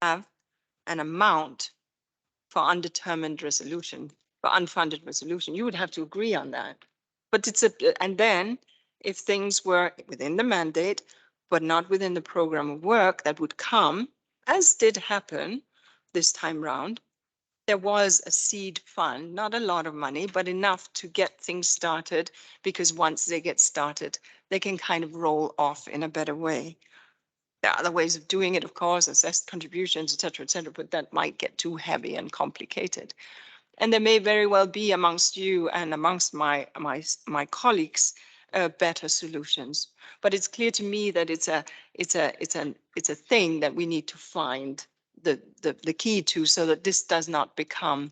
have an amount for undetermined resolution, for unfunded resolution. You would have to agree on that. But and then if things were within the mandate, but not within the program of work that would come, as did happen this time round, there was a seed fund, not a lot of money, but enough to get things started, because once they get started, they can kind of roll off in a better way. There are other ways of doing it, of course, assessed contributions, et cetera, but that might get too heavy and complicated. And there may very well be amongst you and amongst my colleagues better solutions. But it's clear to me that it's a thing that we need to find the key to, so that this does not become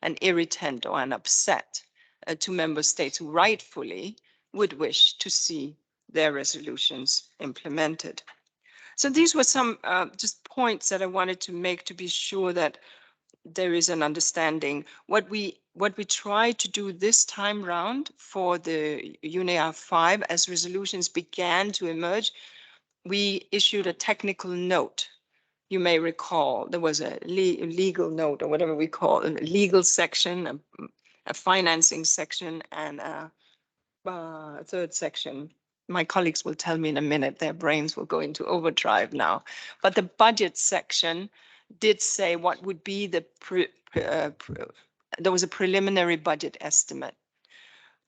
an irritant or an upset to member states who rightfully would wish to see their resolutions implemented. So these were some just points that I wanted to make to be sure that there is an understanding. What we tried to do this time round for the UNEA 5, as resolutions began to emerge, we issued a technical note. You may recall there was a legal note, or whatever we call it, a legal section, a financing section, and a third section. My colleagues will tell me in a minute, their brains will go into overdrive now. But the budget section did say what would be the, there was a preliminary budget estimate.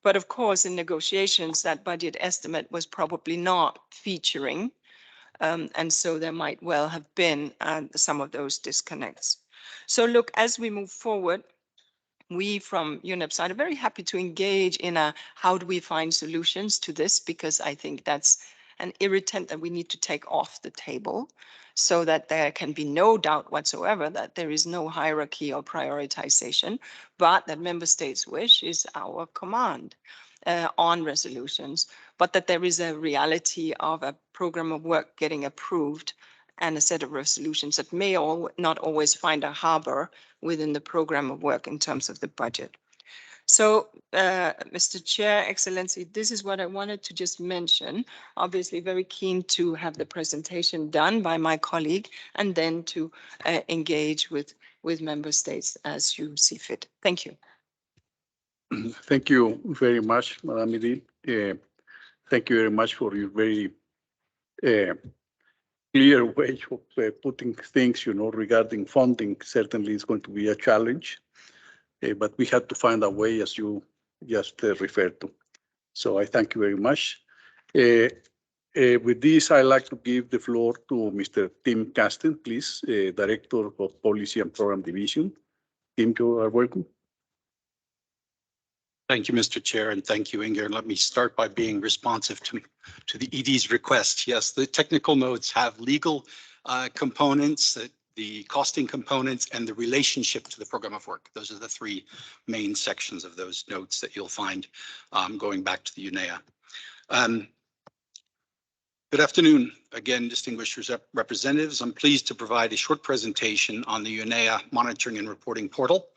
But of course, in negotiations, that budget estimate was probably not featuring. And so there might well have been some of those disconnects. So look, as we move forward, we from UNEP side are very happy to engage in a how do we find solutions to this, because I think that's an irritant that we need to take off the table, so that there can be no doubt whatsoever that there is no hierarchy or prioritization, but that member states' wish is our command on resolutions, but that there is a reality of a program of work getting approved and a set of resolutions that may not always find a harbor within the program of work in terms of the budget. So, Mr. Chair, Excellency, this is what I wanted to just mention. Obviously, very keen to have the presentation done by my colleague, and then to engage with member states as you see fit. Thank you. Thank you very much, Madam Edil. Thank you very much for your very clear way of putting things, regarding funding. Certainly is going to be a challenge, but we had to find a way, as you just referred to. So I thank you very much. With this, I'd like to give the floor to Mr. Tim Kasten, please, Director of Policy and Program Division. Tim, you are welcome. Thank you, Mr. Chair, and thank you, Inger. Let me start by being responsive to the ED's request. Yes, the technical notes have legal components, the costing components, and the relationship to the program of work. Those are the three main sections of those notes that you'll find going back to the UNEA. Good afternoon, again, distinguished representatives. I'm pleased to provide a short presentation on the UNEA Monitoring and Reporting Portal.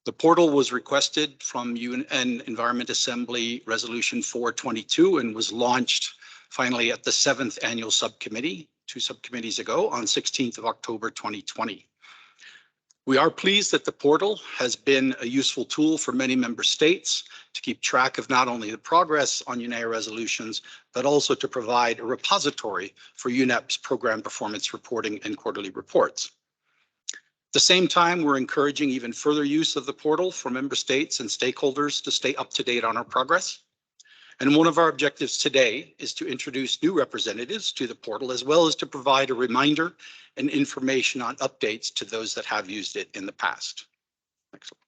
The portal was requested from UN Environment Assembly Resolution 422 and was launched finally at the 7th Annual Subcommittee, 2 subcommittees ago, on 16th of October 2020. We are pleased that the portal has been a useful tool for many member states to keep track of not only the progress on UNEA resolutions, but also to provide a repository for UNEP's program performance reporting and quarterly reports. At the same time, we're encouraging even further use of the portal for member states and stakeholders to stay up to date on our progress. And one of our objectives today is to introduce new representatives to the portal, as well as to provide a reminder and information on updates to those that have used it in the past. Next one.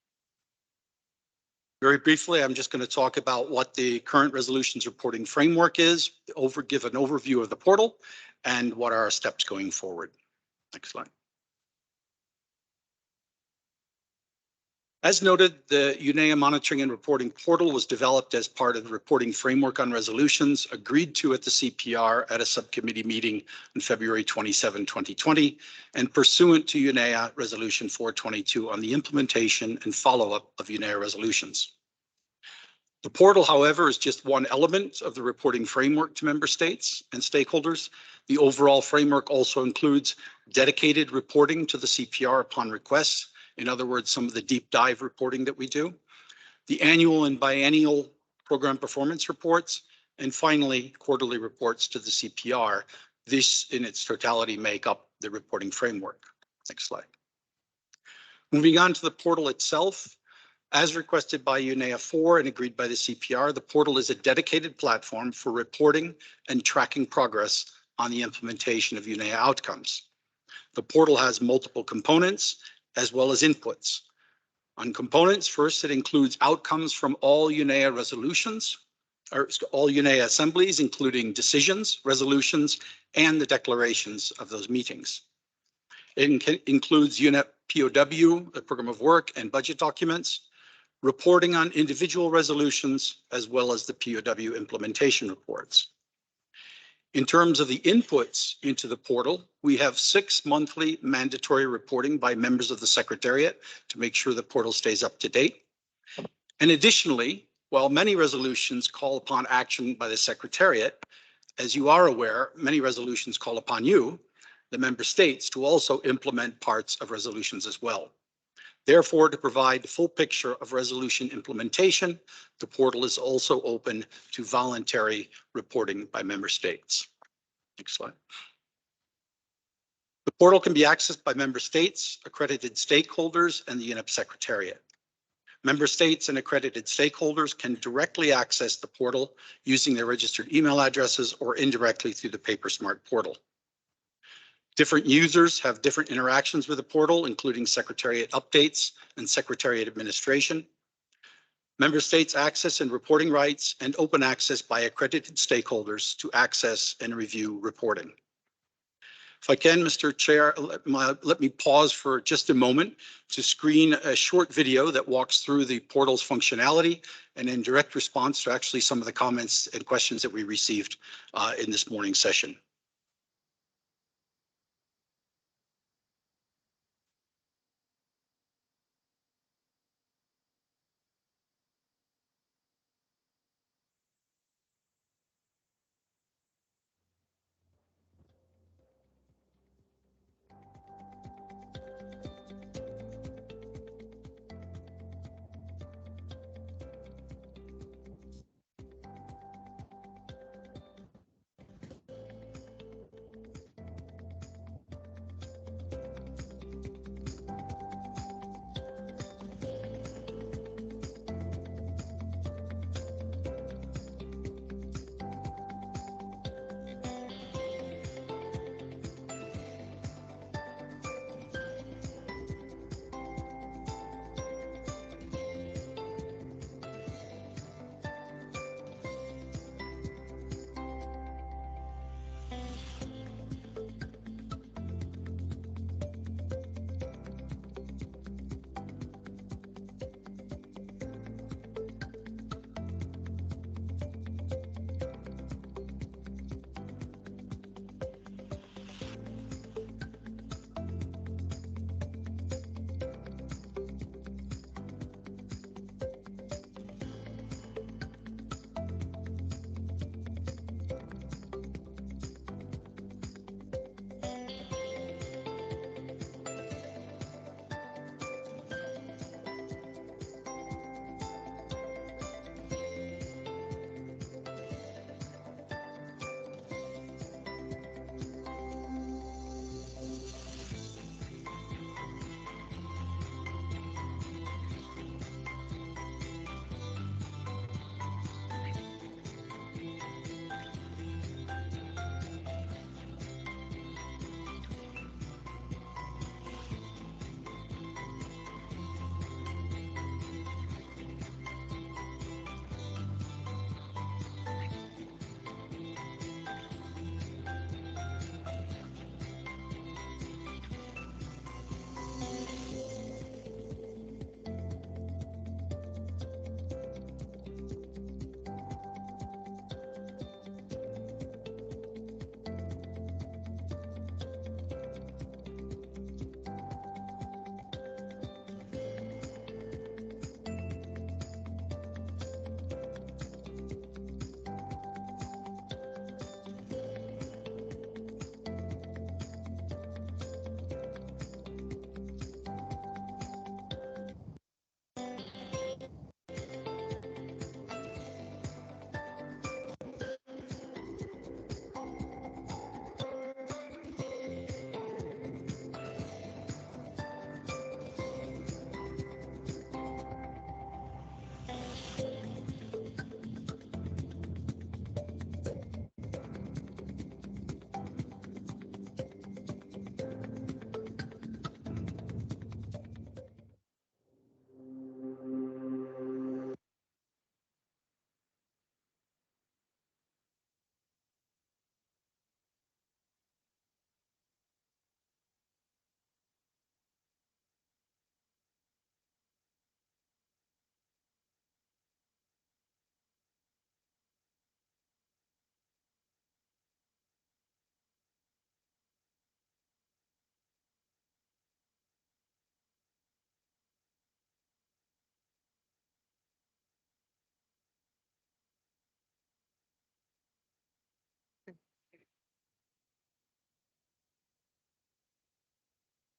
Very briefly, I'm just going to talk about what the current resolutions reporting framework is, give an overview of the portal, and what are our steps going forward. Next slide. As noted, the UNEA Monitoring and Reporting Portal was developed as part of the reporting framework on resolutions agreed to at the CPR at a subcommittee meeting on February 27, 2020, and pursuant to UNEA Resolution 422 on the implementation and follow-up of UNEA resolutions. The portal, however, is just one element of the reporting framework to member states and stakeholders. The overall framework also includes dedicated reporting to the CPR upon request. In other words, some of the deep dive reporting that we do, the annual and biennial program performance reports, and finally, quarterly reports to the CPR. This in its totality make up the reporting framework. Next slide. Moving on to the portal itself, as requested by UNEA 4 and agreed by the CPR, the portal is a dedicated platform for reporting and tracking progress on the implementation of UNEA outcomes. The portal has multiple components as well as inputs. On components, first, it includes outcomes from all UNEA resolutions, or all UNEA assemblies, including decisions, resolutions, and the declarations of those meetings. It includes UNEP POW, the program of work, and budget documents, reporting on individual resolutions, as well as the POW implementation reports. In terms of the inputs into the portal, we have 6 monthly mandatory reporting by members of the Secretariat to make sure the portal stays up to date. And additionally, while many resolutions call upon action by the Secretariat, as you are aware, many resolutions call upon you, the member states, to also implement parts of resolutions as well. Therefore, to provide the full picture of resolution implementation, the portal is also open to voluntary reporting by member states. Next slide. The portal can be accessed by member states, accredited stakeholders, and the UNEP Secretariat. Member states and accredited stakeholders can directly access the portal using their registered email addresses or indirectly through the PaperSmart portal. Different users have different interactions with the portal, including Secretariat updates and Secretariat administration. Member states access and reporting rights, and open access by accredited stakeholders to access and review reporting. If I can, Mr. Chair, let me pause for just a moment to screen a short video that walks through the portal's functionality and in direct response to actually some of the comments and questions that we received in this morning's session.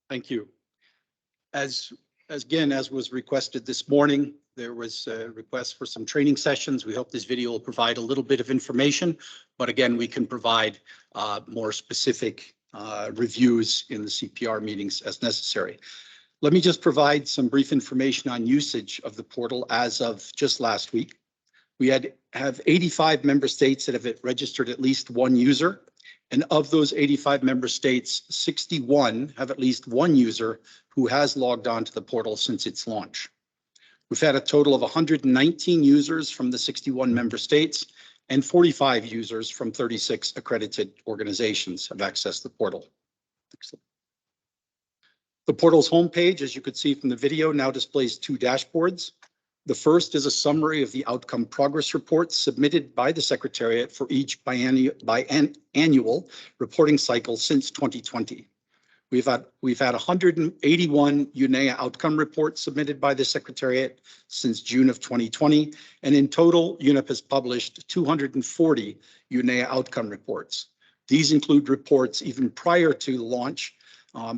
Thank you. As again, as was requested this morning, there was a request for some training sessions. We hope this video will provide a little bit of information, but again, we can provide more specific reviews in the CPR meetings as necessary. Let me just provide some brief information on usage of the portal as of just last week. We have 85 member states that have registered at least one user. And of those 85 member states, 61 have at least one user who has logged on to the portal since its launch. We've had a total of 119 users from the 61 member states and 45 users from 36 accredited organizations have accessed the portal. The portal's homepage, as you could see from the video, now displays two dashboards. The first is a summary of the outcome progress reports submitted by the Secretariat for each biannual reporting cycle since 2020. We've had 181 UNEA outcome reports submitted by the Secretariat since June of 2020, and in total, UNEP has published 240 UNEA outcome reports. These include reports even prior to the launch,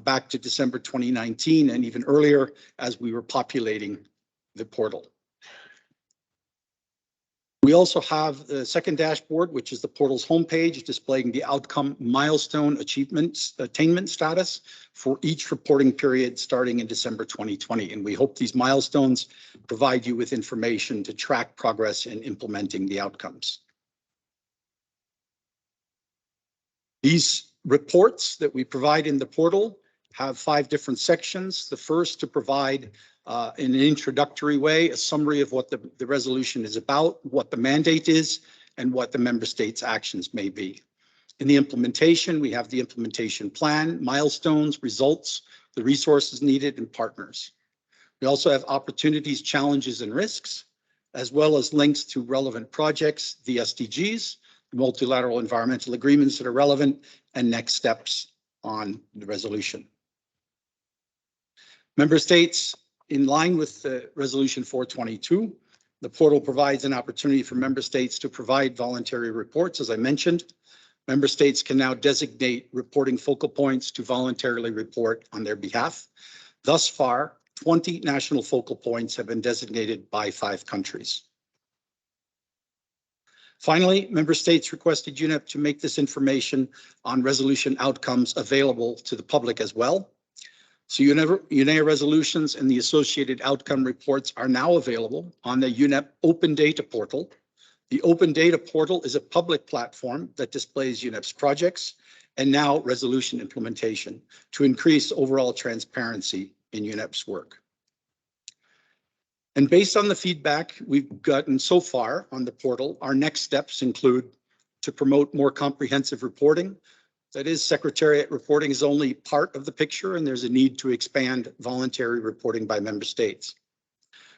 back to December 2019 and even earlier as we were populating the portal. We also have the second dashboard, which is the portal's homepage, displaying the outcome milestone attainment status for each reporting period starting in December 2020. And we hope these milestones provide you with information to track progress in implementing the outcomes. These reports that we provide in the portal have 5 different sections. The first to provide in an introductory way, a summary of what the resolution is about, what the mandate is, and what the member states' actions may be. In the implementation, we have the implementation plan, milestones, results, the resources needed, and partners. We also have opportunities, challenges, and risks, as well as links to relevant projects, the SDGs, the multilateral environmental agreements that are relevant, and next steps on the resolution. Member states, in line with the Resolution 422, the portal provides an opportunity for member states to provide voluntary reports, as I mentioned. Member states can now designate reporting focal points to voluntarily report on their behalf. Thus far, 20 national focal points have been designated by 5 countries. Finally, member states requested UNEP to make this information on resolution outcomes available to the public as well. So UNEA resolutions and the associated outcome reports are now available on the UNEP Open Data Portal. The Open Data Portal is a public platform that displays UNEP's projects and now resolution implementation to increase overall transparency in UNEP's work. And based on the feedback we've gotten so far on the portal, our next steps include to promote more comprehensive reporting. That is, Secretariat reporting is only part of the picture, and there's a need to expand voluntary reporting by member states.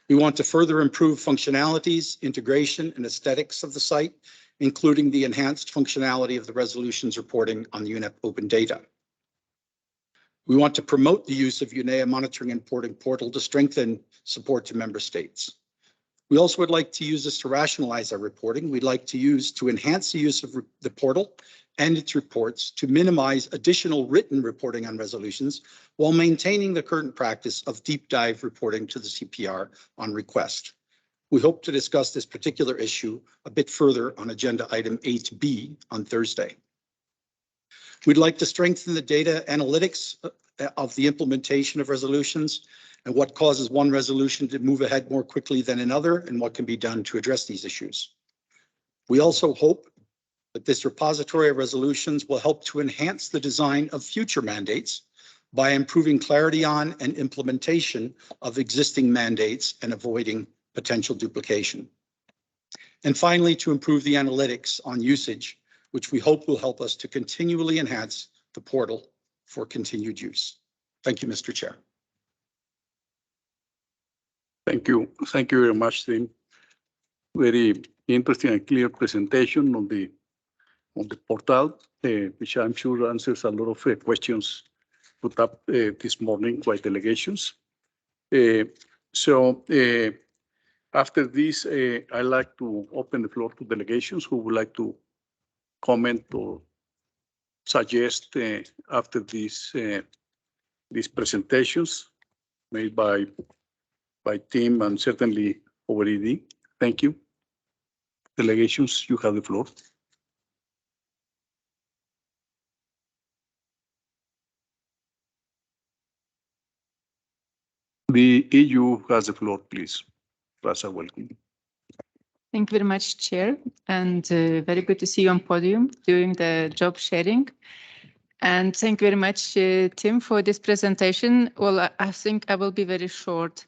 We want to further improve functionalities, integration, and aesthetics of the site, including the enhanced functionality of the resolutions reporting on the UNEP Open Data. We want to promote the use of UNEA Monitoring and Reporting Portal to strengthen support to member states. We also would like to use this to rationalize our reporting. We'd like to use to enhance the use of the portal and its reports to minimize additional written reporting on resolutions while maintaining the current practice of deep dive reporting to the CPR on request. We hope to discuss this particular issue a bit further on agenda item 8B on Thursday. We'd like to strengthen the data analytics of the implementation of resolutions and what causes one resolution to move ahead more quickly than another and what can be done to address these issues. We also hope that this repository of resolutions will help to enhance the design of future mandates by improving clarity on and implementation of existing mandates and avoiding potential duplication. And finally, to improve the analytics on usage, which we hope will help us to continually enhance the portal for continued use. Thank you, Mr. Chair. Thank you. Thank you very much, Tim. Very interesting and clear presentation on the portal, which I'm sure answers a lot of questions put up this morning by delegations. After this, I'd like to open the floor to delegations who would like to comment or suggest after this these presentations made by Tim and certainly over ED. Thank you. Delegations, you have the floor. The EU has the floor, please. Rasa, welcome. Thank you very much, Chair, and very good to see you on podium doing the job sharing. And thank you very much, Tim, for this presentation. Well, I think I will be very short.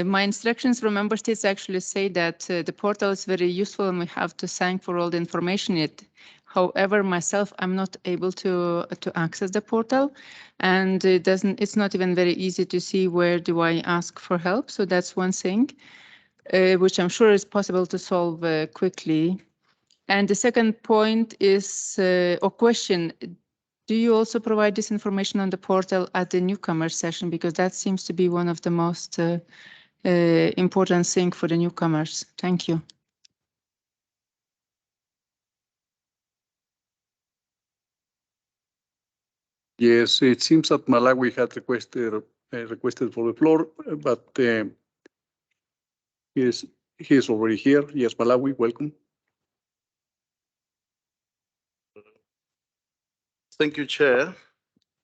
My instructions from member states actually say that the portal is very useful and we have to thank for all the information in it. However, myself, I'm not able to access the portal, and it's not even very easy to see where do I ask for help. So that's one thing, which I'm sure is possible to solve quickly. And the second point is, or question, do you also provide this information on the portal at the newcomer session? Because that seems to be one of the most important thing for the newcomers. Thank you. Yes, it seems that Malawi had requested for the floor, but he is already here. Yes, Malawi, welcome. Thank you, Chair,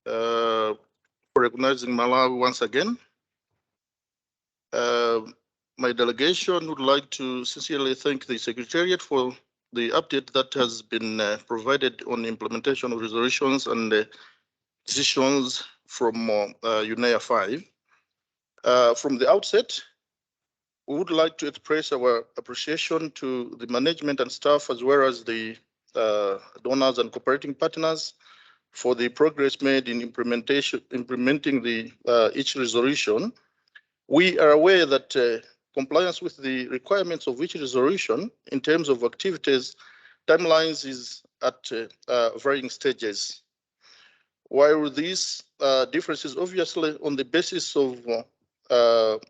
for recognizing Malawi once again. My delegation would like to sincerely thank the Secretariat for the update that has been provided on the implementation of resolutions and decisions from UNEA 5. From the outset, we would like to express our appreciation to the management and staff, as well as the donors and cooperating partners, for the progress made in implementing the each resolution. We are aware that compliance with the requirements of each resolution in terms of activities timelines is at varying stages. While these differences obviously on the basis of the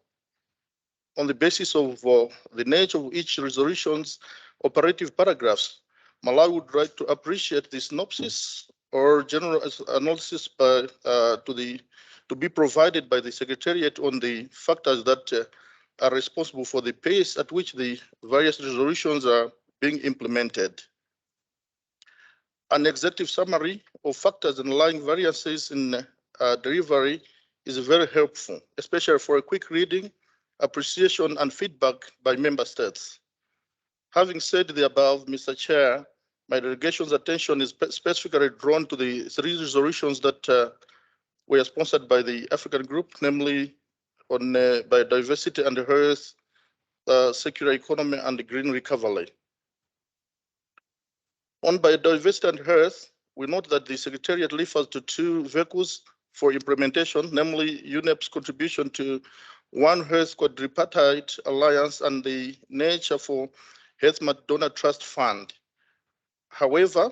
nature of each resolution's operative paragraphs, Malawi would like to appreciate the synopsis or general analysis to be provided by the Secretariat on the factors that are responsible for the pace at which the various resolutions are being implemented. An executive summary of factors underlying variances in delivery is very helpful, especially for a quick reading, appreciation, and feedback by member states. Having said the above, Mr. Chair, my delegation's attention is specifically drawn to the 3 resolutions that were sponsored by the African Group, namely on biodiversity and health, circular economy, and green recovery. On biodiversity and health, we note that the Secretariat refers to 2 vehicles for implementation, namely UNEP's contribution to One Health Quadripartite Alliance and the Nature for Health Donor Trust Fund. However,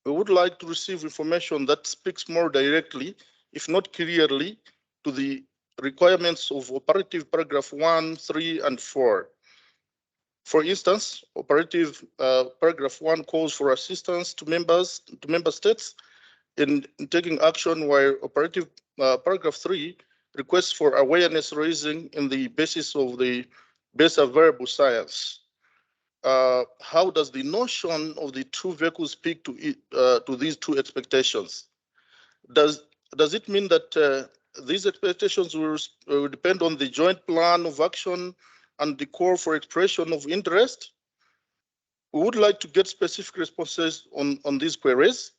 we would like to receive information that speaks more directly, if not clearly, to the requirements of operative paragraph 1, 3, and 4. For instance, operative paragraph 1 calls for assistance to member states in taking action, while operative paragraph 3 requests for awareness raising in the basis of the best available science. How does the notion of the 2 vehicles speak to these 2 expectations? Does it mean that these expectations will depend on the joint plan of action and the call for expression of interest? We would like to get specific responses on these queries.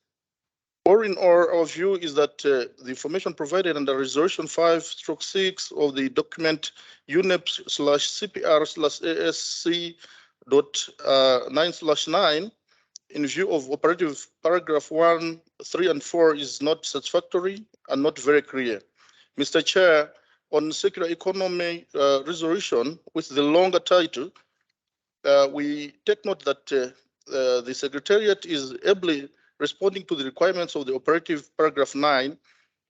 Or in our view is that the information provided under Resolution 5/6 of the document UNEP/CPR/ASC.9/9 in view of operative paragraph 1, 3, and 4 is not satisfactory and not very clear. Mr. Chair, on circular economy resolution with the longer title, we take note that the Secretariat is ably responding to the requirements of the operative paragraph 9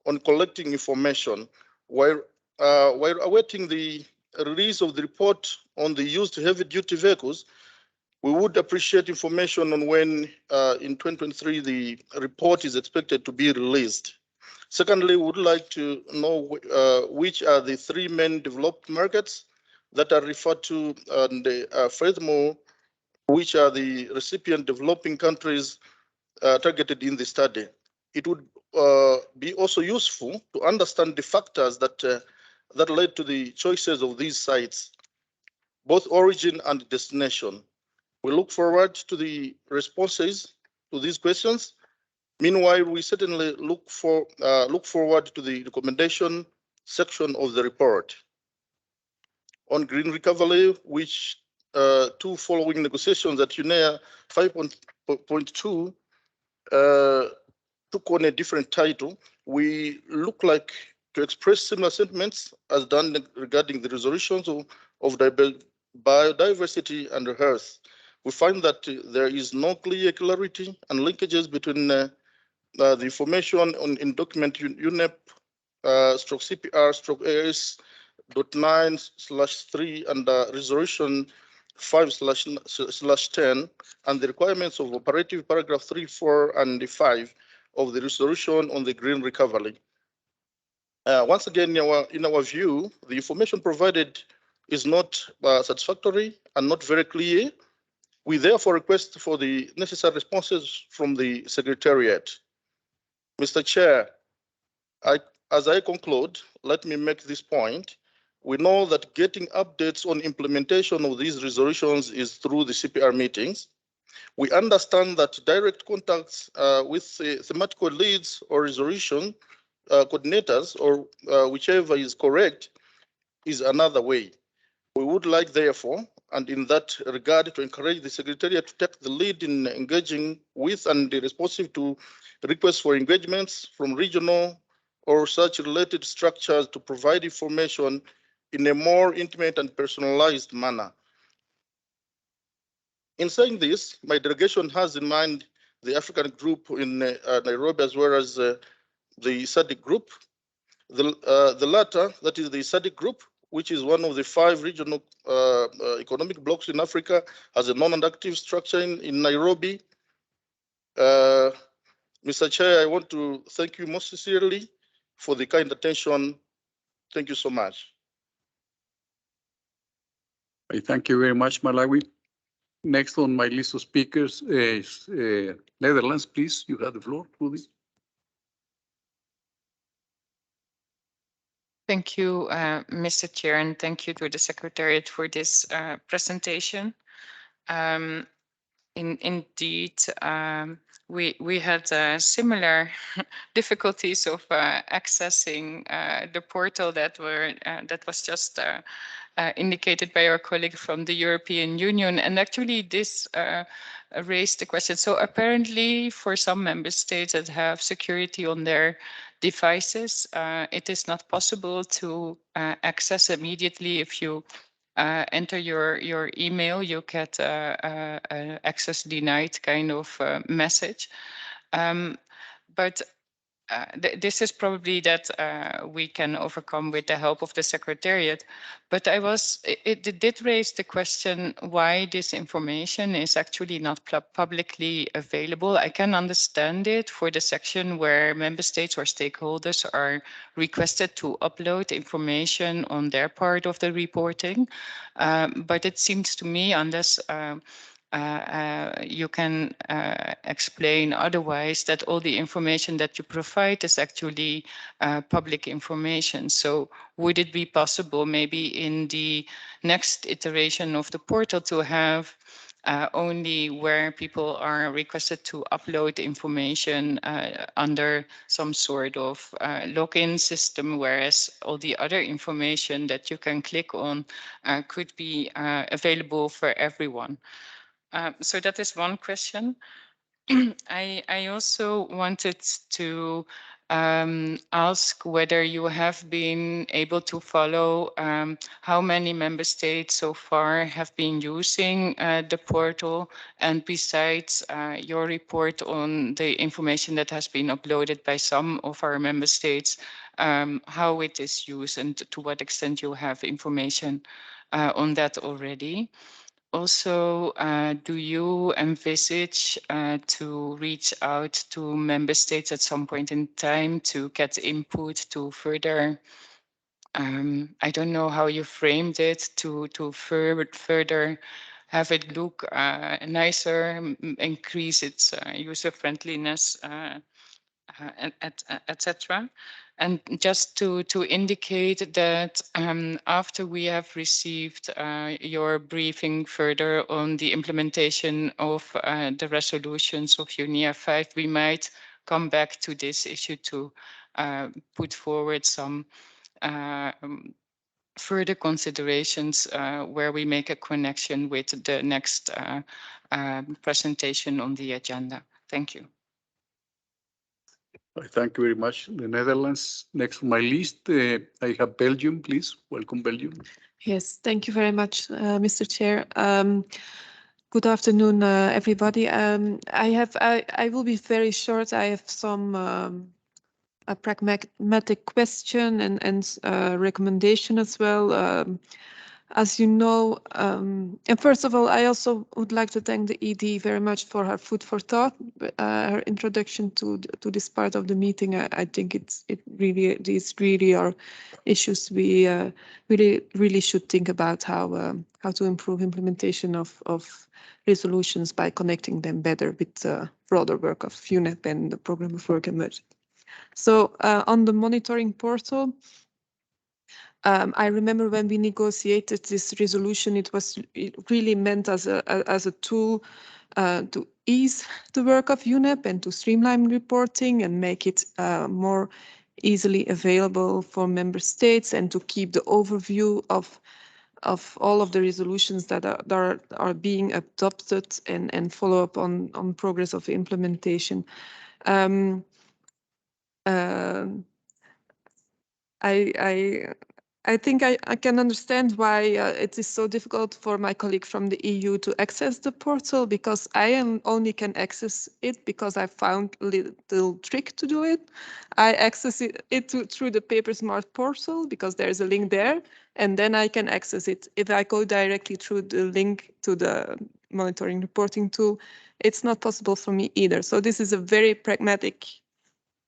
on collecting information. While awaiting the release of the report on the used heavy-duty vehicles, we would appreciate information on when in 2023 the report is expected to be released. Secondly, we would like to know which are the 3 main developed markets that are referred to, and furthermore, which are the recipient developing countries targeted in the study. It would be also useful to understand the factors that that led to the choices of these sites, both origin and destination. We look forward to the responses to these questions. Meanwhile, we certainly look forward to the recommendation section of the report. On green recovery, which two following negotiations at UNEA 5.2 took on a different title, we look like to express similar sentiments as done regarding the resolutions of biodiversity and health. We find that there is no clear clarity and linkages between the information in document UNEP stroke CPR stroke AS.9/3 and resolution 5/10 and the requirements of operative paragraph 3, 4, and 5 of the resolution on the green recovery. Once again, in our view, the information provided is not satisfactory and not very clear. We therefore request for the necessary responses from the Secretariat. Mr. Chair, as I conclude, let me make this point. We know that getting updates on implementation of these resolutions is through the CPR meetings. We understand that direct contacts with thematic leads or resolution coordinators, or whichever is correct, is another way. We would like, therefore, and in that regard, to encourage the Secretariat to take the lead in engaging with and be responsive to requests for engagements from regional or such related structures to provide information in a more intimate and personalized manner. In saying this, my delegation has in mind the African group in Nairobi, as well as the SADC group. The latter, that is the SADC group, which is one of the 5 regional economic blocks in Africa, has a non-active structure in Nairobi. Mr. Chair, I want to thank you most sincerely for the kind attention. Thank you so much. Thank you very much, Malawi. Next on my list of speakers is Netherlands. Please, you have the floor, Rudy. Thank you, Mr. Chair, and thank you to the Secretariat for this presentation. Indeed, we had similar difficulties of accessing the portal that was just indicated by our colleague from the European Union, and actually this raised the question. So apparently, for some member states that have security on their devices, it is not possible to access immediately. If you enter your email, you get access denied kind of message. But this is probably that we can overcome with the help of the Secretariat. But it did raise the question why this information is actually not publicly available. I can understand it for the section where member states or stakeholders are requested to upload information on their part of the reporting. But it seems to me, unless you can explain otherwise, that all the information that you provide is actually public information. So would it be possible maybe in the next iteration of the portal to have only where people are requested to upload information under some sort of login system, whereas all the other information that you can click on could be available for everyone? So that is one question. I also wanted to ask whether you have been able to follow how many member states so far have been using the portal, and besides your report on the information that has been uploaded by some of our member states, how it is used and to what extent you have information on that already. Also, do you envisage to reach out to member states at some point in time to get input to further, I don't know how you framed it, to further have it look nicer, increase its user friendliness, etc. And just to indicate that after we have received your briefing further on the implementation of the resolutions of UNEA 5, we might come back to this issue to put forward some further considerations where we make a connection with the next presentation on the agenda. Thank you. I thank you very much. The Netherlands, next on my list, I have Belgium, please. Welcome, Belgium. Yes, thank you very much, Mr. Chair. Good afternoon, everybody. I will be very short. I have some a pragmatic question and recommendation as well. As you know, and first of all, I also would like to thank the ED very much for her food for thought, her introduction to this part of the meeting. I think these really are issues we really should think about how to improve implementation of resolutions by connecting them better with the broader work of UNEP and the program of work emerging. So on the monitoring portal, I remember when we negotiated this resolution, it really meant as a tool to ease the work of UNEP and to streamline reporting and make it more easily available for member states, and to keep the overview of all of the resolutions that are being adopted and follow up on progress of implementation. I think I can understand why it is so difficult for my colleague from the EU to access the portal, because I only can access it because I found a little trick to do it. I access it through the PaperSmart portal because there's a link there, and then I can access it. If I go directly through the link to the monitoring reporting tool, it's not possible for me either. So this is a very pragmatic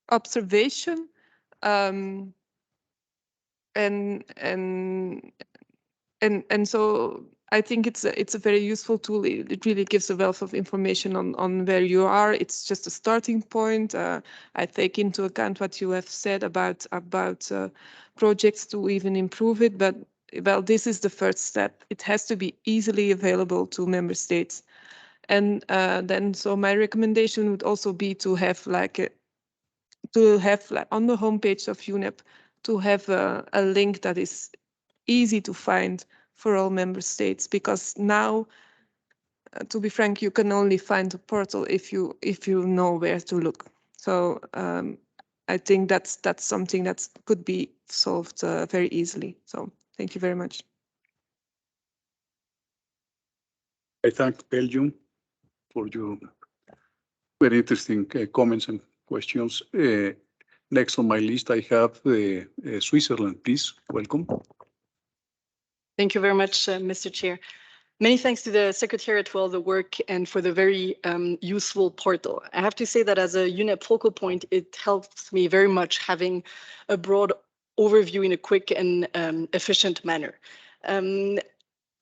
observation. And so I think it's a very useful tool. It really gives a wealth of information on where you are. It's just a starting point. I take into account what you have said about projects to even improve it, but well, this is the first step. It has to be easily available to member states. And then so my recommendation would also be to have like on the homepage of UNEP, to have a link that is easy to find for all member states, because now, to be frank, you can only find the portal if you know where to look. So I think that's something that could be solved very easily. So thank you very much. I thank Belgium for your very interesting comments and questions. Next on my list, I have Switzerland, please. Welcome. Thank you very much, Mr. Chair. Many thanks to the Secretariat for all the work and for the very useful portal. I have to say that as a UNEP focal point, it helps me very much having a broad overview in a quick and efficient manner.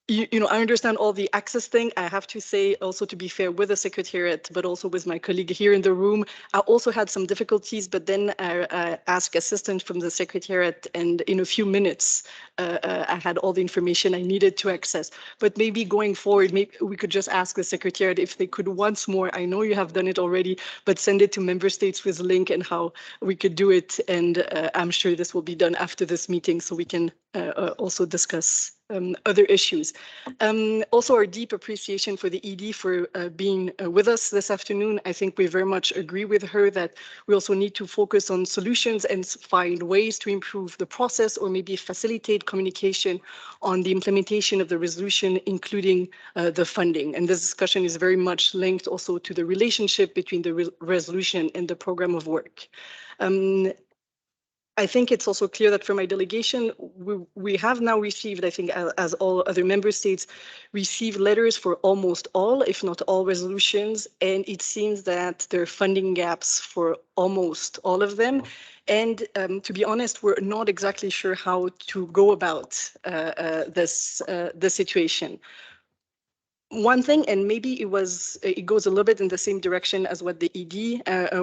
You know, I understand all the access thing. I have to say also, to be fair with the Secretariat, but also with my colleague here in the room, I also had some difficulties, but then I asked assistance from the Secretariat, and in a few minutes, I had all the information I needed to access. But maybe going forward, maybe we could just ask the Secretariat if they could once more, I know you have done it already, but send it to member states with a link and how we could do it. And I'm sure this will be done after this meeting, so we can also discuss other issues. Also, our deep appreciation for the ED for being with us this afternoon. I think we very much agree with her that we also need to focus on solutions and find ways to improve the process, or maybe facilitate communication on the implementation of the resolution, including the funding. And this discussion is very much linked also to the relationship between the resolution and the program of work. I think it's also clear that for my delegation, we have now received, I think, as all other member states, received letters for almost all, if not all, resolutions. And it seems that there are funding gaps for almost all of them. And to be honest, we're not exactly sure how to go about this situation. One thing, and maybe it goes a little bit in the same direction as what the ED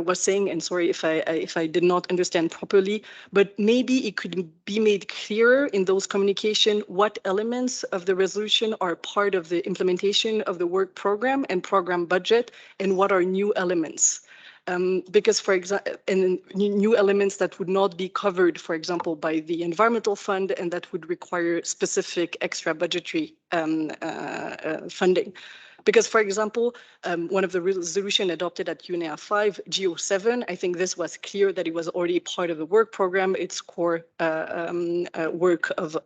was saying, and sorry if I did not understand properly, but maybe it could be made clearer in those communication what elements of the resolution are part of the implementation of the work program and program budget, and what are new elements. Because, for example, and new elements that would not be covered, for example, by the environmental fund, and that would require specific extra budgetary funding. Because, for example, one of the resolution adopted at UNEA 5, GO7, I think this was clear that it was already part of the work program, its core work of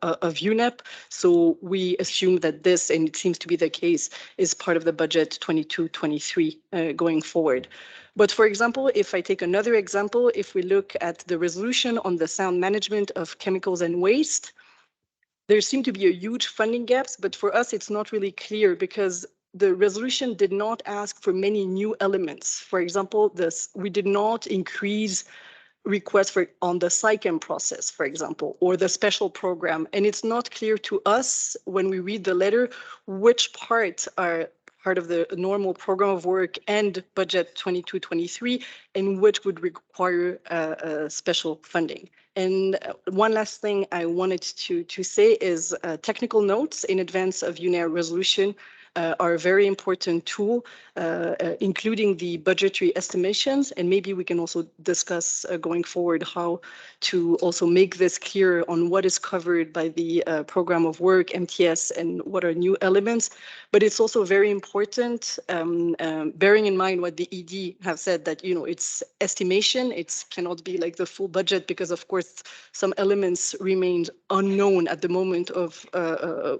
UNEP. So we assume that this, and it seems to be the case, is part of the budget 22-23 going forward. But for example, if I take another example, if we look at the resolution on the sound management of chemicals and waste, there seem to be a huge funding gaps, but for us, it's not really clear because the resolution did not ask for many new elements. For example, we did not increase requests on the SAICM process, for example, or the special program. And it's not clear to us when we read the letter, which parts are part of the normal program of work and budget 22-23, and which would require special funding. And one last thing I wanted to say is technical notes in advance of UNEA resolution are a very important tool, including the budgetary estimations. And maybe we can also discuss going forward how to also make this clear on what is covered by the program of work, MTS, and what are new elements. But it's also very important, bearing in mind what the ED have said, that, you know, it's estimation, it cannot be like the full budget, because of course some elements remain unknown at the moment of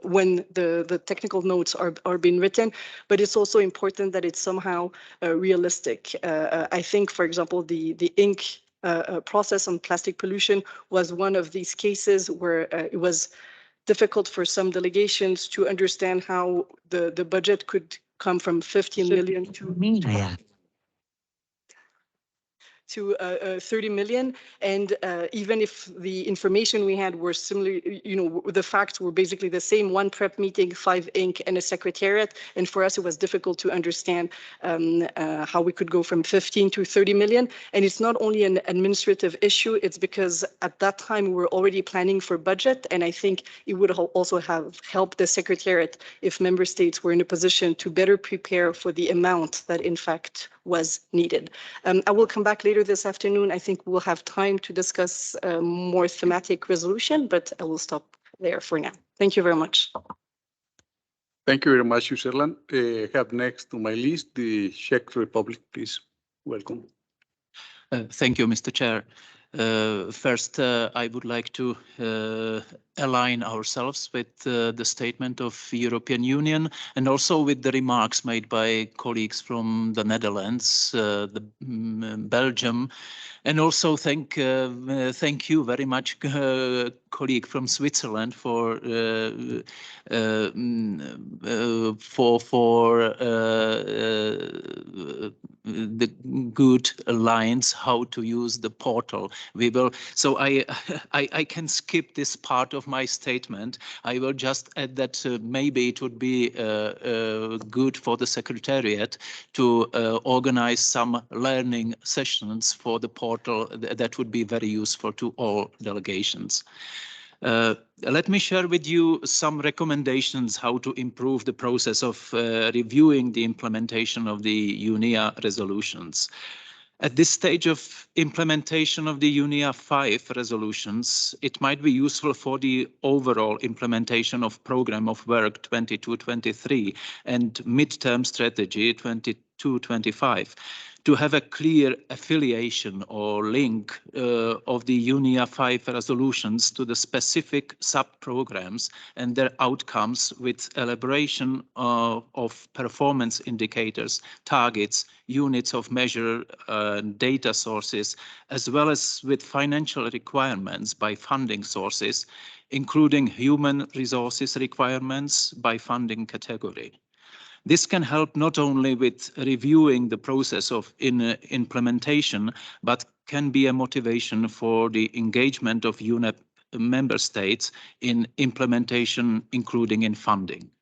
when the technical notes are being written, but it's also important that it's somehow realistic. I think, for example, the ink process on plastic pollution was one of these cases where it was difficult for some delegations to understand how the budget could come from 15 million to 30 million. And even if the information we had were similar, you know, the facts were basically the same, 1 prep meeting, 5 ink, and a secretariat. And for us, it was difficult to understand how we could go from 15 to 30 million. And it's not only an administrative issue, it's because at that time we were already planning for budget. And I think it would also have helped the secretariat if member states were in a position to better prepare for the amount that in fact was needed. I will come back later this afternoon. I think we'll have time to discuss more thematic resolution, but I will stop there for now. Thank you very much. Thank you very much, Switzerland. Have next on my list the Czech Republic, please. Welcome. Thank you, Mr. Chair. First, I would like to align ourselves with the statement of European Union and also with the remarks made by colleagues from the Netherlands, Belgium, and also thank you very much, colleague from Switzerland, for the good lines how to use the portal. We will. So I can skip this part of my statement. I will just add that maybe it would be good for the Secretariat to organize some learning sessions for the portal that would be very useful to all delegations. Let me share with you some recommendations how to improve the process of reviewing the implementation of the UNEA resolutions. At this stage of implementation of the UNEA 5 resolutions, it might be useful for the overall implementation of Programme of Work 22-23 and Midterm Strategy 22-25 to have a clear affiliation or link of the UNIA 5 resolutions to the specific sub-programs and their outcomes with elaboration of performance indicators, targets, units of measure, data sources, as well as with financial requirements by funding sources, including human resources requirements by funding category. This can help not only with reviewing the process of implementation, but can be a motivation for the engagement of UNEP member states in implementation, including in funding.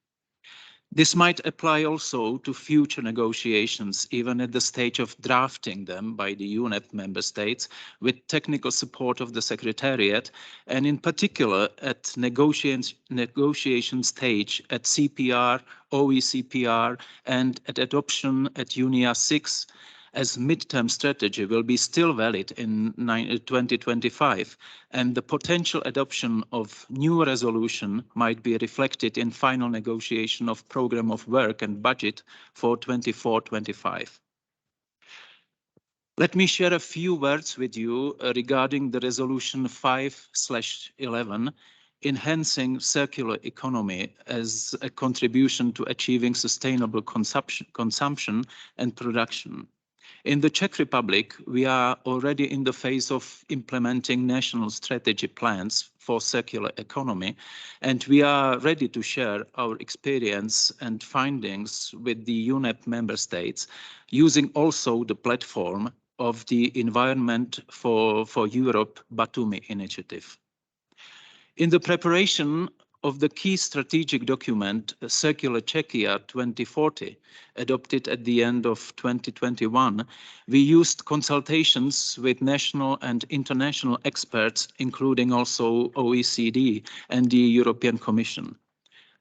This might apply also to future negotiations, even at the stage of drafting them by the UNEP member states with technical support of the Secretariat, and in particular at negotiation stage at CPR, OECPR, and at adoption at UNIA 6, as midterm strategy will be still valid in 2025, and the potential adoption of new resolution might be reflected in final negotiation of program of work and budget for 24-25. Let me share a few words with you regarding the resolution 5/11, enhancing circular economy as a contribution to achieving sustainable consumption and production. In the Czech Republic, we are already in the phase of implementing national strategy plans for circular economy, and we are ready to share our experience and findings with the UNEP member states, using also the platform of the Environment for Europe Batumi initiative. In the preparation of the key strategic document, Circular Czechia 2040, adopted at the end of 2021, we used consultations with national and international experts, including also OECD and the European Commission.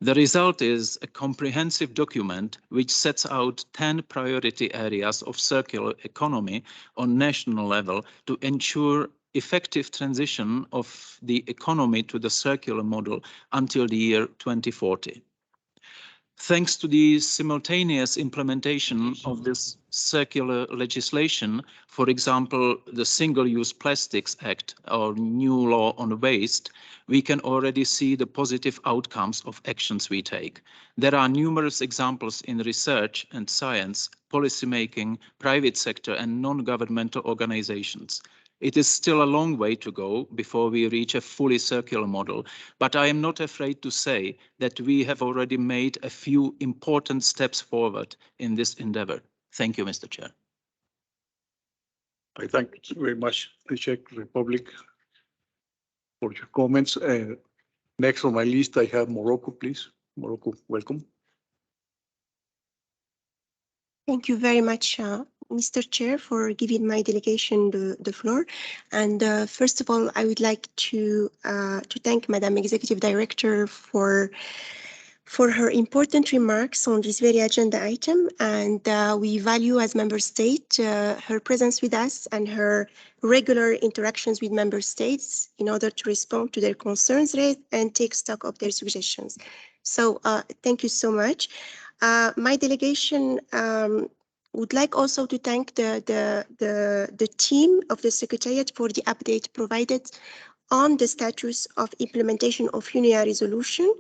The result is a comprehensive document which sets out 10 priority areas of circular economy on national level to ensure effective transition of the economy to the circular model until the year 2040. Thanks to the simultaneous implementation of this circular legislation, for example, the Single-Use Plastics Act or new law on waste, we can already see the positive outcomes of actions we take. There are numerous examples in research and science, policymaking, private sector and non-governmental organizations. It is still a long way to go before we reach a fully circular model, but I am not afraid to say that we have already made a few important steps forward in this endeavor. Thank you, Mr. Chair. I thank you very much, the Czech Republic, for your comments. Next on my list, I have Morocco, please. Morocco, welcome. Thank you very much, Mr. Chair, for giving my delegation the floor. And first of all, I would like to thank Madam Executive Director for her important remarks on this very agenda item. And we value as Member State her presence with us and her regular interactions with Member States in order to respond to their concerns and take stock of their suggestions. So thank you so much. My delegation would like also to thank the team of the Secretariat for the update provided on the status of implementation of UNIA resolution,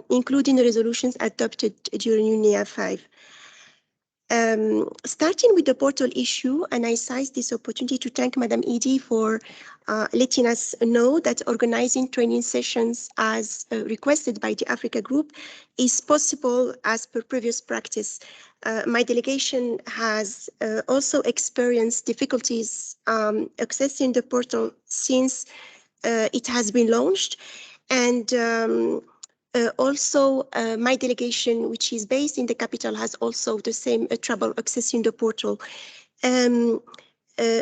including the resolutions adopted during UNIA 5. Starting with the portal issue, and I seize this opportunity to thank Madam Edie for letting us know that organizing training sessions as requested by the Africa Group is possible as per previous practice. My delegation has also experienced difficulties accessing the portal since it has been launched, and also, my delegation, which is based in the capital, has also the same trouble accessing the portal.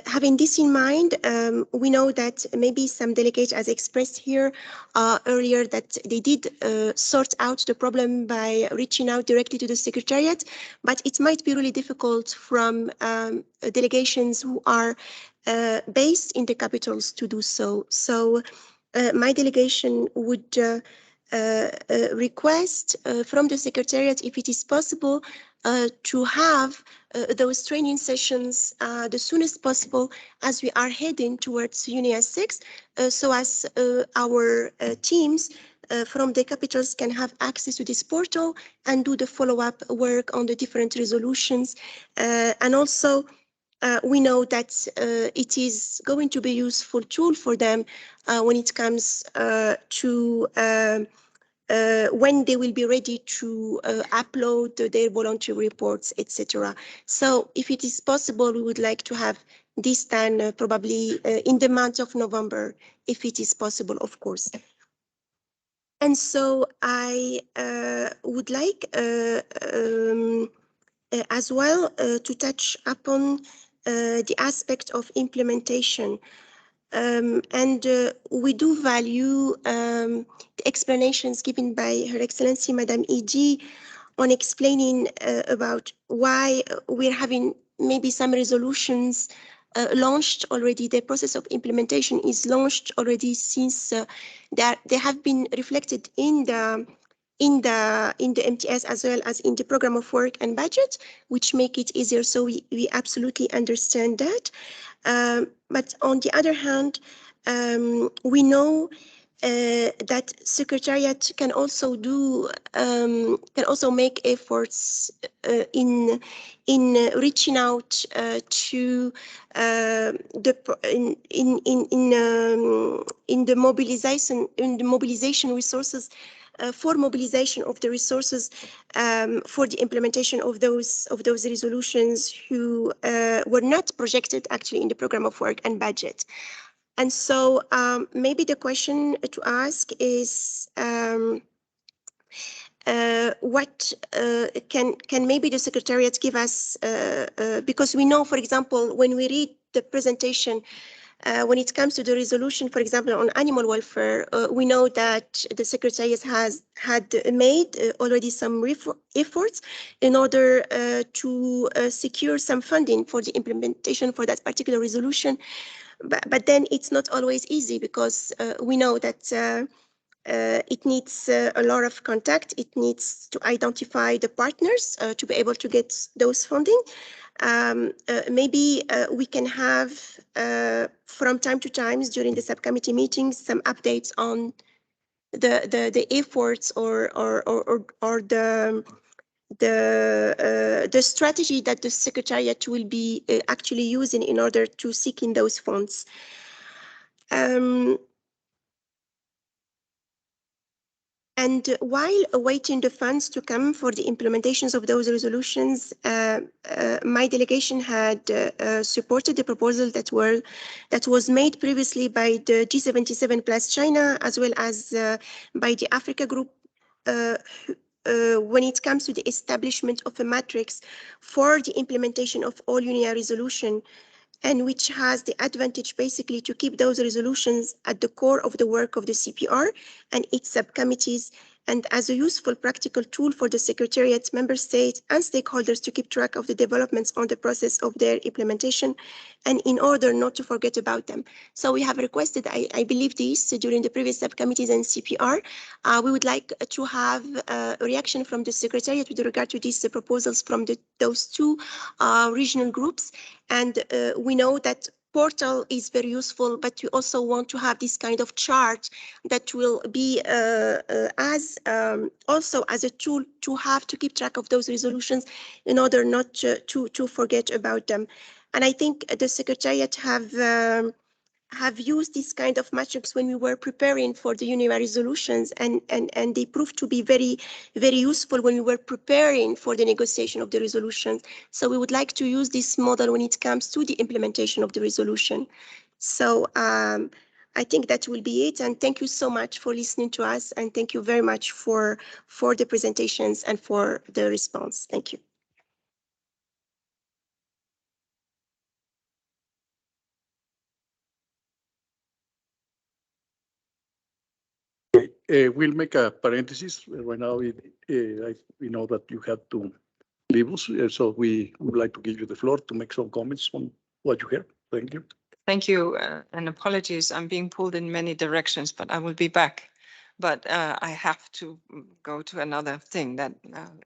Having this in mind, we know that maybe some delegates, as expressed here earlier, that they did sort out the problem by reaching out directly to the Secretariat, but it might be really difficult from delegations who are based in the capitals to do so. So my delegation would request from the Secretariat, if it is possible, to have those training sessions the soonest possible as we are heading towards UNEA 6, so as our teams from the capitals can have access to this portal and do the follow-up work on the different resolutions. And also, we know that it is going to be a useful tool for them when it comes to when they will be ready to upload their voluntary reports, etc. So if it is possible, we would like to have this done probably in the month of November, if it is possible, of course. And so I would like as well to touch upon the aspect of implementation. And we do value the explanations given by Her Excellency Madame ED on explaining about why we're having maybe some resolutions launched already. The process of implementation is launched already since they have been reflected in the MTS as well as in the program of work and budget, which make it easier. So we absolutely understand that. But on the other hand, we know that Secretariat can also do can also make efforts in reaching out to the mobilization resources. For mobilization of the resources for the implementation of those resolutions who were not projected actually in the program of work and budget. And so maybe the question to ask is what can maybe the Secretariat give us, because we know, for example, when we read the presentation, when it comes to the resolution, for example, on animal welfare, we know that the Secretariat had made already some efforts in order to secure some funding for the implementation for that particular resolution. But then it's not always easy because we know that it needs a lot of contact. It needs to identify the partners to be able to get those funding. Maybe we can have from time to time during the subcommittee meetings some updates on the efforts or the strategy that the Secretariat will be actually using in order to seek in those funds. And while awaiting the funds to come for the implementations of those resolutions, my delegation had supported the proposal that was made previously by the G77 plus China, as well as by the Africa Group, when it comes to the establishment of a matrix for the implementation of all UNEA resolution, and which has the advantage basically to keep those resolutions at the core of the work of the CPR and its subcommittees, and as a useful practical tool for the Secretariat, member states, and stakeholders to keep track of the developments on the process of their implementation, and in order not to forget about them. So we have requested, I believe this, during the previous subcommittees and CPR. We would like to have a reaction from the Secretariat with regard to these proposals from those two regional groups. And we know that portal is very useful, but we also want to have this kind of chart that will be also as a tool to have to keep track of those resolutions in order not to forget about them. And I think the Secretariat have used this kind of matrix when we were preparing for the UNEA resolutions, and they proved to be very, very useful when we were preparing for the negotiation of the resolutions. So we would like to use this model when it comes to the implementation of the resolution. So I think that will be it. And thank you so much for listening to us. And thank you very much for the presentations and for the response. Thank you. We'll make a parenthesis right now. We know that you have to leave us, so we would like to give you the floor to make some comments on what you heard. Thank you. Thank you, and apologies. I'm being pulled in many directions, but I will be back But I have to go to another thing that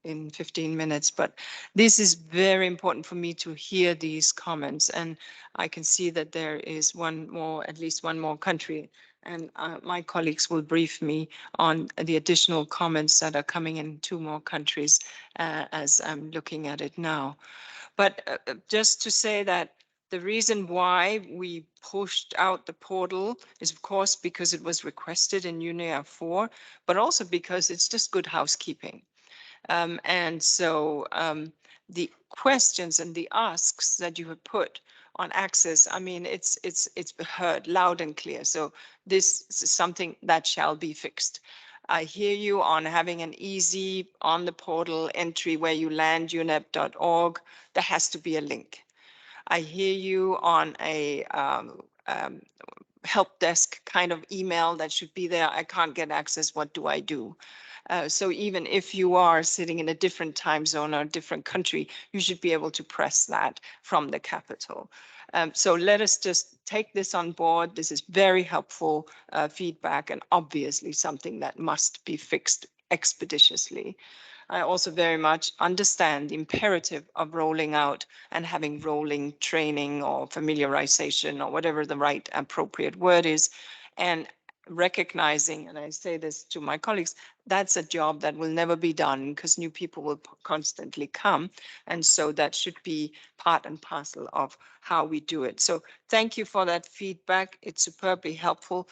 in 15 minutes. But this is very important for me to hear these comments. And I can see that there is one more, at least one more country. And my colleagues will brief me on the additional comments that are coming in 2 more countries as I'm looking at it now. But just to say that the reason why we pushed out the portal is, of course, because it was requested in UNEA 4, but also because it's just good housekeeping. And so the questions and the asks that you have put on access, I mean, it's heard loud and clear. So this is something that shall be fixed. I hear you on having an easy on the portal entry where you land unep.org. There has to be a link. I hear you on a help desk kind of email that should be there. I can't get access. What do I do? So even if you are sitting in a different time zone or a different country, you should be able to press that from the capital. So let us just take this on board. This is very helpful feedback and obviously something that must be fixed expeditiously. I also very much understand the imperative of rolling out and having rolling training or familiarization or whatever the right appropriate word is, and recognizing, and I say this to my colleagues, that's a job that will never be done because new people will constantly come. And so that should be part and parcel of how we do it. So thank you for that feedback. It's superbly helpful.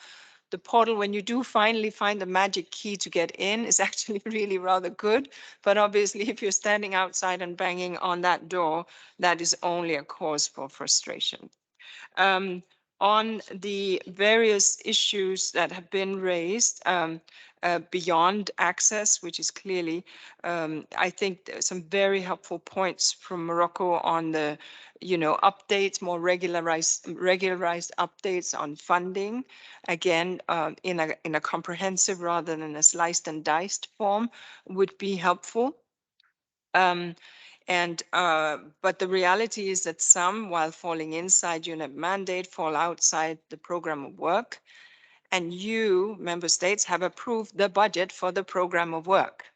The portal, when you do finally find the magic key to get in, is actually really rather good. But obviously, if you're standing outside and banging on that door, that is only a cause for frustration. On the various issues that have been raised beyond access, which is clearly, I think there's some very helpful points from Morocco on the, updates, more regularized updates on funding. Again, in a comprehensive rather than a sliced and diced form would be helpful. But the reality is that some, while falling inside UNEP mandate, fall outside the program of work. And you, member states, have approved the budget for the program of work.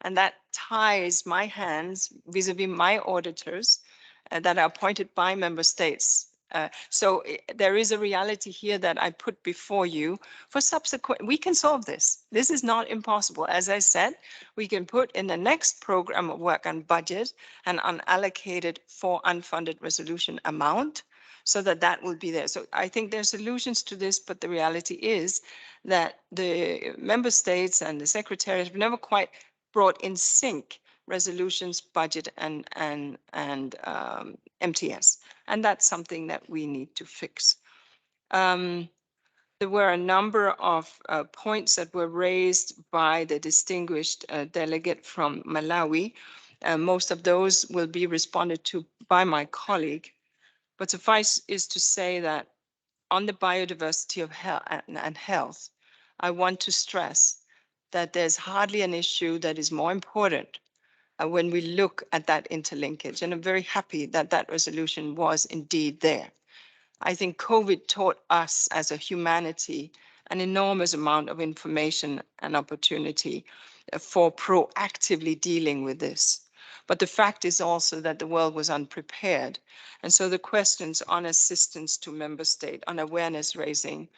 And that ties my hands vis-a-vis my auditors that are appointed by member states. So there is a reality here that I put before you for subsequent, we can solve this. This is not impossible. As I said, we can put in the next program of work and budget an unallocated for unfunded resolution amount so that that will be there. So I think there are solutions to this, but the reality is that the member states and the secretariat have never quite brought in sync resolutions, budget, and MTS. And that's something that we need to fix. There were a number of points that were raised by the distinguished delegate from Malawi. Most of those will be responded to by my colleague. But suffice is to say that on the biodiversity of health and health, I want to stress that there's hardly an issue that is more important when we look at that interlinkage. And I'm very happy that that resolution was indeed there. I think COVID taught us as a humanity an enormous amount of information and opportunity for proactively dealing with this. But the fact is also that the world was unprepared. And so the questions on assistance to member state, on awareness raising,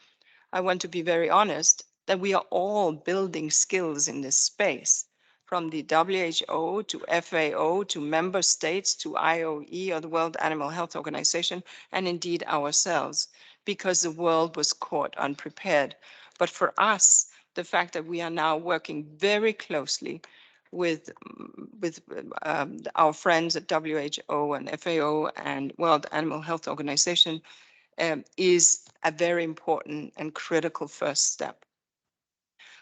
I want to be very honest that we are all building skills in this space, from the WHO to FAO to member states to IOE or the World Animal Health Organization, and indeed ourselves, because the world was caught unprepared. But for us, the fact that we are now working very closely with our friends at WHO and FAO and World Animal Health Organization is a very important and critical first step.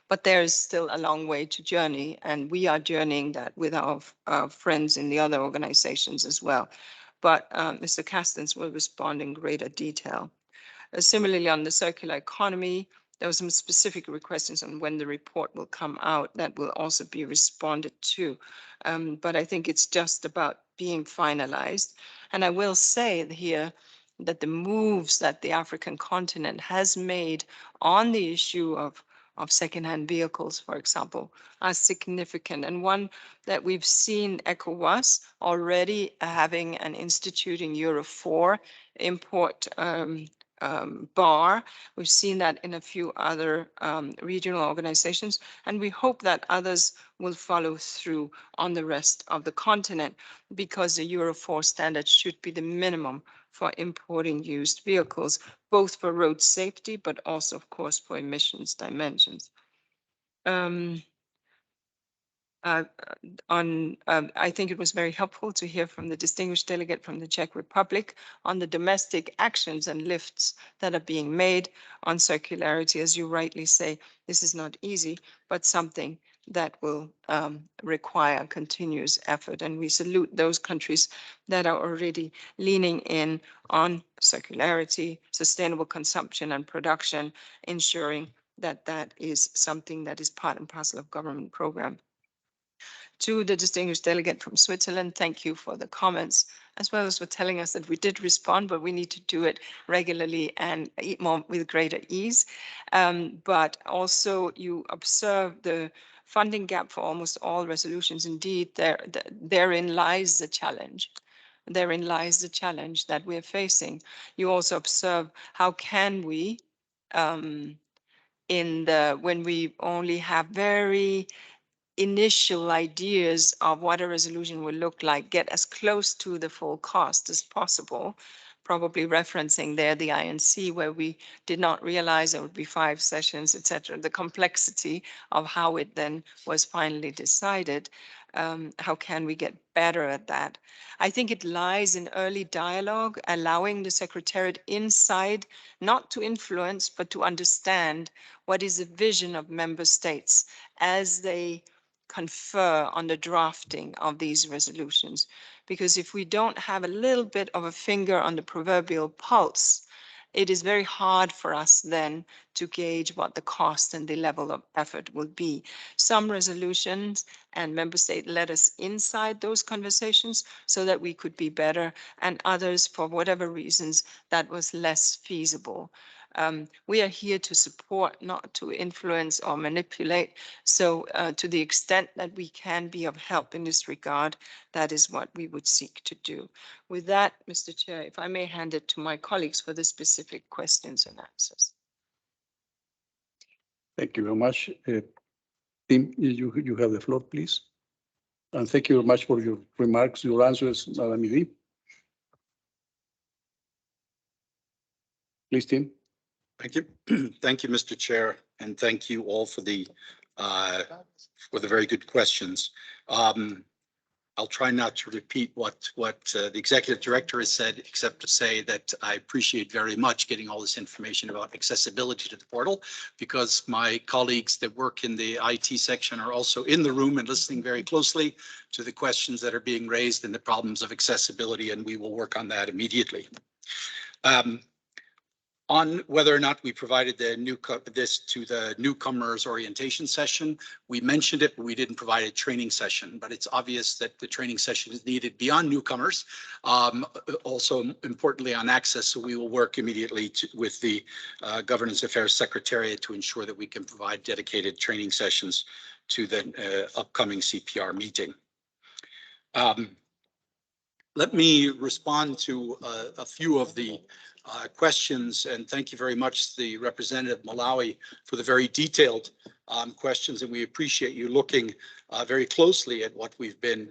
But there is still a long way to journey, and we are journeying that with our friends in the other organizations as well. But Mr. Castens will respond in greater detail. Similarly, on the circular economy, there were some specific questions on when the report will come out that will also be responded to. But I think it's just about being finalized. And I will say here that the moves that the African continent has made on the issue of of secondhand vehicles, for example, are significant. And one that we've seen ECOWAS already having and instituting Euro 4 import bar. We've seen that in a few other regional organizations, and we hope that others will follow through on the rest of the continent, because the Euro 4 standard should be the minimum for importing used vehicles, both for road safety, but also, of course, for emissions dimensions. I think it was very helpful to hear from the distinguished delegate from the Czech Republic on the domestic actions and lifts that are being made on circularity. As you rightly say, this is not easy, but something that will require continuous effort. And we salute those countries that are already leaning in on circularity, sustainable consumption and production, ensuring that that is something that is part and parcel of government program. To the distinguished delegate from Switzerland, thank you for the comments, as well as for telling us that we did respond, but we need to do it regularly and more with greater ease. But also you observe the funding gap for almost all resolutions. Indeed, therein lies the challenge. Therein lies the challenge that we're facing. You also observe how can we, when we only have very initial ideas of what a resolution will look like, get as close to the full cost as possible, probably referencing there the INC, where we did not realize there would be 5 sessions, etc. The complexity of how it then was finally decided. How can we get better at that? I think it lies in early dialogue, allowing the Secretariat inside, not to influence, but to understand what is the vision of member states as they confer on the drafting of these resolutions. Because if we don't have a little bit of a finger on the proverbial pulse, it is very hard for us then to gauge what the cost and the level of effort will be. Some resolutions and member state let us inside those conversations so that we could be better, and others, for whatever reasons, that was less feasible. We are here to support, not to influence or manipulate. So to the extent that we can be of help in this regard, that is what we would seek to do. With that, Mr. Chair, if I may hand it to my colleagues for the specific questions and answers. Thank you very much. Tim, you have the floor, please. And thank you very much for your remarks, your answers, Madam Midi. Please, Tim. Thank you. Thank you, Mr. Chair, and thank you all for the very good questions. I'll try not to repeat what the executive director has said, except to say that I appreciate very much getting all this information about accessibility to the portal, because my colleagues that work in the IT section are also in the room and listening very closely to the questions that are being raised and the problems of accessibility, and we will work on that immediately. On whether or not we provided this to the newcomers orientation session, we mentioned it, but we didn't provide a training session. But it's obvious that the training session is needed beyond newcomers, also importantly on access. So we will work immediately with the Governance Affairs Secretariat to ensure that we can provide dedicated training sessions to the upcoming CPR meeting. Let me respond to a few of the questions, and thank you very much, the representative Malawi, for the very detailed questions, and we appreciate you looking very closely at what we've been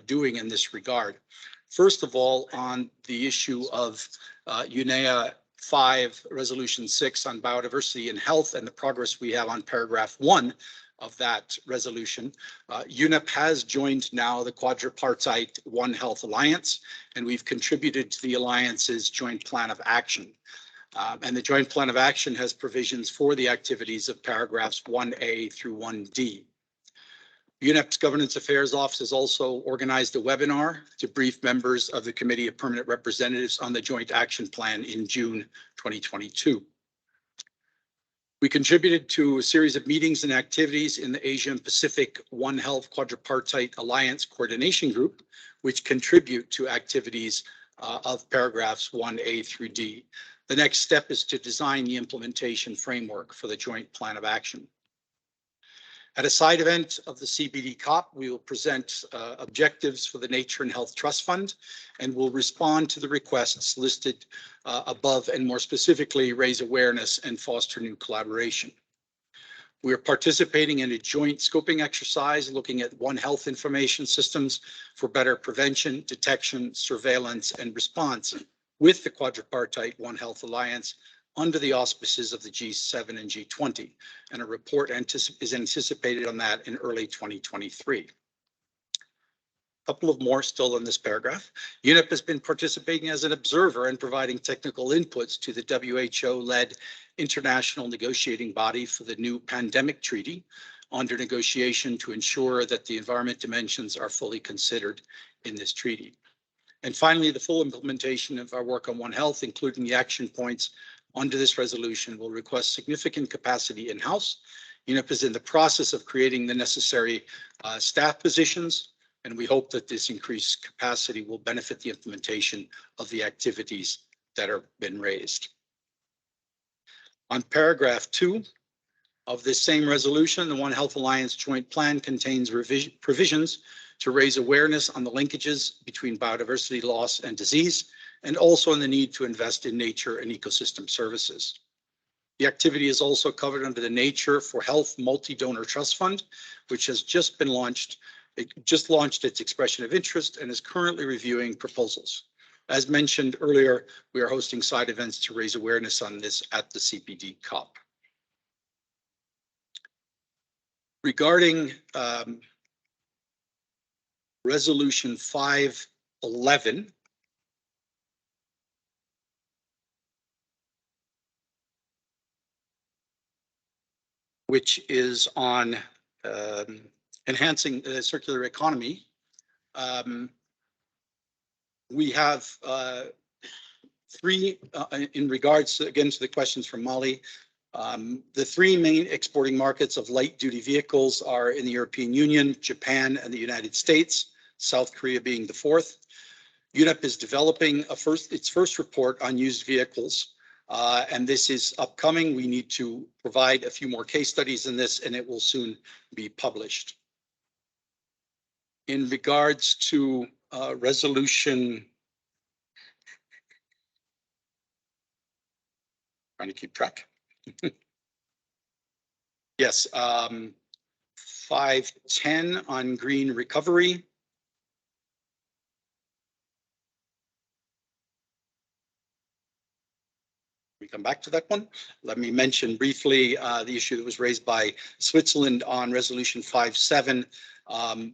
doing in this regard. First of all, on the issue of UNEA 5, Resolution 6 on biodiversity and health and the progress we have on paragraph 1 of that resolution. UNEP has joined now the quadripartite One Health Alliance, and we've contributed to the Alliance's joint plan of action. And the joint plan of action has provisions for the activities of paragraphs 1A through 1D. UNEP's Governance Affairs Office has also organized a webinar to brief members of the Committee of Permanent Representatives on the Joint Action Plan in June 2022. We contributed to a series of meetings and activities in the Asia and Pacific One Health Quadripartite Alliance Coordination Group, which contribute to activities of paragraphs 1A through D. The next step is to design the implementation framework for the joint plan of action. At a side event of the CBD COP, we will present objectives for the Nature and Health Trust Fund, and will respond to the requests listed above, and more specifically, raise awareness and foster new collaboration. We are participating in a joint scoping exercise looking at One Health information systems for better prevention, detection, surveillance, and response with the quadripartite One Health Alliance under the auspices of the G7 and G20, and a report is anticipated on that in early 2023. A couple of more still in this paragraph. UNEP has been participating as an observer and providing technical inputs to the WHO-led international negotiating body for the new pandemic treaty under negotiation to ensure that the environment dimensions are fully considered in this treaty. And finally, the full implementation of our work on One Health, including the action points under this resolution, will request significant capacity in-house. UNEP is in the process of creating the necessary staff positions, and we hope that this increased capacity will benefit the implementation of the activities that have been raised. On paragraph 2 of this same resolution, the One Health Alliance Joint Plan contains provisions to raise awareness on the linkages between biodiversity loss and disease, and also on the need to invest in nature and ecosystem services. The activity is also covered under the Nature for Health Multi-Donor Trust Fund, which has just been launched. It just launched its expression of interest and is currently reviewing proposals. As mentioned earlier, we are hosting side events to raise awareness on this at the CPD COP. Regarding Resolution 511, which is on enhancing the circular economy. We have three, in regards, again, to the questions from Molly, the three main exporting markets of light duty vehicles are in the European Union, Japan, and the United States, South Korea being the fourth. UNEP is developing its first report on used vehicles. And this is upcoming. We need to provide a few more case studies in this, and it will soon be published. In regards to resolution, trying to keep track. Yes, 510 on green recovery. We come back to that one. Let me mention briefly the issue that was raised by Switzerland on resolution 5.7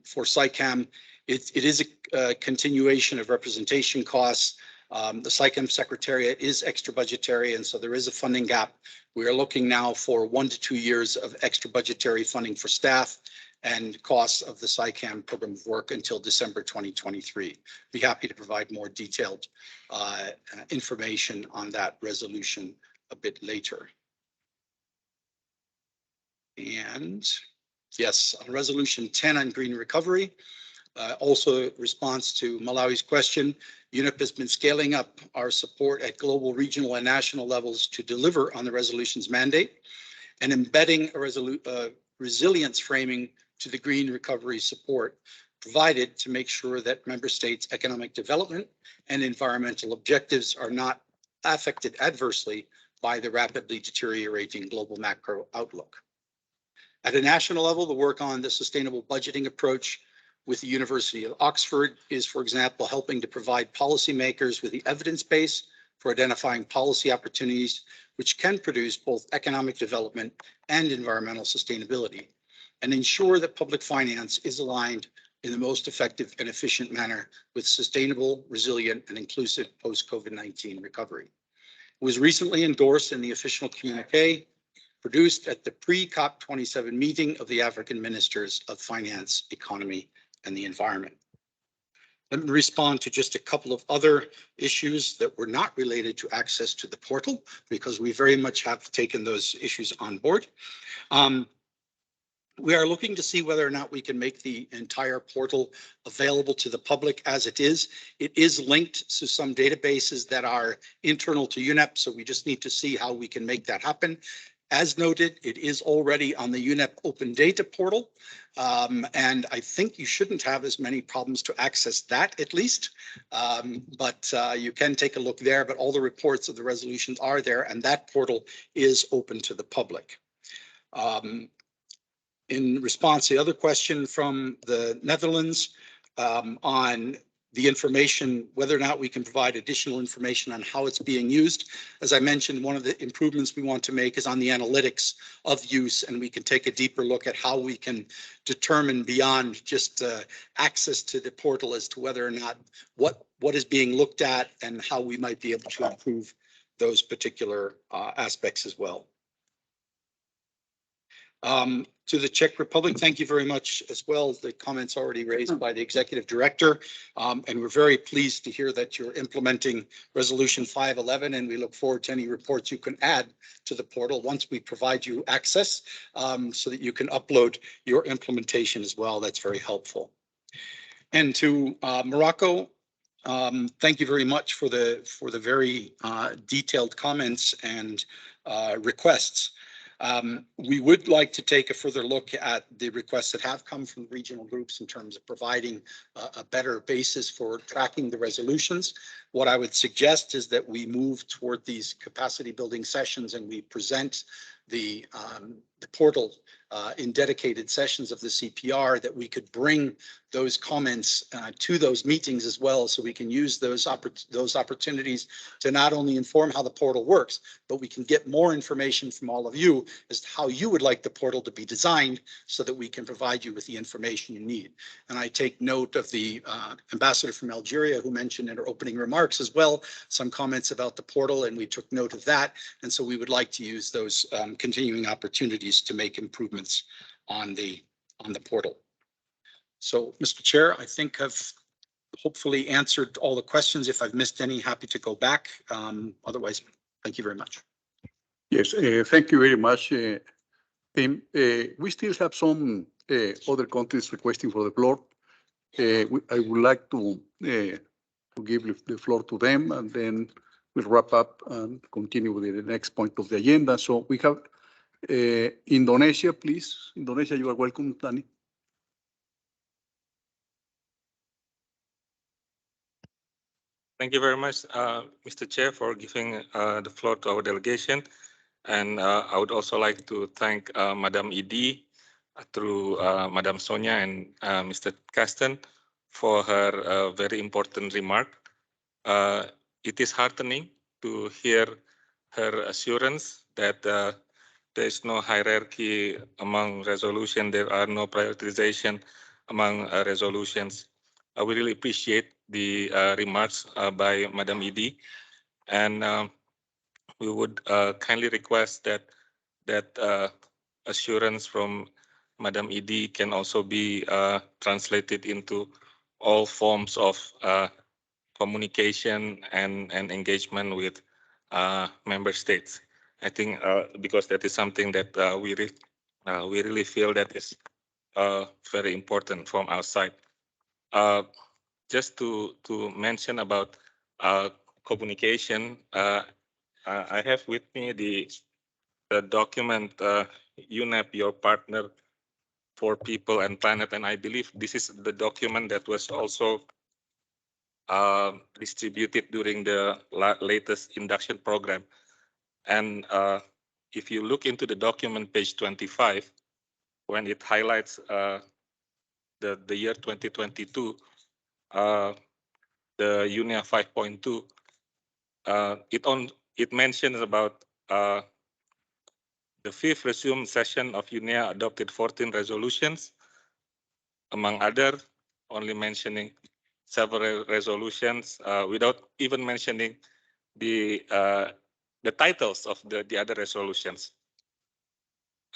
for SICAM. It is a continuation of representation costs. The SICAM Secretariat is extra budgetary, and so there is a funding gap. We are looking now for 1 to 2 years of extra budgetary funding for staff and costs of the SICAM program of work until December 2023. Be happy to provide more detailed information on that resolution a bit later. And yes, on resolution 10 on green recovery, also response to Malawi's question, UNEP has been scaling up our support at global, regional, and national levels to deliver on the resolution's mandate and embedding a resilience framing to the green recovery support provided to make sure that member states' economic development and environmental objectives are not affected adversely by the rapidly deteriorating global macro outlook. At a national level, the work on the sustainable budgeting approach with the University of Oxford is, for example, helping to provide policymakers with the evidence base for identifying policy opportunities which can produce both economic development and environmental sustainability, and ensure that public finance is aligned in the most effective and efficient manner with sustainable, resilient, and inclusive post-COVID-19 recovery. It was recently endorsed in the official communique produced at the pre-COP27 meeting of the African Ministers of Finance, Economy, and the Environment. Let me respond to just a couple of other issues that were not related to access to the portal, because we very much have taken those issues on board. We are looking to see whether or not we can make the entire portal available to the public as it is. It is linked to some databases that are internal to UNEP, so we just need to see how we can make that happen. As noted, it is already on the UNEP Open Data Portal. And I think you shouldn't have as many problems to access that at least. But you can take a look there, but all the reports of the resolutions are there and that portal is open to the public. In response to the other question from the Netherlands on the information, whether or not we can provide additional information on how it's being used. As I mentioned, one of the improvements we want to make is on the analytics of use, and we can take a deeper look at how we can determine beyond just access to the portal as to whether or not what is being looked at and how we might be able to improve those particular aspects as well. To the Czech Republic, thank you very much as well. The comments already raised by the executive director. And we're very pleased to hear that you're implementing Resolution 511, and we look forward to any reports you can add to the portal once we provide you access so that you can upload your implementation as well. That's very helpful. And to Morocco, thank you very much for the very detailed comments and requests. We would like to take a further look at the requests that have come from regional groups in terms of providing a better basis for tracking the resolutions. What I would suggest is that we move toward these capacity building sessions and we present the portal in dedicated sessions of the CPR, that we could bring those comments to those meetings as well, so we can use those opportunities to not only inform how the portal works, but we can get more information from all of you as to how you would like the portal to be designed so that we can provide you with the information you need. And I take note of the ambassador from Algeria who mentioned in her opening remarks as well some comments about the portal, and we took note of that. And so we would like to use those continuing opportunities to make improvements on the portal. So, Mr. Chair, I think I've hopefully answered all the questions. If I've missed any, happy to go back. Otherwise, thank you very much. Yes, thank you very much, Tim. We still have some other countries requesting for the floor. I would like to give the floor to them, and then we'll wrap up and continue with the next point of the agenda. So we have Indonesia, please. Indonesia, you are welcome, Dani. Thank you very much, Mr. Chair, for giving the floor to our delegation. And I would also like to thank Madam Edie through Madam Sonia and Mr. Kasten for her very important remark. It is heartening to hear her assurance that there is no hierarchy among resolutions. There are no prioritization among resolutions. We really appreciate the remarks by Madam Edie, and we would kindly request that assurance from Madam Edie can also be translated into all forms of communication and engagement with member states. I think because that is something that we really feel that is very important from our side. Just to mention about communication, I have with me the document UNEP, Your Partner for People and Planet, and I believe this is the document that was also distributed during the latest induction program. And if you look into the document, page 25, when it highlights the year 2022, the UNEA 5.2, it mentions about the fifth resumed session of UNEA adopted 14 resolutions, among other, only mentioning several resolutions without even mentioning the titles of the other resolutions.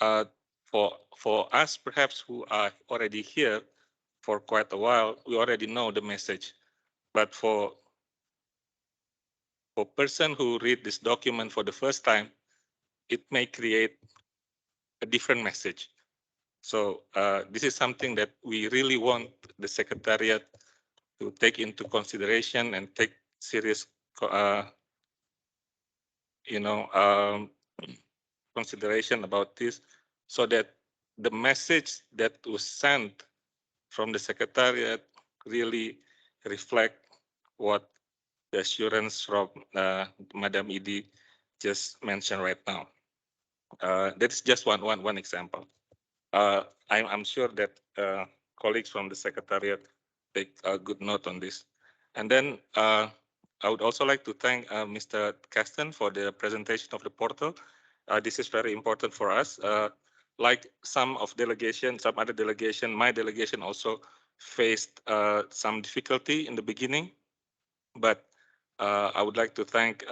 For us, perhaps, who are already here for quite a while, we already know the message. But for person who read this document for the first time, it may create a different message. So this is something that we really want the Secretariat to take into consideration and take serious, consideration about this so that the message that was sent from the Secretariat really reflect what the assurance from Madam Edie just mentioned right now. That's just one example. I'm sure that colleagues from the Secretariat take a good note on this. And then I would also like to thank Mr. Kasten for the presentation of the portal. This is very important for us. Like some other delegation, my delegation also faced some difficulty in the beginning, but I would like to thank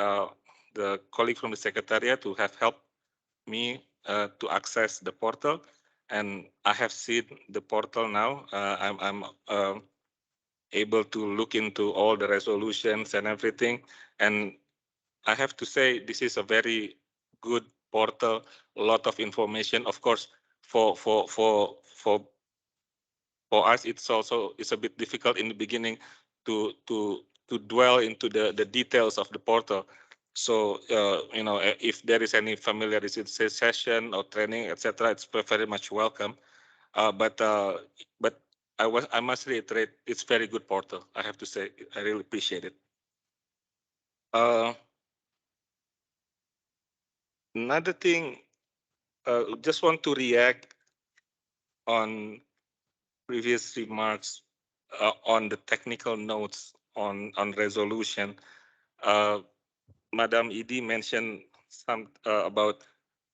the colleague from the Secretariat who have helped me to access the portal, and I have seen the portal now. I'm able to look into all the resolutions and everything, and I have to say this is a very good portal. A lot of information, of course, for us, it's a bit difficult in the beginning to dwell into the details of the portal. So if there is any familiarization session or training, etc., it's very much welcome. But I must reiterate, it's very good portal. I have to say, I really appreciate it. Another thing, just want to react on previous remarks on the technical notes on resolution. Madam Edie mentioned some about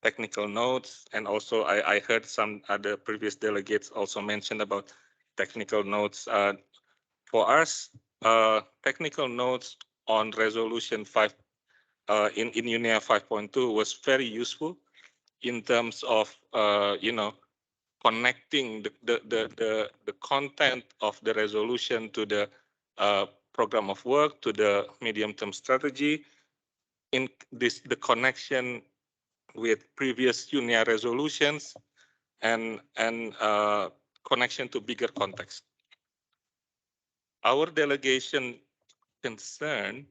technical notes, and also I heard some other previous delegates also mentioned about technical notes. For us, technical notes on resolution 5 in UNEA 5.2 was very useful in terms of connecting the content of the resolution to the program of work, to the medium-term strategy, in the connection with previous UNEA resolutions, and connection to bigger context. Our delegation concern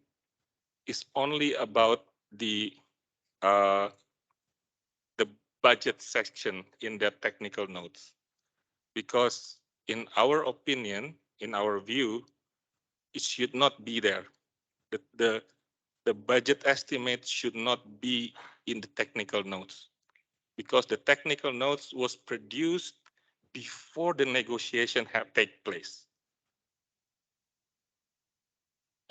is only about the budget section in their technical notes, because in our opinion, in our view, it should not be there. The budget estimate should not be in the technical notes, because the technical notes was produced before the negotiation had taken place.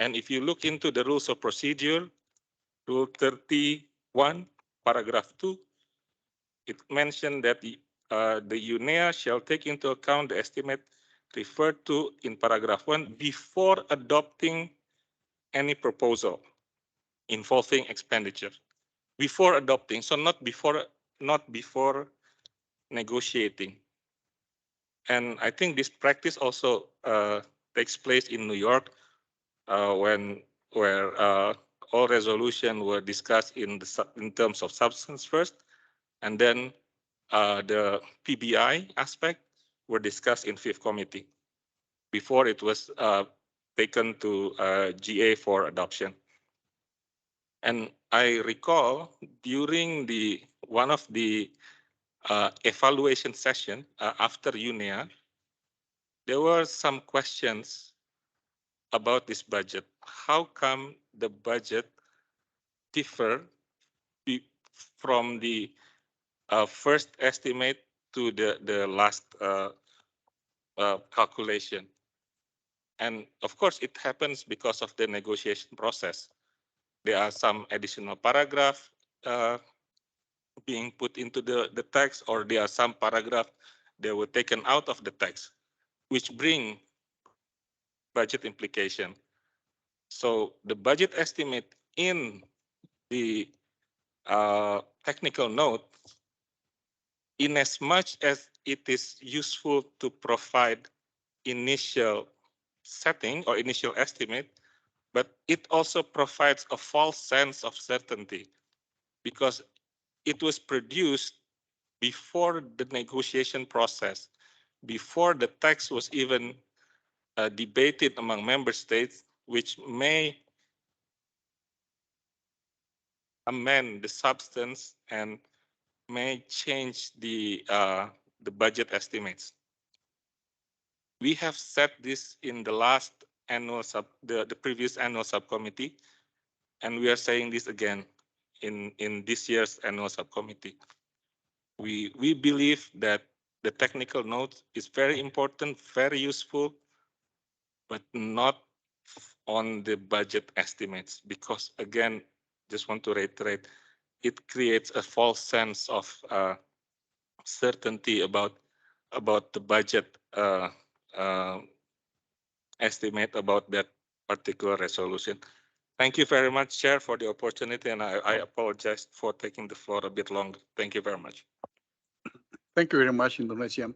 And if you look into the rules of procedure, Rule 31, paragraph 2, it mentioned that the UNEA shall take into account the estimate referred to in paragraph 1 before adopting any proposal involving expenditure. Before adopting, so not before negotiating. And I think this practice also takes place in New York, where all resolutions were discussed in terms of substance first, and then the PBI aspect were discussed in Fifth Committee before it was taken to GA for adoption. And I recall during one of the evaluation session after UNEA, there were some questions about this budget. How come the budget differ from the first estimate to the last calculation? And of course, it happens because of the negotiation process. There are some additional paragraph being put into the text, or there are some paragraph that were taken out of the text, which bring budget implication. So the budget estimate in the technical note, in as much as it is useful to provide initial setting or initial estimate, but it also provides a false sense of certainty, because it was produced before the negotiation process, before the text was even debated among member states, which may amend the substance and may change the budget estimates. We have set this in the last annual the previous annual subcommittee, and we are saying this again in this year's annual subcommittee. We believe that the technical note is very important, very useful, but not on the budget estimates, because again, just want to reiterate, it creates a false sense of certainty about the budget estimate about that particular resolution. Thank you very much, Chair, for the opportunity, and I apologize for taking the floor a bit longer. Thank you very much. Thank you very much, Indonesia.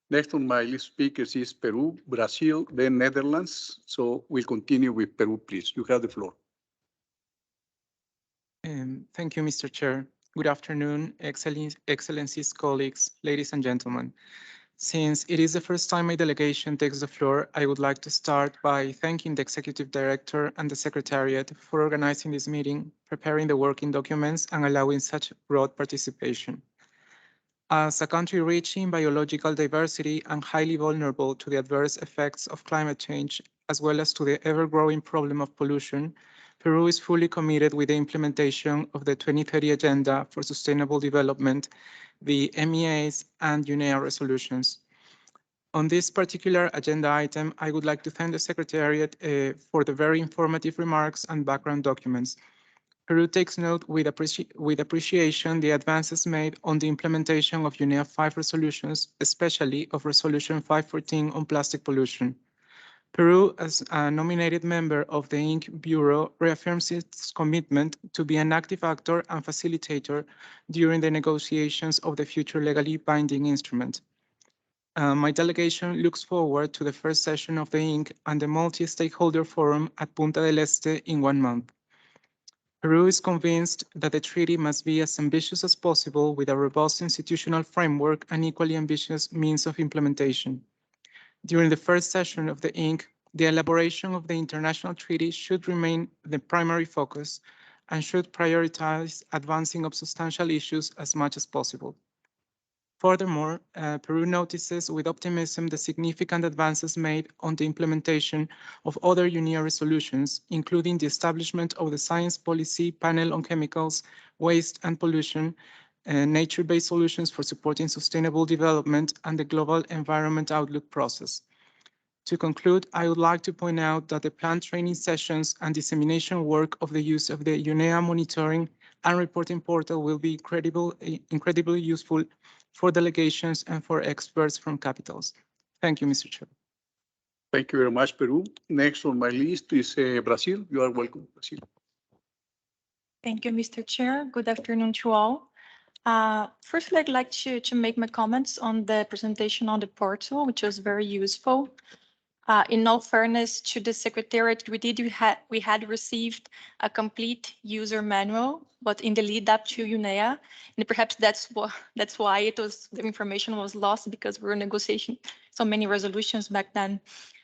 Next on my list of speakers is Peru, Brazil, then Netherlands. So we'll continue with Peru, please. You have the floor. Thank you, Mr. Chair. Good afternoon, Excellencies, colleagues, ladies and gentlemen. Since it is the first time my delegation takes the floor, I would like to start by thanking the Executive Director and the Secretariat for organizing this meeting, preparing the working documents, and allowing such broad participation. As a country rich in biological diversity and highly vulnerable to the adverse effects of climate change, as well as to the ever-growing problem of pollution, Peru is fully committed with the implementation of the 2030 Agenda for Sustainable Development, the MEAs and UNEA resolutions. On this particular agenda item, I would like to thank the Secretariat for the very informative remarks and background documents. Peru takes note with appreciation the advances made on the implementation of UNEA 5 resolutions, especially of Resolution 514 on plastic pollution. Peru, as a nominated member of the INC Bureau, reaffirms its commitment to be an active actor and facilitator during the negotiations of the future legally binding instrument. My delegation looks forward to the first session of the INC and the multi-stakeholder forum at Punta del Este in 1 month. Peru is convinced that the treaty must be as ambitious as possible with a robust institutional framework and equally ambitious means of implementation. During the first session of the INC, the elaboration of the international treaty should remain the primary focus and should prioritize advancing of substantial issues as much as possible. Furthermore, Peru notices with optimism the significant advances made on the implementation of other UNEA resolutions, including the establishment of the Science Policy Panel on Chemicals, Waste and Pollution, nature-based solutions for supporting sustainable development, and the Global Environment Outlook process. To conclude, I would like to point out that the planned training sessions and dissemination work of the use of the UNEA monitoring and reporting portal will be incredibly useful for delegations and for experts from capitals. Thank you, Mr. Chair. Thank you very much, Peru. Next on my list is Brazil. You are welcome, Brazil. Thank you, Mr. Chair. Good afternoon to all. Firstly, I'd like to make my comments on the presentation on the portal, which was very useful. In all fairness to the Secretariat, we had received a complete user manual, but in the lead up to UNEA, and perhaps that's why the information was lost, because we were negotiating so many resolutions back then.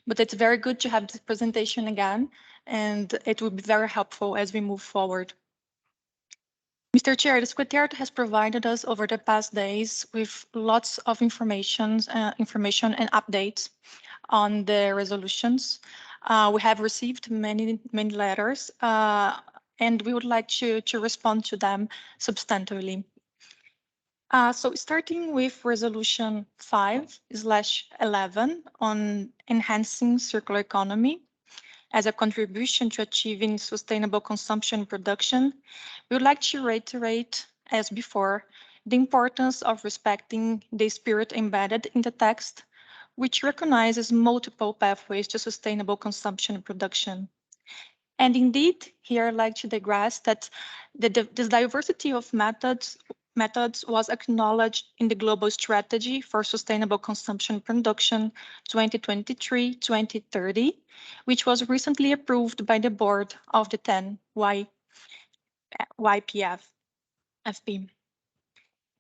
But it's very good to have this presentation again, and it will be very helpful as we move forward. Mr. Chair, the Secretariat has provided us over the past days with lots of information and updates on the resolutions. We have received many letters, and we would like to respond to them substantively. So starting with Resolution 5/11 on enhancing circular economy as a contribution to achieving sustainable consumption and production, we would like to reiterate, as before, the importance of respecting the spirit embedded in the text, which recognizes multiple pathways to sustainable consumption and production. And indeed, here I'd like to digress that this diversity of methods was acknowledged in the Global Strategy for Sustainable Consumption and Production 2023-2030, which was recently approved by the board of the 10 YPF-FP.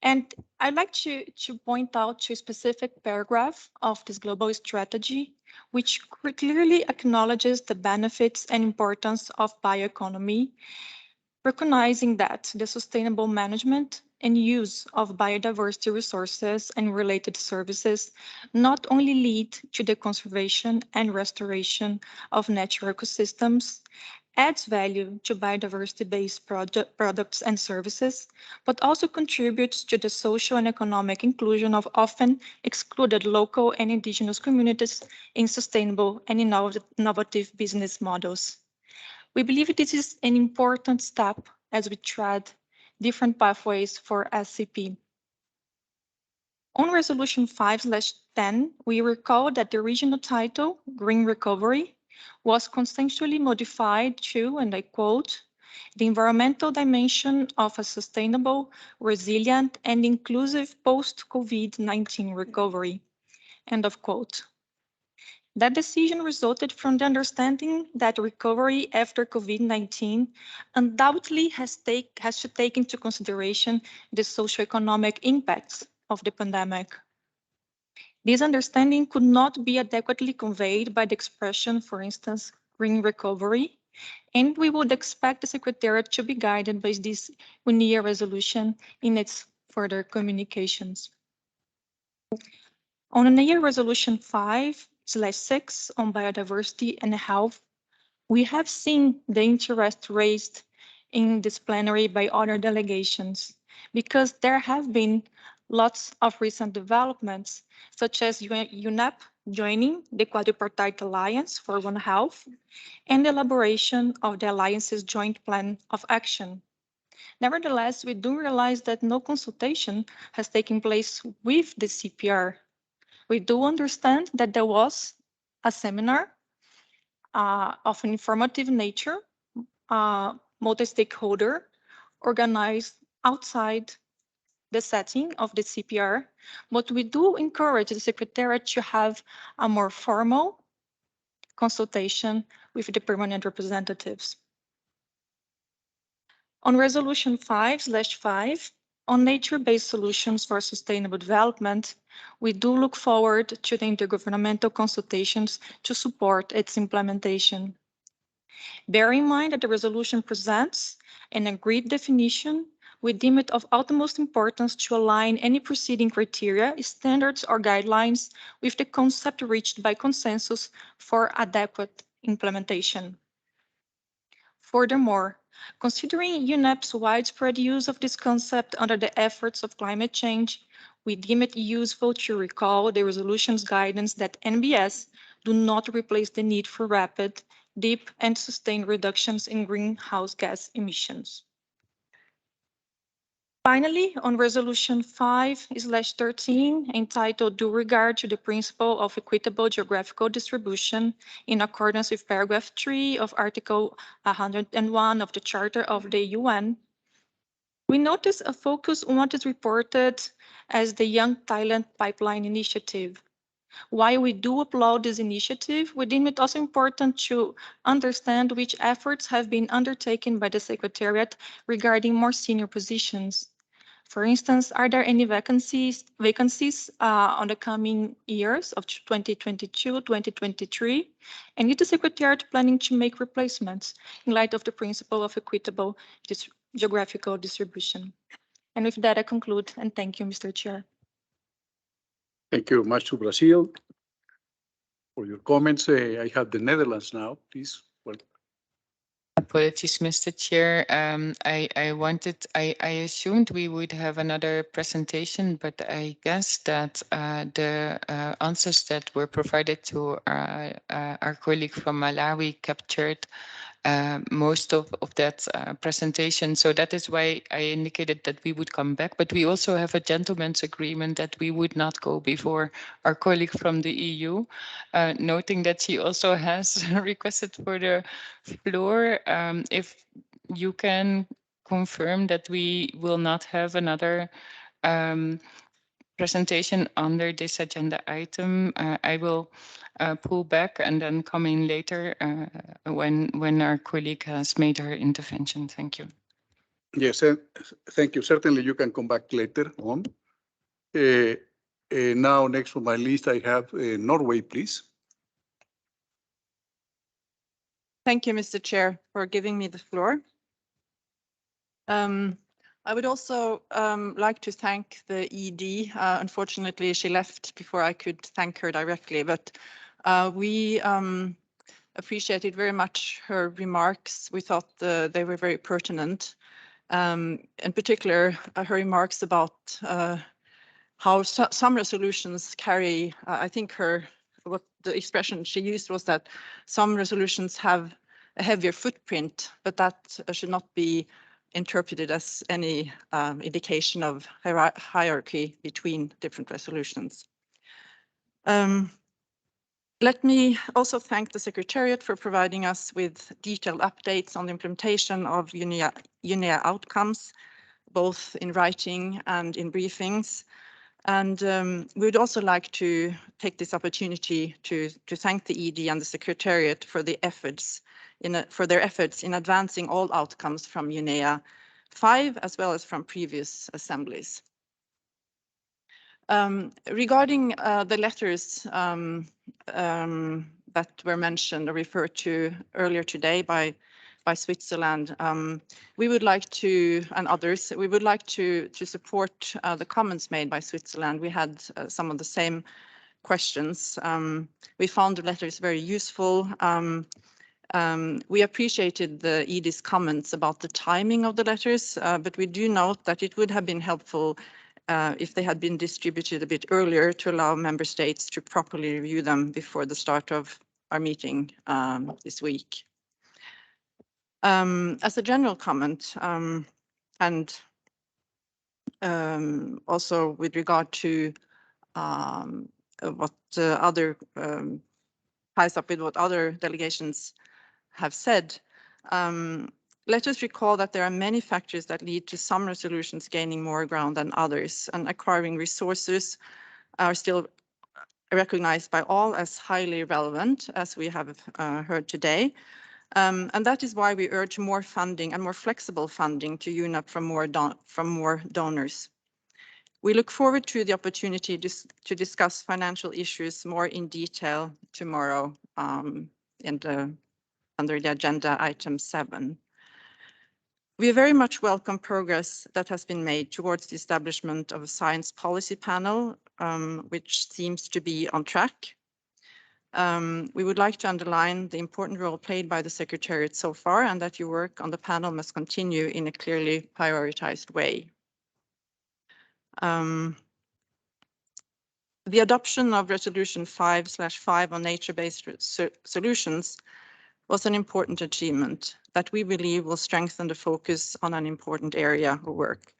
And I'd like to point out to a specific paragraph of this global strategy, which clearly acknowledges the benefits and importance of bioeconomy, recognizing that the sustainable management and use of biodiversity resources and related services not only lead to the conservation and restoration of natural ecosystems, adds value to biodiversity-based products and services, but also contributes to the social and economic inclusion of often excluded local and indigenous communities in sustainable and innovative business models. We believe this is an important step as we tread different pathways for SCP. On Resolution 5/10, we recall that the original title, Green Recovery, was consensually modified to, and I quote, the environmental dimension of a sustainable, resilient, and inclusive post-COVID-19 recovery, end of quote. That decision resulted from the understanding that recovery after COVID-19 undoubtedly has to take into consideration the socioeconomic impacts of the pandemic. This understanding could not be adequately conveyed by the expression, for instance, green recovery, and we would expect the Secretariat to be guided by this UNEA resolution in its further communications. On UNEA Resolution 5/6 on biodiversity and health, we have seen the interest raised in this plenary by other delegations because there have been lots of recent developments, such as UNEP joining the Quadripartite Alliance for One Health and the elaboration of the Alliance's joint plan of action. Nevertheless, we do realize that no consultation has taken place with the CPR. We do understand that there was a seminar of an informative nature, multi-stakeholder, organized outside the setting of the CPR, but we do encourage the Secretariat to have a more formal consultation with the permanent representatives. On Resolution 5/5, on nature-based solutions for sustainable development, we do look forward to the intergovernmental consultations to support its implementation. Bear in mind that the resolution presents an agreed definition. We deem it of utmost importance to align any preceding criteria, standards, or guidelines with the concept reached by consensus for adequate implementation. Furthermore, considering UNEP's widespread use of this concept under the efforts of climate change, we deem it useful to recall the resolution's guidance that NBS do not replace the need for rapid, deep, and sustained reductions in greenhouse gas emissions. Finally, on Resolution 5/13, entitled Due Regard to the Principle of Equitable Geographical Distribution, in accordance with paragraph 3 of Article 101 of the Charter of the UN, we notice a focus on what is reported as the Young Talent Pipeline Initiative. While we do applaud this initiative, we deem it also important to understand which efforts have been undertaken by the Secretariat regarding more senior positions. For instance, are there any vacancies on the coming years of 2022, 2023? And is the Secretariat planning to make replacements in light of the principle of equitable geographical distribution? And with that, I conclude, and thank you, Mr. Chair. Thank you very much to Brazil for your comments. I have the Netherlands now, please. Well, Apologies, Mr. Chair. I assumed we would have another presentation, but I guess that the answers that were provided to our colleague from Malawi captured most of that presentation. So that is why I indicated that we would come back, but we also have a gentleman's agreement that we would not go before our colleague from the EU, noting that she also has requested for the floor. If you can confirm that we will not have another presentation under this agenda item, I will pull back and then come in later when our colleague has made her intervention. Thank you. Yes, thank you. Certainly you can come back later on. Now, next on my list, I have Norway, please. Thank you, Mr. Chair, for giving me the floor. I would also like to thank the ED. Unfortunately, she left before I could thank her directly, but we appreciated very much her remarks. We thought they were very pertinent. In particular, her remarks about how some resolutions carry, I think what the expression she used was that some resolutions have a heavier footprint, but that should not be interpreted as any indication of hierarchy between different resolutions. Let me also thank the Secretariat for providing us with detailed updates on the implementation of UNEA outcomes, both in writing and in briefings. And we would also like to take this opportunity to thank the ED and the Secretariat for their efforts in advancing all outcomes from UNEA 5 as well as from previous assemblies. Regarding the letters that were mentioned or referred to earlier today by Switzerland, we would like to, and others, we would like to support the comments made by Switzerland. We had some of the same questions. We found the letters very useful. We appreciated the ED's comments about the timing of the letters, but we do note that it would have been helpful if they had been distributed a bit earlier to allow member states to properly review them before the start of our meeting this week. As a general comment, and also with regard to what other ties up with what other delegations have said, let us recall that there are many factors that lead to some resolutions gaining more ground than others, and acquiring resources are still recognized by all as highly relevant, as we have heard today. And that is why we urge more funding and more flexible funding to UNEP from more donors. We look forward to the opportunity to discuss financial issues more in detail tomorrow under the agenda item 7. We very much welcome progress that has been made towards the establishment of a science policy panel, which seems to be on track. We would like to underline the important role played by the Secretariat so far, and that your work on the panel must continue in a clearly prioritized way. The adoption of Resolution 5/5 on nature-based solutions was an important achievement that we believe will strengthen the focus on an important area of work.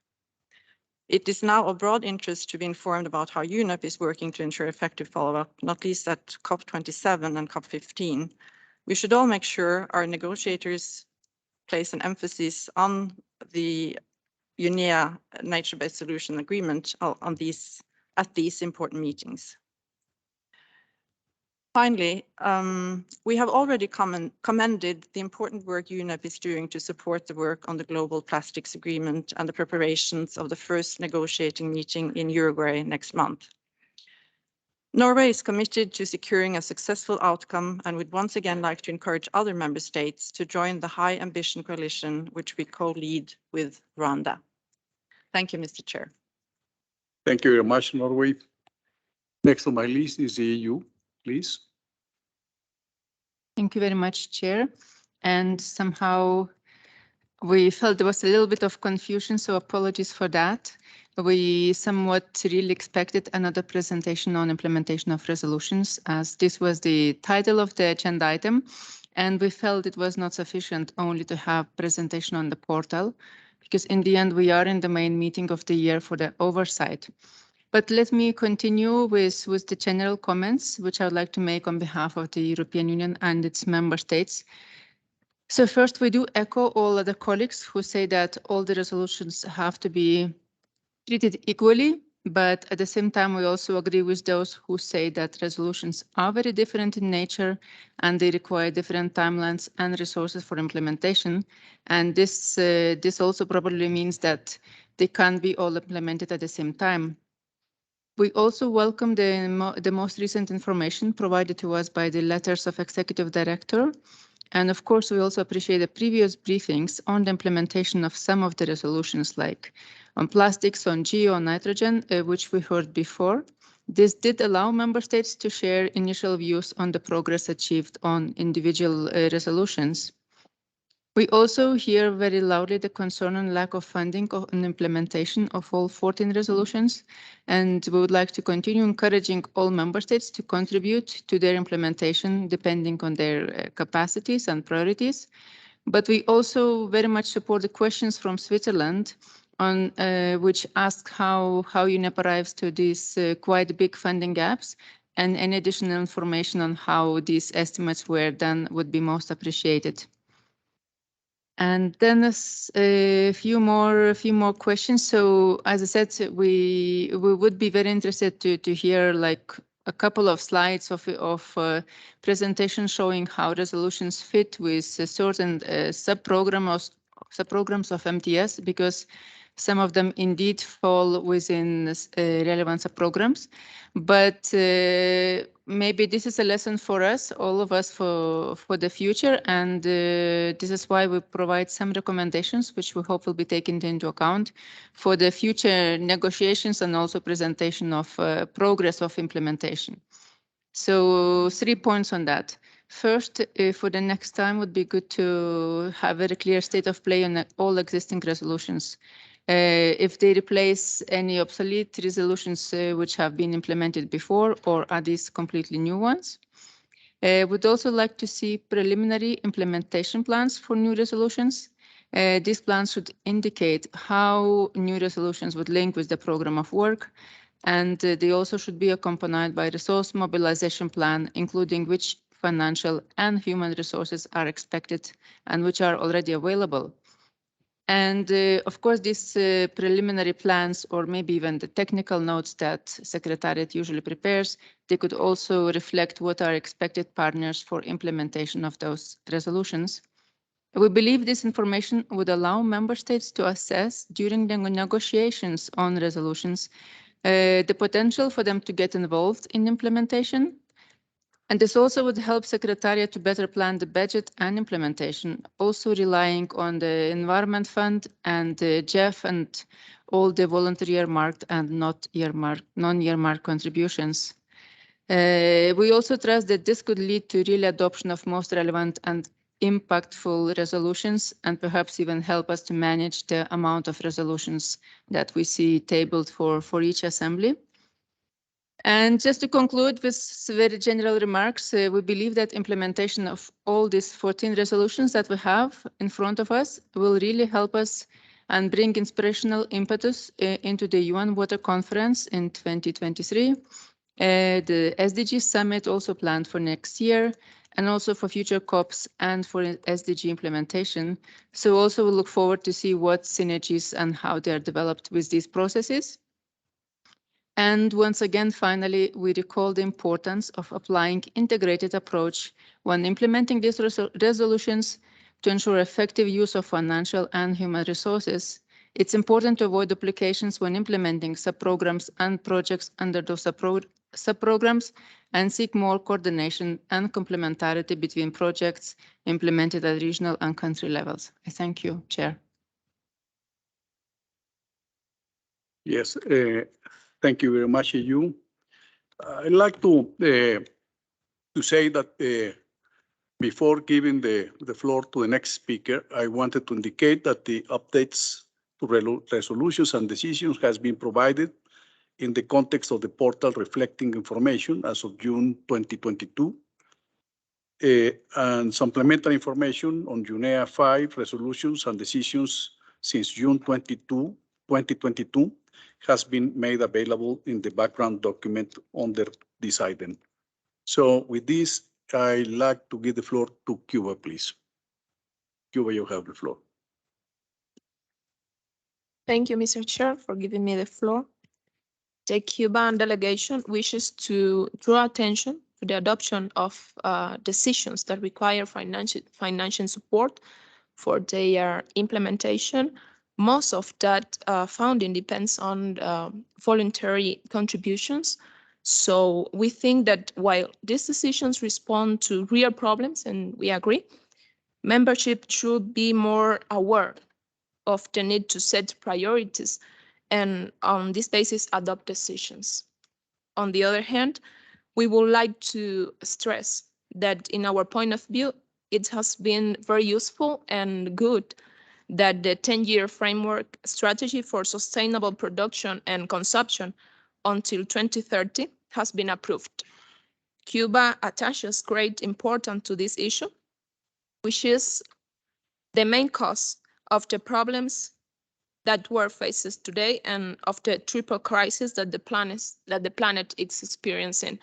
It is now of broad interest to be informed about how UNEP is working to ensure effective follow-up, not least at COP27 and COP15. We should all make sure our negotiators place an emphasis on the UNEA nature-based solution agreement at these important meetings. Finally, we have already commended the important work UNEP is doing to support the work on the Global Plastics Agreement and the preparations of the first negotiating meeting in Uruguay next month. Norway is committed to securing a successful outcome and would once again like to encourage other member states to join the high ambition coalition, which we co-lead with Rwanda. Thank you, Mr. Chair. Thank you very much, Norway. Next on my list is the EU, please. Thank you very much, Chair. And somehow we felt there was a little bit of confusion, so apologies for that. We somewhat really expected another presentation on implementation of resolutions, as this was the title of the agenda item, and we felt it was not sufficient only to have presentation on the portal, because in the end we are in the main meeting of the year for the oversight. But let me continue with the general comments, which I would like to make on behalf of the European Union and its member states. So first, we do echo all other colleagues who say that all the resolutions have to be treated equally, but at the same time, we also agree with those who say that resolutions are very different in nature and they require different timelines and resources for implementation. And this also probably means that they can't be all implemented at the same time. We also welcome the most recent information provided to us by the letters of Executive Director And of course, we also appreciate the previous briefings on the implementation of some of the resolutions, like on plastics, on geo, on nitrogen, which we heard before. This did allow member states to share initial views on the progress achieved on individual resolutions. We also hear very loudly the concern on lack of funding and implementation of all 14 resolutions, and we would like to continue encouraging all member states to contribute to their implementation depending on their capacities and priorities. But we also very much support the questions from Switzerland on which ask how UNEP arrives to these quite big funding gaps, and any additional information on how these estimates were done would be most appreciated. And then a few more questions. So as I said, we would be very interested to hear like a couple of slides of presentation showing how resolutions fit with certain subprograms of MTS, because some of them indeed fall within relevant subprograms. But maybe this is a lesson for us, all of us, for the future. And this is why we provide some recommendations, which we hope will be taken into account for the future negotiations and also presentation of progress of implementation. So 3 points on that. First, for the next time, would be good to have a very clear state of play on all existing resolutions. If they replace any obsolete resolutions which have been implemented before, or are these completely new ones. Would also like to see preliminary implementation plans for new resolutions. These plans should indicate how new resolutions would link with the program of work, and they also should be accompanied by resource mobilization plan, including which financial and human resources are expected and which are already available. And of course, these preliminary plans, or maybe even the technical notes that Secretariat usually prepares, they could also reflect what are expected partners for implementation of those resolutions. We believe this information would allow member states to assess during the negotiations on resolutions the potential for them to get involved in implementation. And this also would help Secretariat to better plan the budget and implementation, also relying on the Environment Fund and the GEF and all the voluntary earmarked and non-earmarked contributions. We also trust that this could lead to real adoption of most relevant and impactful resolutions, and perhaps even help us to manage the amount of resolutions that we see tabled for each assembly. And just to conclude with very general remarks, we believe that implementation of all these 14 resolutions that we have in front of us will really help us and bring inspirational impetus into the UN Water Conference in 2023. The SDG Summit also planned for next year, and also for future COPs and for SDG implementation. So also we look forward to see what synergies and how they are developed with these processes. And once again, finally, we recall the importance of applying integrated approach when implementing these resolutions to ensure effective use of financial and human resources. It's important to avoid duplications when implementing subprograms and projects under those subprograms, and seek more coordination and complementarity between projects implemented at regional and country levels. I thank you, Chair. Yes, thank you very much, you. I'd like to say that before giving the floor to the next speaker, I wanted to indicate that the updates to resolutions and decisions has been provided in the context of the portal reflecting information as of June 2022, and supplementary information on UNEA 5 resolutions and decisions since June 2022 has been made available in the background document under this item. So with this, I'd like to give the floor to Cuba, please. Cuba, you have the floor. Thank you, Mr. Chair, for giving me the floor. The Cuban delegation wishes to draw attention to the adoption of decisions that require financial support for their implementation. Most of that funding depends on voluntary contributions. So we think that while these decisions respond to real problems, and we agree, Membership should be more aware of the need to set priorities and on this basis adopt decisions. On the other hand, we would like to stress that in our point of view, it has been very useful and good that the 10-year framework strategy for sustainable production and consumption until 2030 has been approved. Cuba attaches great importance to this issue, which is the main cause of the problems that world faces today and of the triple crisis that the planet is experiencing,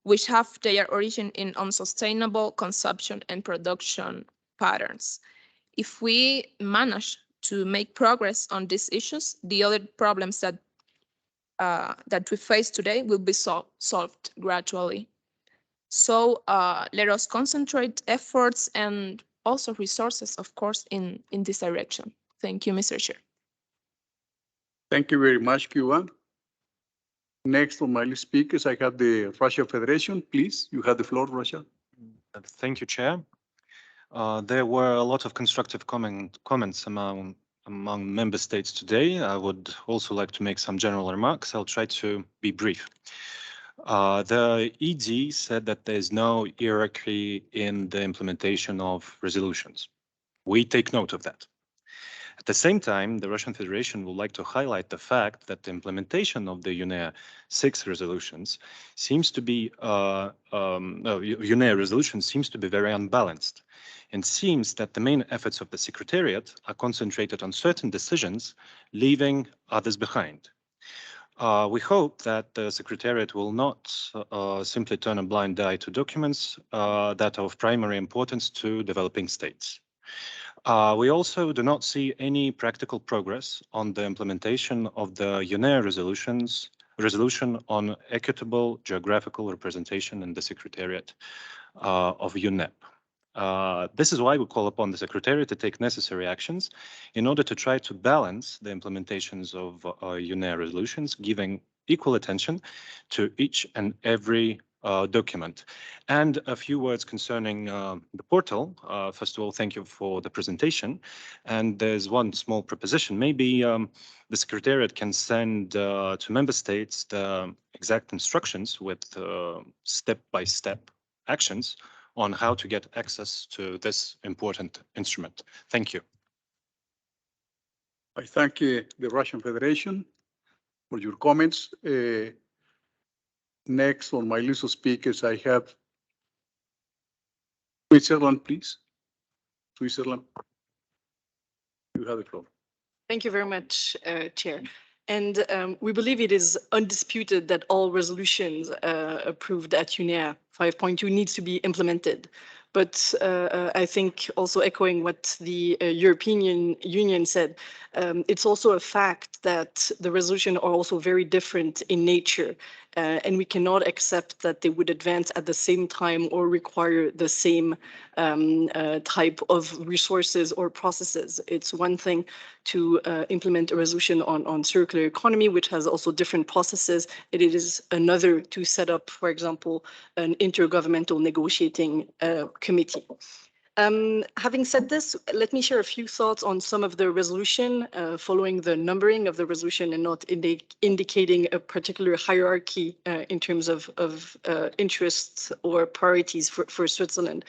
which have their origin in unsustainable consumption and production patterns. If we manage to make progress on these issues, the other problems that we face today will be solved gradually. So let us concentrate efforts and also resources, of course, in this direction. Thank you, Mr. Chair. Thank you very much, Cuba. Next on my list speakers, I have the Russian Federation. Please, you have the floor, Russia. Thank you, Chair. There were a lot of constructive comments among member states today. I would also like to make some general remarks. I'll try to be brief. The ED said that there's no hierarchy in the implementation of resolutions. We take note of that. At the same time, the Russian Federation would like to highlight the fact that the implementation of the UNEA 6 resolutions seems to be, UNEA resolution seems to be very unbalanced, and seems that the main efforts of the Secretariat are concentrated on certain decisions, leaving others behind. We hope that the Secretariat will not simply turn a blind eye to documents that are of primary importance to developing states. We also do not see any practical progress on the implementation of the UNEA resolution on equitable geographical representation in the Secretariat of UNEP. This is why we call upon the Secretariat to take necessary actions in order to try to balance the implementations of UNEA resolutions, giving equal attention to each and every document. And a few words concerning the portal. First of all, thank you for the presentation. And there's one small proposition. Maybe the Secretariat can send to member states the exact instructions with step-by-step actions on how to get access to this important instrument. Thank you. I thank the Russian Federation for your comments. Next on my list of speakers, I have Switzerland, please. Switzerland, you have the floor. Thank you very much, Chair. And we believe it is undisputed that all resolutions approved at UNEA 5.2 needs to be implemented. But I think also echoing what the European Union said, it's also a fact that the resolutions are also very different in nature. And we cannot accept that they would advance at the same time or require the same type of resources or processes. It's one thing to implement a resolution on circular economy, which has also different processes. It is another to set up, for example, an intergovernmental negotiating committee. Having said this, let me share a few thoughts on some of the resolution following the numbering of the resolution and not indicating a particular hierarchy in terms of interests or priorities for Switzerland.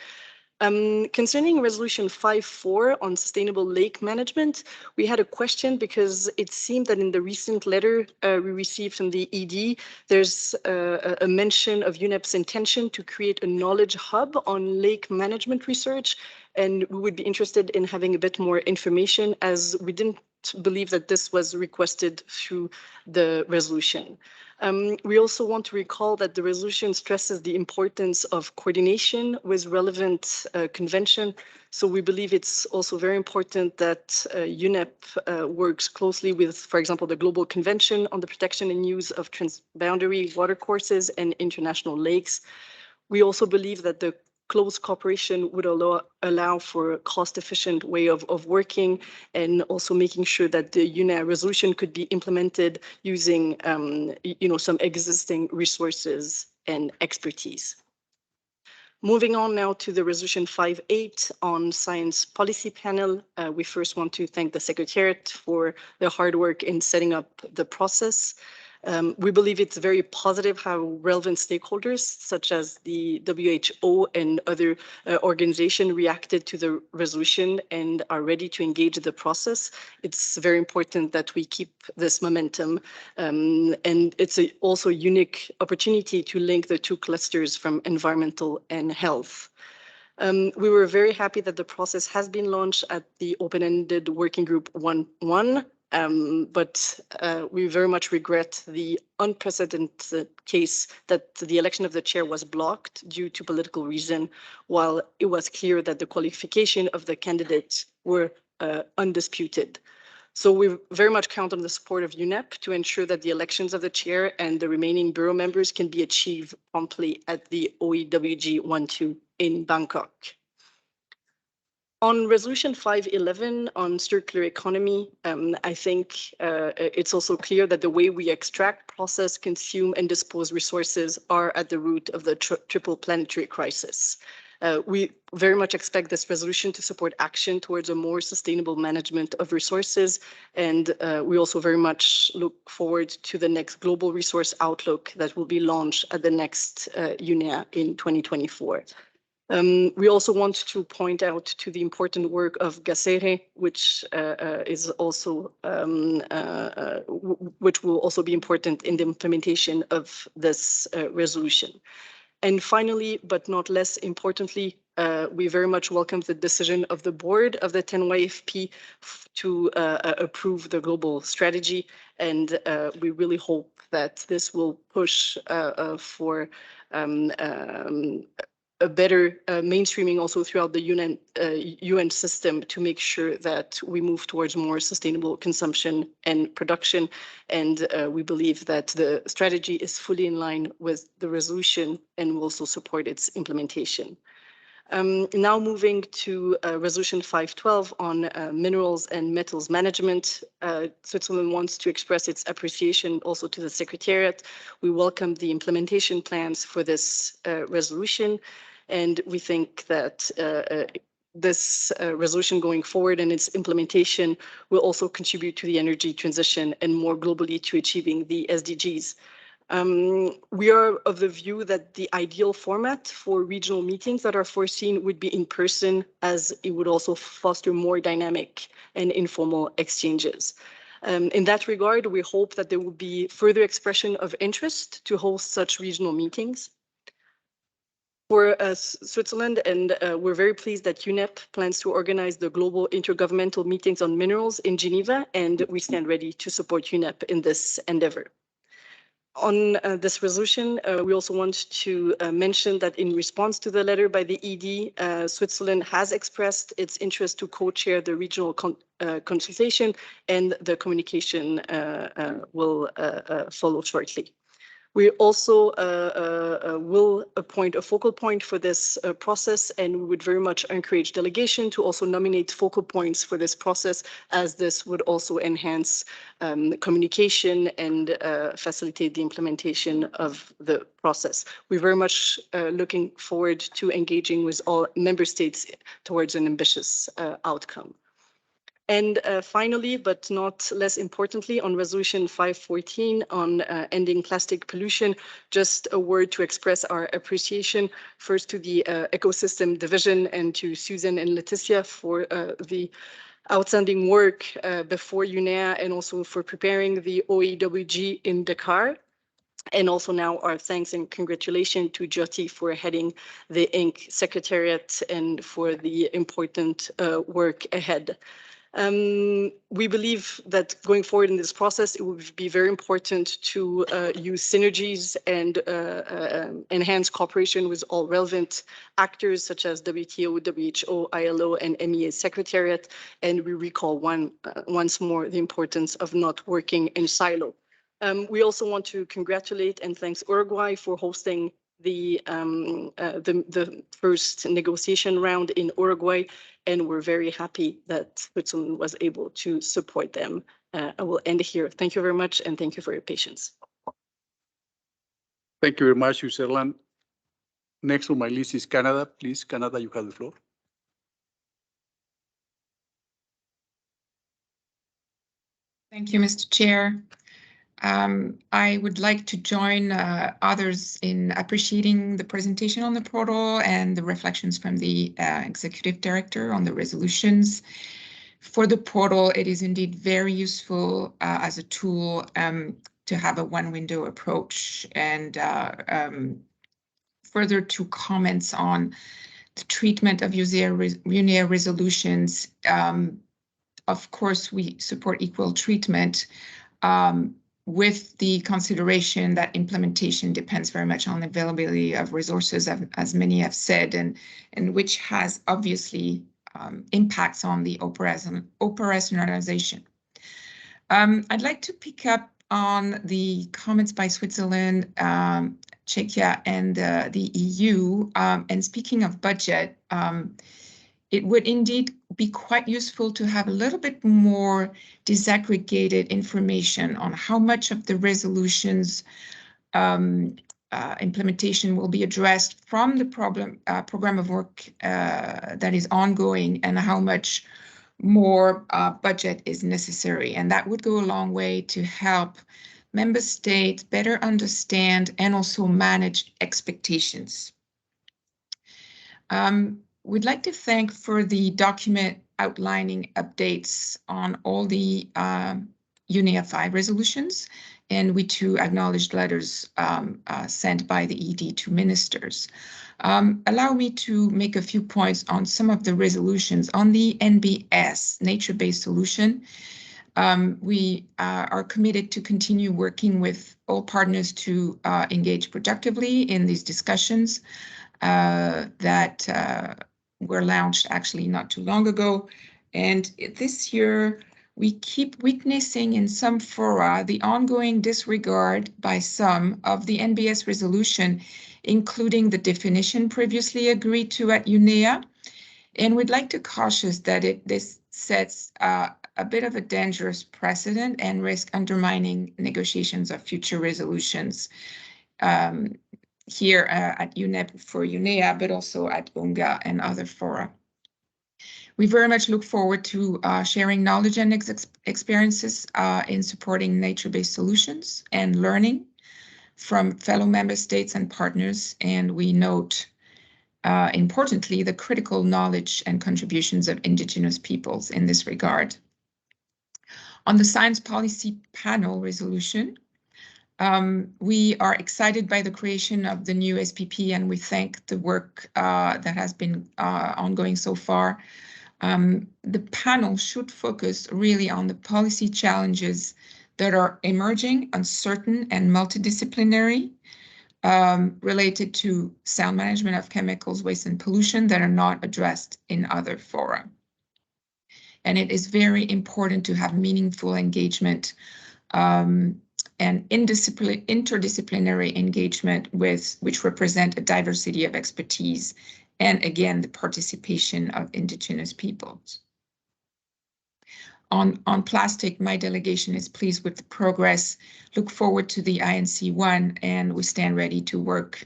Concerning resolution 5.4 on sustainable lake management, we had a question because it seemed that in the recent letter we received from the ED, there's a mention of UNEP's intention to create a knowledge hub on lake management research. And we would be interested in having a bit more information as we didn't believe that this was requested through the resolution. We also want to recall that the resolution stresses the importance of coordination with relevant convention. So we believe it's also very important that UNEP works closely with, for example, the Global Convention on the Protection and Use of Transboundary Watercourses and International Lakes. We also believe that the close cooperation would allow for a cost-efficient way of working and also making sure that the UNEA resolution could be implemented using some existing resources and expertise. Moving on now to the resolution 5.8 on science policy panel. We first want to thank the Secretariat for their hard work in setting up the process. We believe it's very positive how relevant stakeholders, such as the WHO and other organizations, reacted to the resolution and are ready to engage the process. It's very important that we keep this momentum. And it's also a unique opportunity to link the two clusters from environmental and health. We were very happy that the process has been launched at the open-ended working group 1.1. But we very much regret the unprecedented case that the election of the chair was blocked due to political reason, while it was clear that the qualification of the candidates were undisputed. So we very much count on the support of UNEP to ensure that the elections of the chair and the remaining bureau members can be achieved promptly at the OEWG 1.2 in Bangkok. On resolution 5.11 on circular economy, I think it's also clear that the way we extract, process, consume, and dispose resources are at the root of the triple planetary crisis. We very much expect this resolution to support action towards a more sustainable management of resources, and we also very much look forward to the next global resource outlook that will be launched at the next UNEA in 2024. We also want to point out to the important work of GACERE, which is also which will also be important in the implementation of this resolution. And finally, but not less importantly, we very much welcome the decision of the board of the 10YFP to approve the global strategy, and we really hope that this will push for a better mainstreaming also throughout the UN system to make sure that we move towards more sustainable consumption and production. And we believe that the strategy is fully in line with the resolution and will also support its implementation. Now moving to resolution 5.12 on minerals and metals management. Switzerland wants to express its appreciation also to the Secretariat. We welcome the implementation plans for this resolution. And we think that this resolution going forward and its implementation will also contribute to the energy transition and more globally to achieving the SDGs. We are of the view that the ideal format for regional meetings that are foreseen would be in person, as it would also foster more dynamic and informal exchanges. In that regard, we hope that there will be further expression of interest to host such regional meetings. For Switzerland, and we're very pleased that UNEP plans to organize the global intergovernmental meetings on minerals in Geneva, and we stand ready to support UNEP in this endeavor. On this resolution, we also want to mention that in response to the letter by the ED, Switzerland has expressed its interest to co-chair the regional consultation, and the communication will follow shortly. We also will appoint a focal point for this process, and we would very much encourage delegation to also nominate focal points for this process, as this would also enhance communication and facilitate the implementation of the process. We're very much looking forward to engaging with all member states towards an ambitious outcome. And finally, but not less importantly, on resolution 5.14 on ending plastic pollution, just a word to express our appreciation first to the ecosystem division and to Susan and Leticia for the outstanding work before UNEA and also for preparing the OEWG in Dakar. And also now our thanks and congratulations to Jyoti for heading the INC Secretariat and for the important work ahead. We believe that going forward in this process, it would be very important to use synergies and enhance cooperation with all relevant actors such as WTO, WHO, ILO, and MEA Secretariat. And we recall once more the importance of not working in silo. We also want to congratulate and thanks Uruguay for hosting the first negotiation round in Uruguay, and we're very happy that Switzerland was able to support them. I will end here. Thank you very much, and thank you for your patience. Thank you very much, Switzerland. Next on my list is Canada. Please, Canada, you have the floor. Thank you, Mr. Chair. I would like to join others in appreciating the presentation on the portal and the reflections from the Executive Director on the resolutions. For the portal, it is indeed very useful as a tool to have a one-window approach. And further to comments on the treatment of UNEA resolutions, of course, we support equal treatment with the consideration that implementation depends very much on availability of resources, as many have said, and which has obviously impacts on the operationalization. I'd like to pick up on the comments by Switzerland, Czechia, and the EU. And speaking of budget, it would indeed be quite useful to have a little bit more disaggregated information on how much of the resolutions implementation will be addressed from the program of work that is ongoing and how much more budget is necessary. And that would go a long way to help member states better understand and also manage expectations. We'd like to thank for the document outlining updates on all the UNEA 5 resolutions, and we too acknowledged letters sent by the ED to ministers. Allow me to make a few points on some of the resolutions. On the NBS, nature-based solution, we are committed to continue working with all partners to engage productively in these discussions that were launched actually not too long ago. And this year, we keep witnessing in some fora the ongoing disregard by some of the NBS resolution, including the definition previously agreed to at UNEA. And we'd like to caution that this sets a bit of a dangerous precedent and risk undermining negotiations of future resolutions here at UNEP for UNEA, but also at UNGA and other fora. We very much look forward to sharing knowledge and experiences in supporting nature-based solutions and learning from fellow member states and partners. And we note, importantly, the critical knowledge and contributions of Indigenous peoples in this regard. On the Science Policy Panel resolution, we are excited by the creation of the new SPP, and we thank the work that has been ongoing so far. The panel should focus really on the policy challenges that are emerging, uncertain, and multidisciplinary, related to sound management of chemicals, waste, and pollution that are not addressed in other fora. And it is very important to have meaningful engagement and interdisciplinary engagement which represent a diversity of expertise and, again, the participation of Indigenous peoples. On plastic, my delegation is pleased with the progress. Look forward to the INC1, and we stand ready to work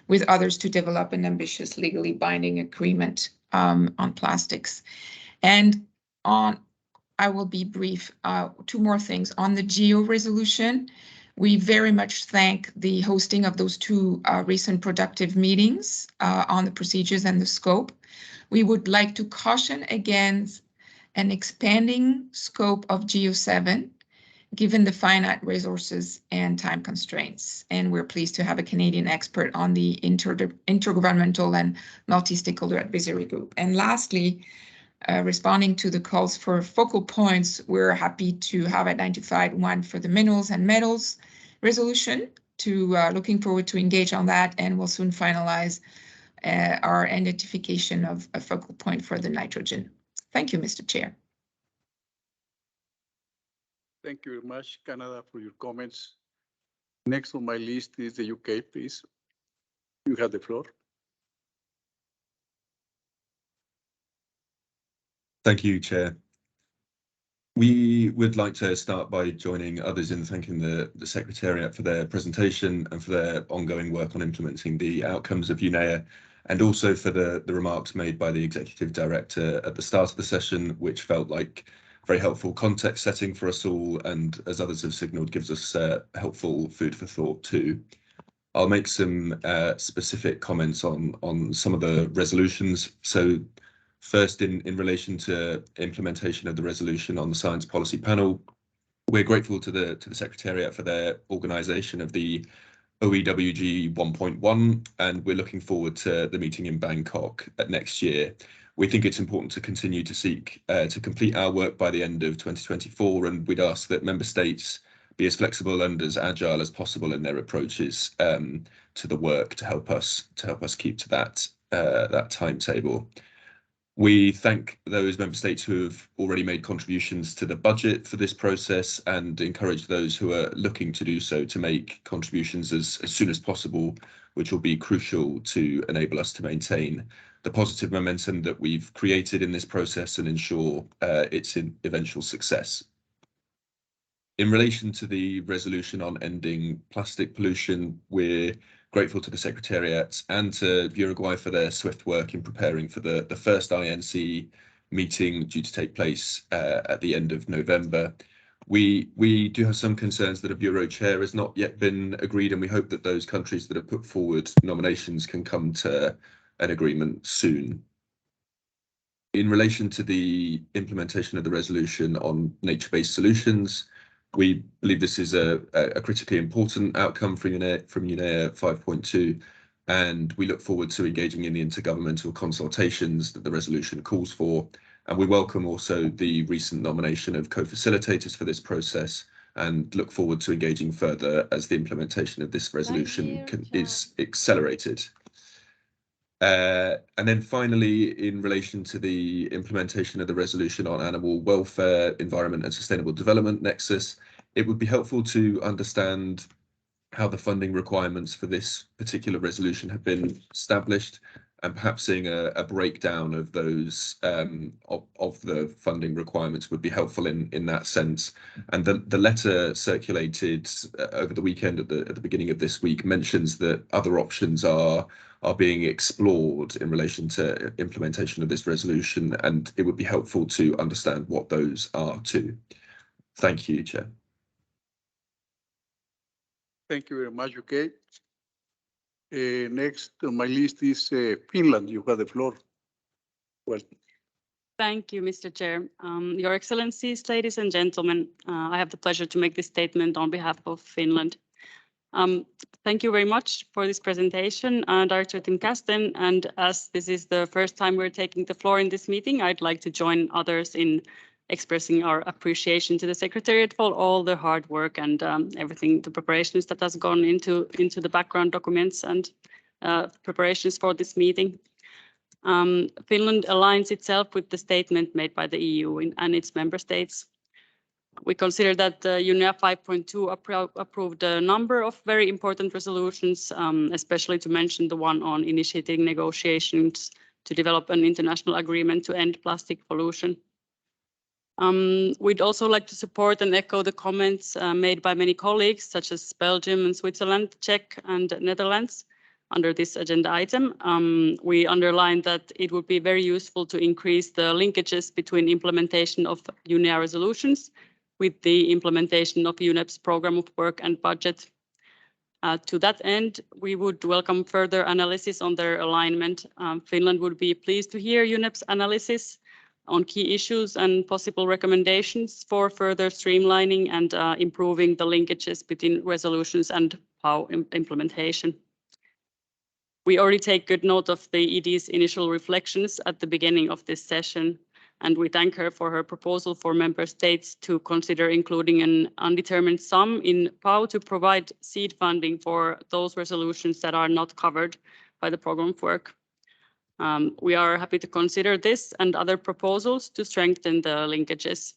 with others to develop an ambitious legally binding agreement on plastics. And I will be brief. Two more things. On the GEO resolution, we very much thank the hosting of those two recent productive meetings on the procedures and the scope. We would like to caution against an expanding scope of GEO7, given the finite resources and time constraints. And we're pleased to have a Canadian expert on the intergovernmental and multi-stakeholder advisory group. And lastly, responding to the calls for focal points, we're happy to have identified one for the minerals and metals resolution. Looking forward to engage on that, and we'll soon finalize our identification of a focal point for the nitrogen. Thank you, Mr. Chair. Thank you very much, Canada, for your comments. Next on my list is the UK, please. You have the floor. Thank you, Chair. We would like to start by joining others in thanking the Secretariat for their presentation and for their ongoing work on implementing the outcomes of UNEA, and also for the remarks made by the Executive Director at the start of the session, which felt like very helpful context setting for us all, and as others have signalled, gives us helpful food for thought too. I'll make some specific comments on some of the resolutions. So first, in relation to implementation of the resolution on the Science Policy Panel, we're grateful to the Secretariat for their organisation of the OEWG 1.1, and we're looking forward to the meeting in Bangkok next year. We think it's important to continue to seek to complete our work by the end of 2024, and we'd ask that member states be as flexible and as agile as possible in their approaches to the work to help us keep to that timetable. We thank those member states who have already made contributions to the budget for this process and encourage those who are looking to do so to make contributions as soon as possible, which will be crucial to enable us to maintain the positive momentum that we've created in this process and ensure its eventual success. In relation to the resolution on ending plastic pollution, we're grateful to the Secretariat and to Uruguay for their swift work in preparing for the first INC meeting due to take place at the end of November. We do have some concerns that a Bureau chair has not yet been agreed, and we hope that those countries that have put forward nominations can come to an agreement soon. In relation to the implementation of the resolution on nature-based solutions, we believe this is a critically important outcome from UNEA 5.2, and we look forward to engaging in the intergovernmental consultations that the resolution calls for. And we welcome also the recent nomination of co-facilitators for this process and look forward to engaging further as the implementation of this resolution is accelerated. And then finally, in relation to the implementation of the resolution on animal welfare, environment and sustainable development nexus, it would be helpful to understand how the funding requirements for this particular resolution have been established, and perhaps seeing a breakdown of those of the funding requirements would be helpful in that sense. And the letter circulated over the weekend at the beginning of this week mentions that other options are being explored in relation to implementation of this resolution, and it would be helpful to understand what those are too. Thank you, Chair. Thank you very much, UK. Next on my list is Finland. You have the floor. Well. Thank you, Mr. Chair. Your Excellencies, ladies and gentlemen, I have the pleasure to make this statement on behalf of Finland. Thank you very much for this presentation, Director Tim Kasten. And as this is the first time we're taking the floor in this meeting, I'd like to join others in expressing our appreciation to the Secretariat for all the hard work and everything, the preparations that has gone into the background documents and preparations for this meeting. Finland aligns itself with the statement made by the EU and its member states. We consider that UNEA 5.2 approved a number of very important resolutions, especially to mention the one on initiating negotiations to develop an international agreement to end plastic pollution. We'd also like to support and echo the comments made by many colleagues, such as Belgium and Switzerland, Czech and Netherlands, under this agenda item. We underline that it would be very useful to increase the linkages between implementation of UNEA resolutions with the implementation of UNEP's program of work and budget. To that end, we would welcome further analysis on their alignment. Finland would be pleased to hear UNEP's analysis on key issues and possible recommendations for further streamlining and improving the linkages between resolutions and POW implementation. We already take good note of the ED's initial reflections at the beginning of this session, and we thank her for her proposal for member states to consider including an undetermined sum in POW to provide seed funding for those resolutions that are not covered by the program of work. We are happy to consider this and other proposals to strengthen the linkages.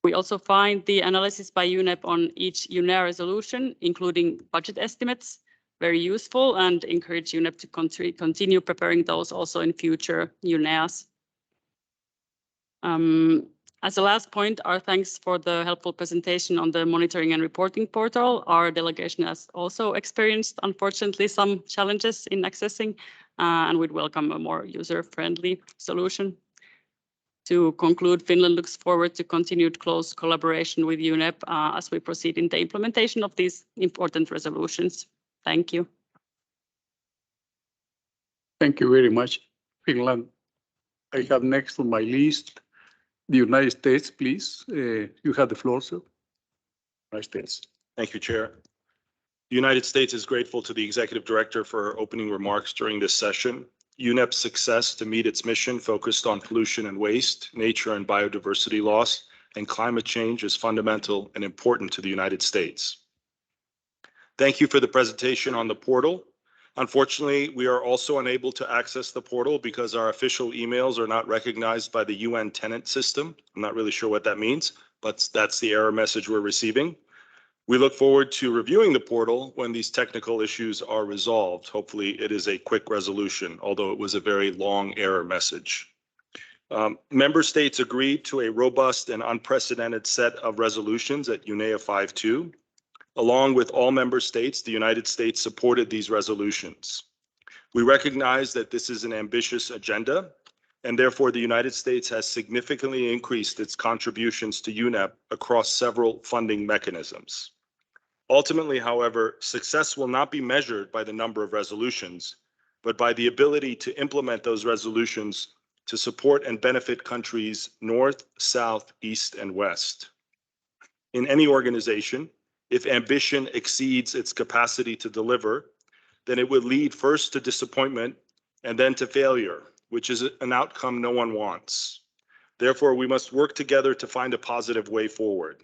We also find the analysis by UNEP on each UNEA resolution, including budget estimates, very useful and encourage UNEP to continue preparing those also in future UNEAs. As a last point, our thanks for the helpful presentation on the monitoring and reporting portal. Our delegation has also experienced, unfortunately, some challenges in accessing, and we'd welcome a more user-friendly solution. To conclude, Finland looks forward to continued close collaboration with UNEP as we proceed in the implementation of these important resolutions. Thank you. Thank you very much, Finland. I have next on my list the United States, please. You have the floor, sir. United States. Thank you, Chair. The United States is grateful to the Executive Director for her opening remarks during this session. UNEP's success to meet its mission focused on pollution and waste, nature and biodiversity loss, and climate change is fundamental and important to the United States. Thank you for the presentation on the portal. Unfortunately, we are also unable to access the portal because our official emails are not recognized by the UN tenant system. I'm not really sure what that means, but that's the error message we're receiving. We look forward to reviewing the portal when these technical issues are resolved. Hopefully it is a quick resolution, although it was a very long error message. Member states agreed to a robust and unprecedented set of resolutions at UNEA 5.2. Along with all member states, the United States supported these resolutions. We recognize that this is an ambitious agenda, and therefore the United States has significantly increased its contributions to UNEP across several funding mechanisms. Ultimately, however, success will not be measured by the number of resolutions, but by the ability to implement those resolutions to support and benefit countries north, south, east, and west. In any organization, if ambition exceeds its capacity to deliver, then it would lead first to disappointment and then to failure, which is an outcome no one wants. Therefore, we must work together to find a positive way forward.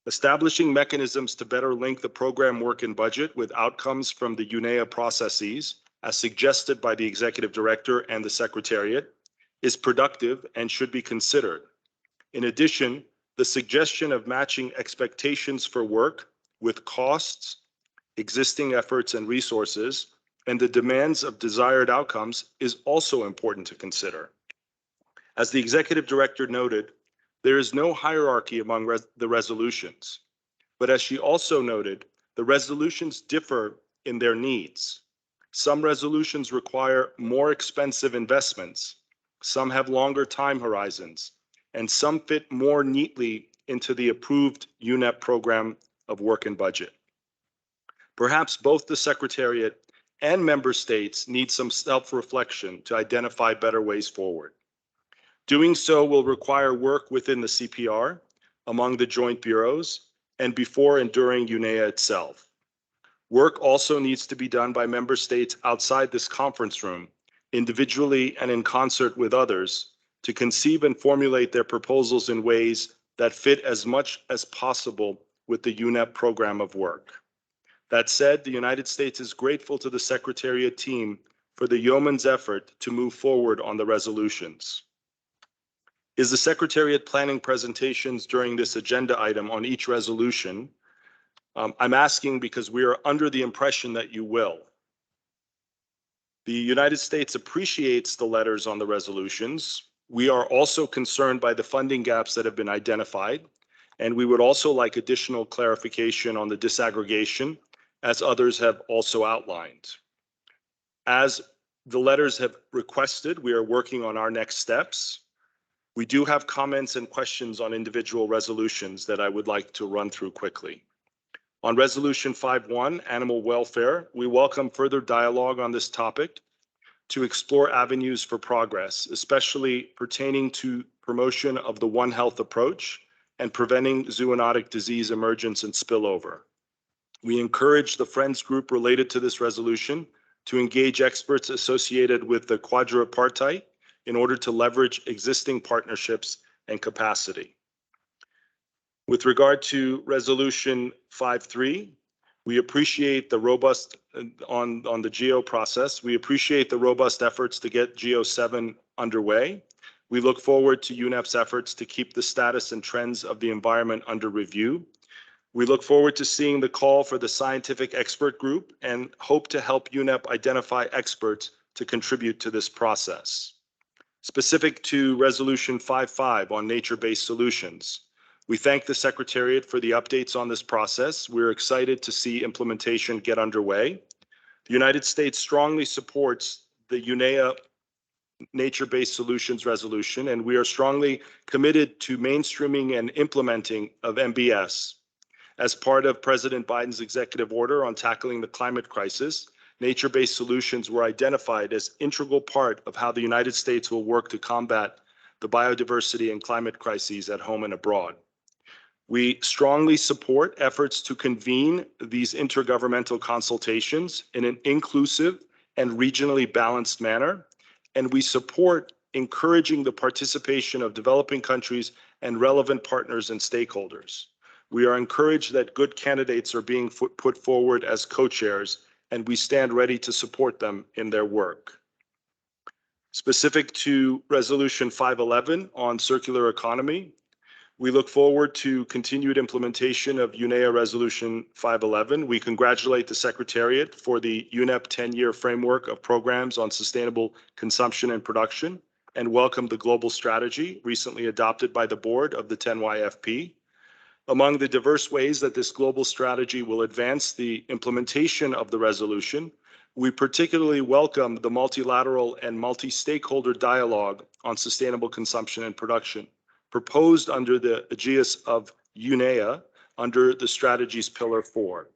Establishing mechanisms to better link the program work and budget with outcomes from the UNEA processes, as suggested by the Executive Director and the Secretariat, is productive and should be considered. In addition, the suggestion of matching expectations for work with costs, existing efforts and resources, and the demands of desired outcomes is also important to consider. As the Executive Director noted, there is no hierarchy among the resolutions, but as she also noted, the resolutions differ in their needs. Some resolutions require more expensive investments, some have longer time horizons, and some fit more neatly into the approved UNEP program of work and budget. Perhaps both the Secretariat and member states need some self-reflection to identify better ways forward. Doing so will require work within the CPR, among the joint bureaus, and before and during UNEA itself. Work also needs to be done by member states outside this conference room, individually and in concert with others, to conceive and formulate their proposals in ways that fit as much as possible with the UNEP program of work. That said, the United States is grateful to the Secretariat team for the yeoman's effort to move forward on the resolutions. Is the Secretariat planning presentations during this agenda item on each resolution? I'm asking because we are under the impression that you will. The United States appreciates the letters on the resolutions. We are also concerned by the funding gaps that have been identified, and we would also like additional clarification on the disaggregation, as others have also outlined. As the letters have requested, we are working on our next steps. We do have comments and questions on individual resolutions that I would like to run through quickly. On Resolution 5.1, Animal Welfare, we welcome further dialogue on this topic to explore avenues for progress, especially pertaining to promotion of the One Health approach and preventing zoonotic disease emergence and spillover. We encourage the Friends group related to this resolution to engage experts associated with the quadripartite in order to leverage existing partnerships and capacity. With regard to Resolution 5.3, we appreciate the robust, on the GEO process, we appreciate the robust efforts to get GEO 7 underway. We look forward to UNEP's efforts to keep the status and trends of the environment under review. We look forward to seeing the call for the scientific expert group and hope to help UNEP identify experts to contribute to this process. Specific to Resolution 55 on nature-based solutions, we thank the Secretariat for the updates on this process. We're excited to see implementation get underway. The United States strongly supports the UNEA nature-based solutions resolution, and we are strongly committed to mainstreaming and implementing of NBS. As part of President Biden's executive order on tackling the climate crisis, nature-based solutions were identified as integral part of how the United States will work to combat the biodiversity and climate crises at home and abroad. We strongly support efforts to convene these intergovernmental consultations in an inclusive and regionally balanced manner, and we support encouraging the participation of developing countries and relevant partners and stakeholders. We are encouraged that good candidates are being put forward as co-chairs, and we stand ready to support them in their work. Specific to Resolution 511 on circular economy, we look forward to continued implementation of UNEA Resolution 511. We congratulate the Secretariat for the UNEP 10-year framework of programs on sustainable consumption and production, and welcome the global strategy recently adopted by the board of the 10YFP. Among the diverse ways that this global strategy will advance the implementation of the resolution, we particularly welcome the multilateral and multi-stakeholder dialogue on sustainable consumption and production, proposed under the aegis of UNEA under the strategy's Pillar 4.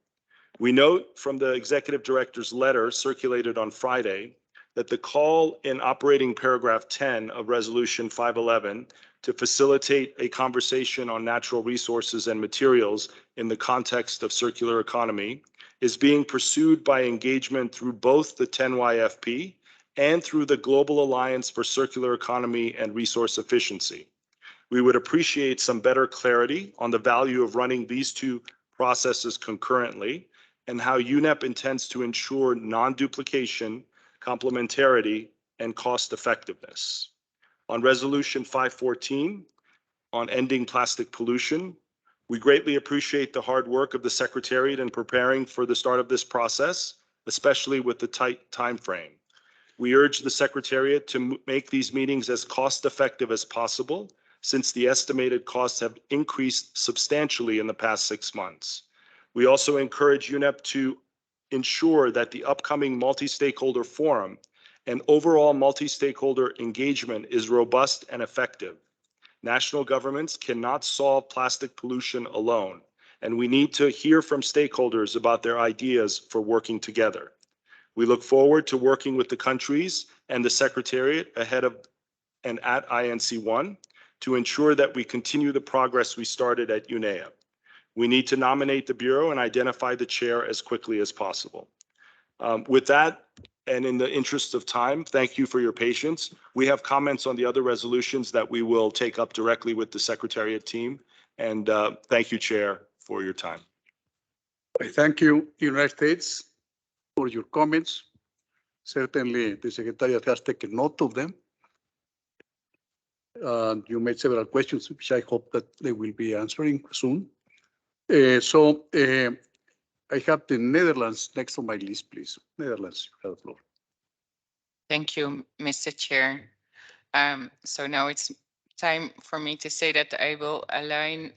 We note from the Executive Director's letter circulated on Friday that the call in operating paragraph 10 of Resolution 511 to facilitate a conversation on natural resources and materials in the context of circular economy is being pursued by engagement through both the 10YFP and through the Global Alliance for Circular Economy and Resource Efficiency. We would appreciate some better clarity on the value of running these two processes concurrently and how UNEP intends to ensure non-duplication, complementarity, and cost effectiveness. On Resolution 514 on ending plastic pollution, we greatly appreciate the hard work of the Secretariat in preparing for the start of this process, especially with the tight time frame. We urge the Secretariat to make these meetings as cost-effective as possible, since the estimated costs have increased substantially in the past 6 months. We also encourage UNEP to ensure that the upcoming multi-stakeholder forum and overall multi-stakeholder engagement is robust and effective. National governments cannot solve plastic pollution alone, and we need to hear from stakeholders about their ideas for working together. We look forward to working with the countries and the Secretariat ahead of and at INC1 to ensure that we continue the progress we started at UNEA. We need to nominate the Bureau and identify the chair as quickly as possible. With that, and in the interest of time, thank you for your patience. We have comments on the other resolutions that we will take up directly with the Secretariat team. And thank you, Chair, for your time. I thank you, United States, for your comments. Certainly, the Secretariat has taken note of them. You made several questions, which I hope that they will be answering soon. I have the Netherlands next on my list, please. Netherlands, you have the floor. Thank you, Mr. Chair. So now it's time for me to say that I will align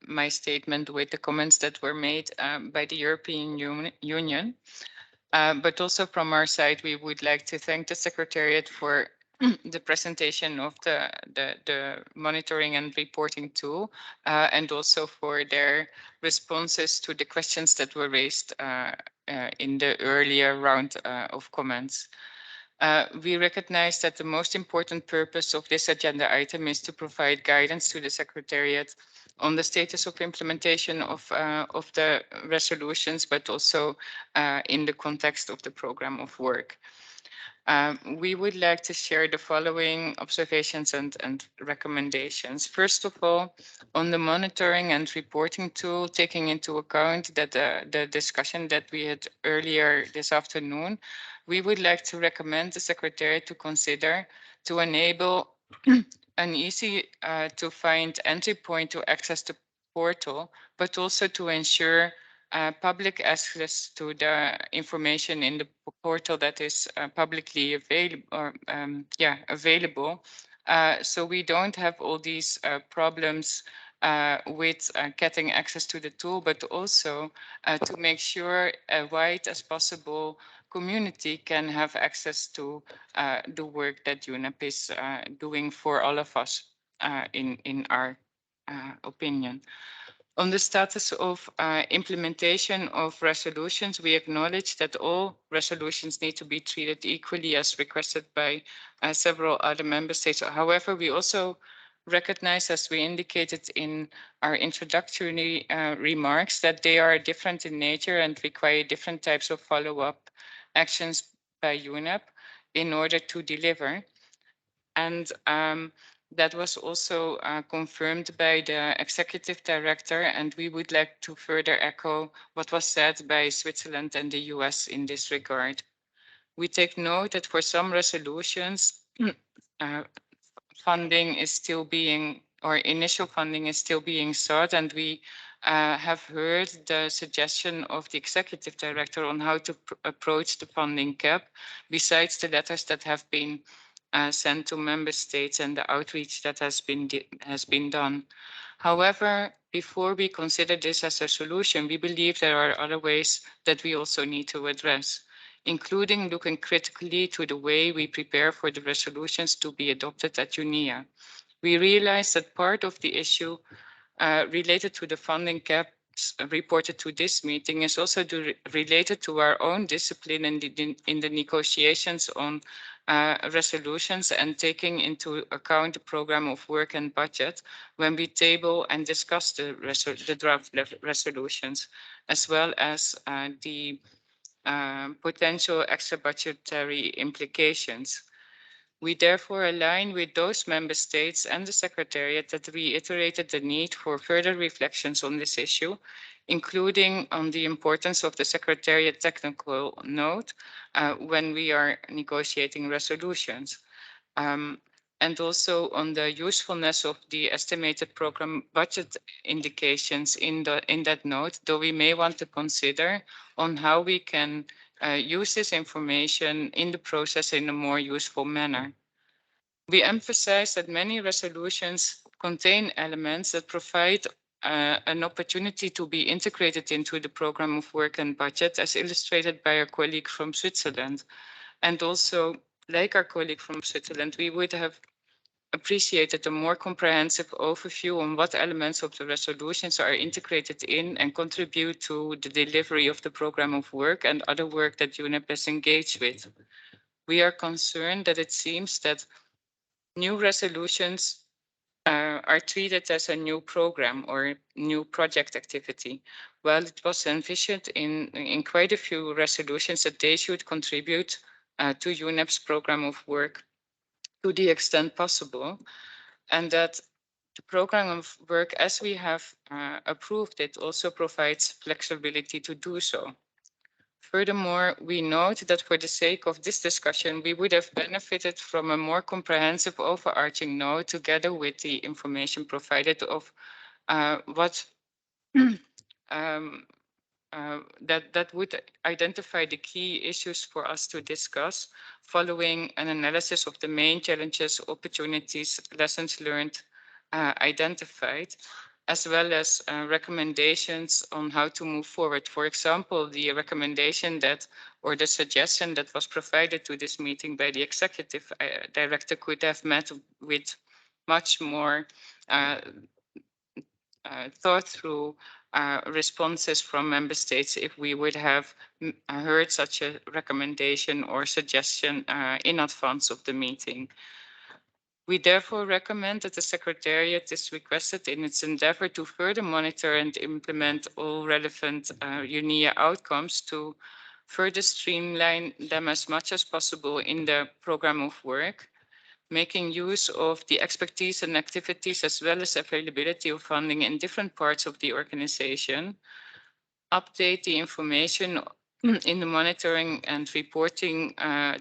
my statement with the comments that were made by the European Union. But also from our side, we would like to thank the Secretariat for the presentation of the monitoring and reporting tool, and also for their responses to the questions that were raised in the earlier round of comments. We recognize that the most important purpose of this agenda item is to provide guidance to the Secretariat on the status of implementation of the resolutions, but also in the context of the program of work. We would like to share the following observations and recommendations. First of all, on the monitoring and reporting tool, taking into account that the discussion that we had earlier this afternoon, we would like to recommend the Secretariat to consider to enable an easy to find entry point to access the portal, but also to ensure public access to the information in the portal that is publicly available, or available. So we don't have all these problems with getting access to the tool, but also to make sure a wide as possible community can have access to the work that UNEP is doing for all of us in our opinion. On the status of implementation of resolutions, we acknowledge that all resolutions need to be treated equally as requested by several other member states. However, we also recognize, as we indicated in our introductory remarks, that they are different in nature and require different types of follow-up actions by UNEP in order to deliver. And that was also confirmed by the executive director, and we would like to further echo what was said by Switzerland and the US in this regard. We take note that for some resolutions, funding is still being, or initial funding is still being sought, and we have heard the suggestion of the executive director on how to approach the funding cap, besides the letters that have been sent to member states and the outreach that has been done. However, before we consider this as a solution, we believe there are other ways that we also need to address, including looking critically to the way we prepare for the resolutions to be adopted at UNEA. We realize that part of the issue related to the funding caps reported to this meeting is also related to our own discipline in the negotiations on resolutions, and taking into account the program of work and budget when we table and discuss the draft resolutions, as well as the potential extra budgetary implications. We therefore align with those member states and the Secretariat that reiterated the need for further reflections on this issue, including on the importance of the Secretariat technical note when we are negotiating resolutions. And also on the usefulness of the estimated program budget indications in that note, though we may want to consider on how we can use this information in the process in a more useful manner. We emphasize that many resolutions contain elements that provide an opportunity to be integrated into the program of work and budget, as illustrated by our colleague from Switzerland. And also, like our colleague from Switzerland, we would have appreciated a more comprehensive overview on what elements of the resolutions are integrated in and contribute to the delivery of the program of work and other work that UNEP is engaged with. We are concerned that it seems that new resolutions are treated as a new program or new project activity, while it was envisioned in quite a few resolutions that they should contribute to UNEP's program of work to the extent possible, and that the program of work, as we have approved it, also provides flexibility to do so. Furthermore, we note that for the sake of this discussion, we would have benefited from a more comprehensive overarching note together with the information provided of what that would identify the key issues for us to discuss following an analysis of the main challenges, opportunities, lessons learned identified, as well as recommendations on how to move forward. For example, the recommendation that, or the suggestion that was provided to this meeting by the executive director could have met with much more thought through responses from member states if we would have heard such a recommendation or suggestion in advance of the meeting. We therefore recommend that the Secretariat is requested in its endeavor to further monitor and implement all relevant UNEA outcomes to further streamline them as much as possible in the program of work, making use of the expertise and activities as well as availability of funding in different parts of the organization, update the information in the monitoring and reporting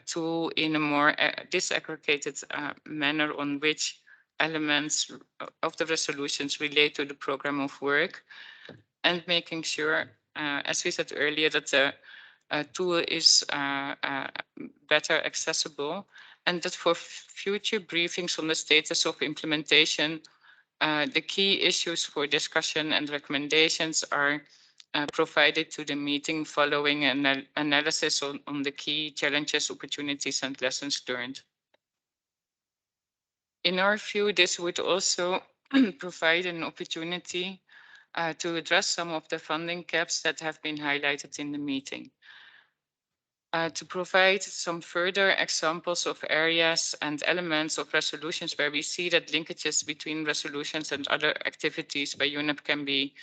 tool in a more disaggregated manner on which elements of the resolutions relate to the program of work, and making sure as we said earlier, that the tool is better accessible, and that for future briefings on the status of implementation, the key issues for discussion and recommendations are provided to the meeting following an analysis on the key challenges, opportunities, and lessons learned. In our view, this would also provide an opportunity to address some of the funding gaps that have been highlighted in the meeting. To provide some further examples of areas and elements of resolutions where we see that linkages between resolutions and other activities by UNEP can be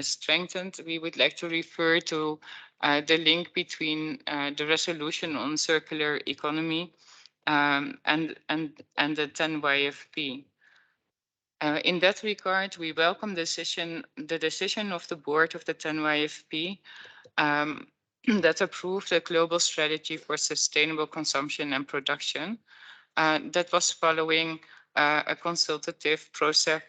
strengthened, we would like to refer to the link between the resolution on circular economy and the 10YFP. In that regard, we welcome the decision of the board of the 10YFP that approved a global strategy for sustainable consumption and production. That was following a consultative process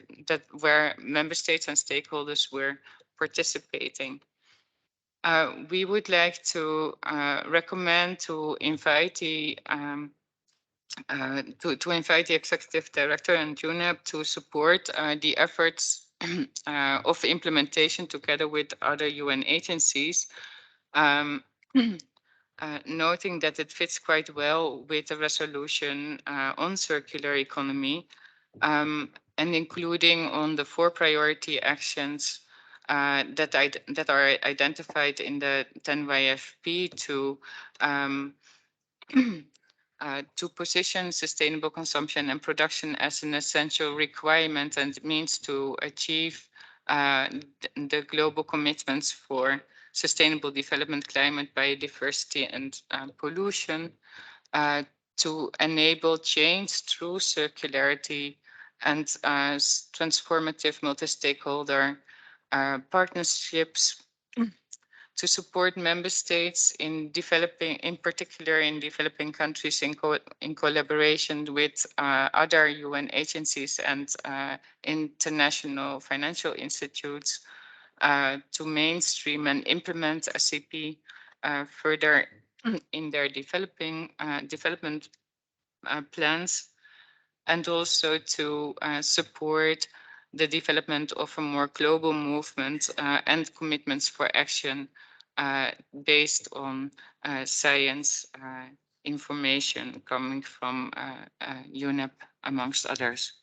where member states and stakeholders were participating. We would like to recommend to invite the executive director and UNEP to support the efforts of implementation together with other UN agencies, noting that it fits quite well with the resolution on circular economy, and including on the 4 priority actions that are identified in the 10YFP to position sustainable consumption and production as an essential requirement and means to achieve the global commitments for sustainable development, climate, biodiversity, and pollution, to enable change through circularity and transformative multi-stakeholder partnerships, to support member states in developing, in particular in developing countries in collaboration with other UN agencies and international financial institutes, to mainstream and implement SAP further in their development plans, and also to support the development of a more global movement and commitments for action based on science information coming from UNEP, amongst others.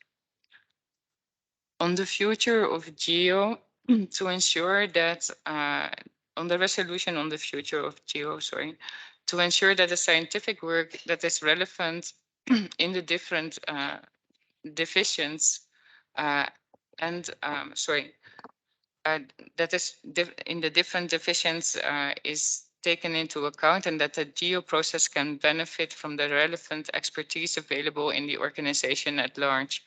On the future of GEO, to ensure that on the resolution on the future of GEO, to ensure that the scientific work that is relevant in the different divisions that is in the different divisions is taken into account, and that the GEO process can benefit from the relevant expertise available in the organization at large.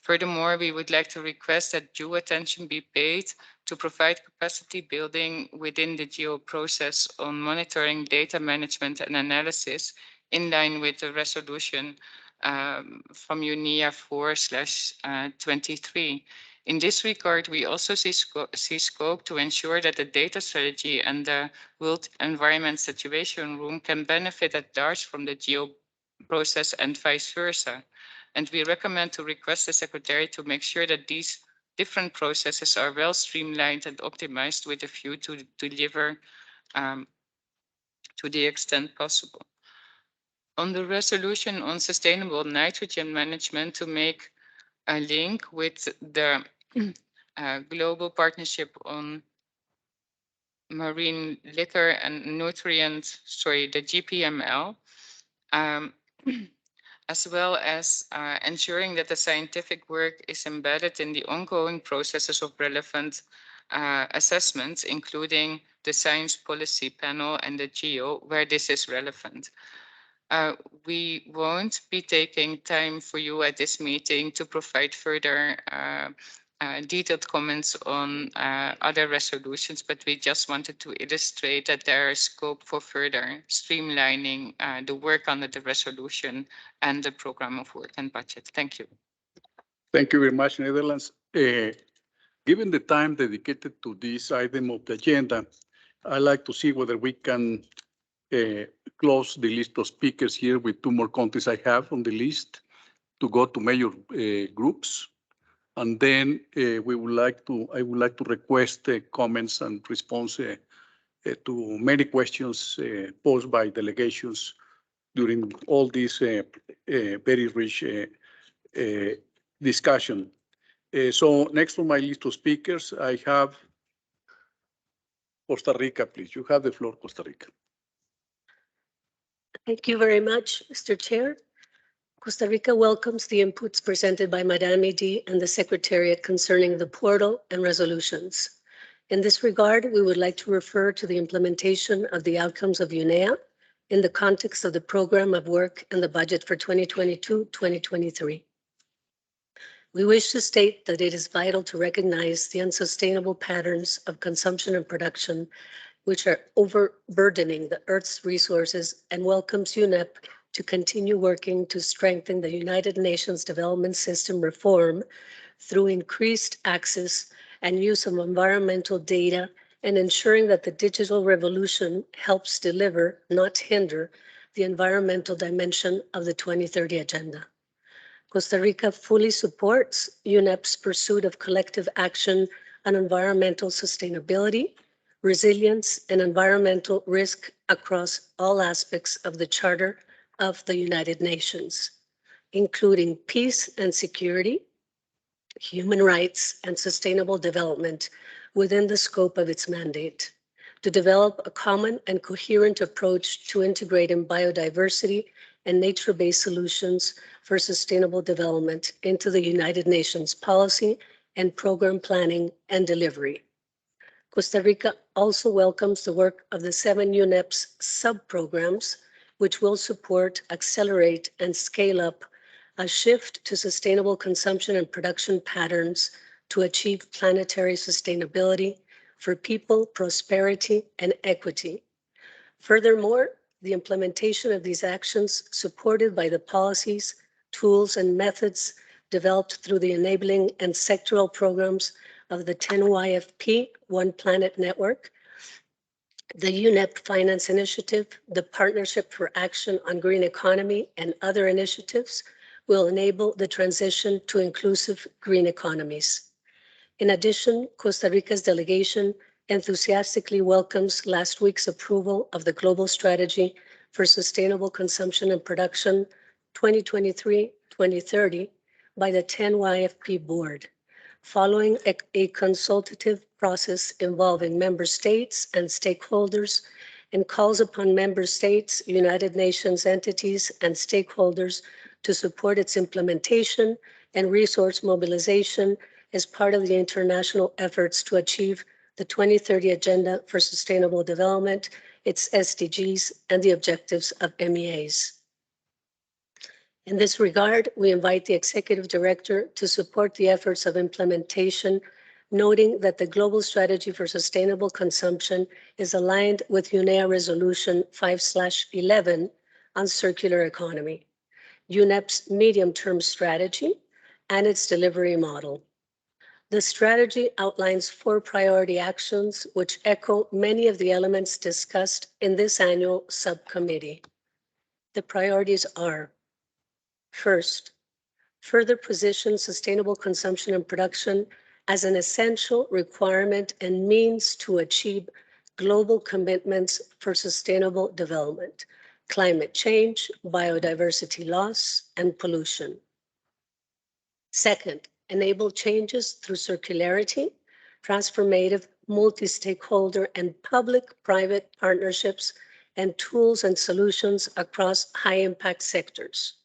Furthermore, we would like to request that due attention be paid to provide capacity building within the GEO process on monitoring, data management, and analysis in line with the resolution from UNEA 4/23. In this regard, we also see scope to ensure that the data strategy and the World Environment Situation Room can benefit at large from the GEO process and vice versa. And we recommend to request the Secretary to make sure that these different processes are well streamlined and optimized with a view to deliver to the extent possible. On the resolution on sustainable nitrogen management, to make a link with the global partnership on marine litter and nutrient, the GPML, as well as ensuring that the scientific work is embedded in the ongoing processes of relevant assessments, including the Science Policy Panel and the GEO, where this is relevant. We won't be taking time for you at this meeting to provide further detailed comments on other resolutions, but we just wanted to illustrate that there is scope for further streamlining the work under the resolution and the program of work and budget. Thank you. Thank you very much, Netherlands. Given the time dedicated to this item of the agenda, I'd like to see whether we can close the list of speakers here with 2 more countries I have on the list to go to major groups. And then I would like to request comments and response to many questions posed by delegations during all this very rich discussion. So next on my list of speakers, I have Costa Rica, please. You have the floor, Costa Rica. Thank you very much, Mr. Chair. Costa Rica welcomes the inputs presented by Madame Edy and the Secretariat concerning the portal and resolutions. In this regard, we would like to refer to the implementation of the outcomes of UNEA in the context of the program of work and the budget for 2022-2023. We wish to state that it is vital to recognize the unsustainable patterns of consumption and production which are overburdening the Earth's resources, and welcomes UNEP to continue working to strengthen the United Nations Development System reform through increased access and use of environmental data, and ensuring that the digital revolution helps deliver, not hinder, the environmental dimension of the 2030 Agenda. Costa Rica fully supports UNEP's pursuit of collective action on environmental sustainability, resilience, and environmental risk across all aspects of the Charter of the United Nations, including peace and security, human rights, and sustainable development within the scope of its mandate, to develop a common and coherent approach to integrating biodiversity and nature-based solutions for sustainable development into the United Nations policy and program planning and delivery. Costa Rica also welcomes the work of the 7 UNEP's sub-programs, which will support, accelerate, and scale up a shift to sustainable consumption and production patterns to achieve planetary sustainability for people, prosperity, and equity. Furthermore, the implementation of these actions, supported by the policies, tools, and methods developed through the enabling and sectoral programs of the 10 YFP, One Planet Network, the UNEP Finance Initiative, the Partnership for Action on Green Economy, and other initiatives will enable the transition to inclusive green economies. In addition, Costa Rica's delegation enthusiastically welcomes last week's approval of the Global Strategy for Sustainable Consumption and Production 2023-2030 by the 10 YFP Board, following a consultative process involving member states and stakeholders, and calls upon member states, United Nations entities, and stakeholders to support its implementation and resource mobilization as part of the international efforts to achieve the 2030 Agenda for Sustainable Development, its SDGs, and the objectives of MEAs. In this regard, we invite the Executive Director to support the efforts of implementation, noting that the Global Strategy for Sustainable Consumption is aligned with UNEA Resolution 5/11 on circular economy, UNEP's medium-term strategy, and its delivery model. The strategy outlines 4 priority actions which echo many of the elements discussed in this annual subcommittee. The priorities are: first, further position sustainable consumption and production as an essential requirement and means to achieve global commitments for sustainable development, climate change, biodiversity loss, and pollution. Second, enable changes through circularity, transformative multi-stakeholder and public-private partnerships, and tools and solutions across high-impact sectors.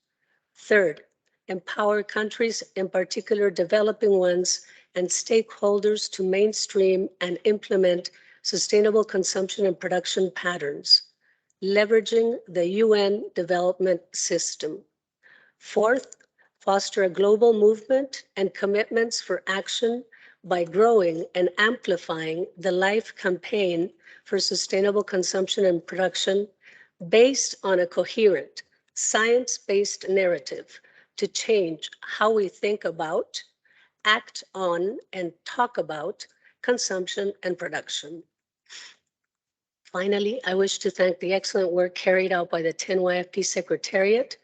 Third, empower countries, in particular developing ones, and stakeholders to mainstream and implement sustainable consumption and production patterns, leveraging the UN Development System. Fourth, foster a global movement and commitments for action by growing and amplifying the LIFE campaign for sustainable consumption and production based on a coherent, science-based narrative to change how we think about, act on, and talk about consumption and production. Finally, I wish to thank the excellent work carried out by the 10YFP Secretariat,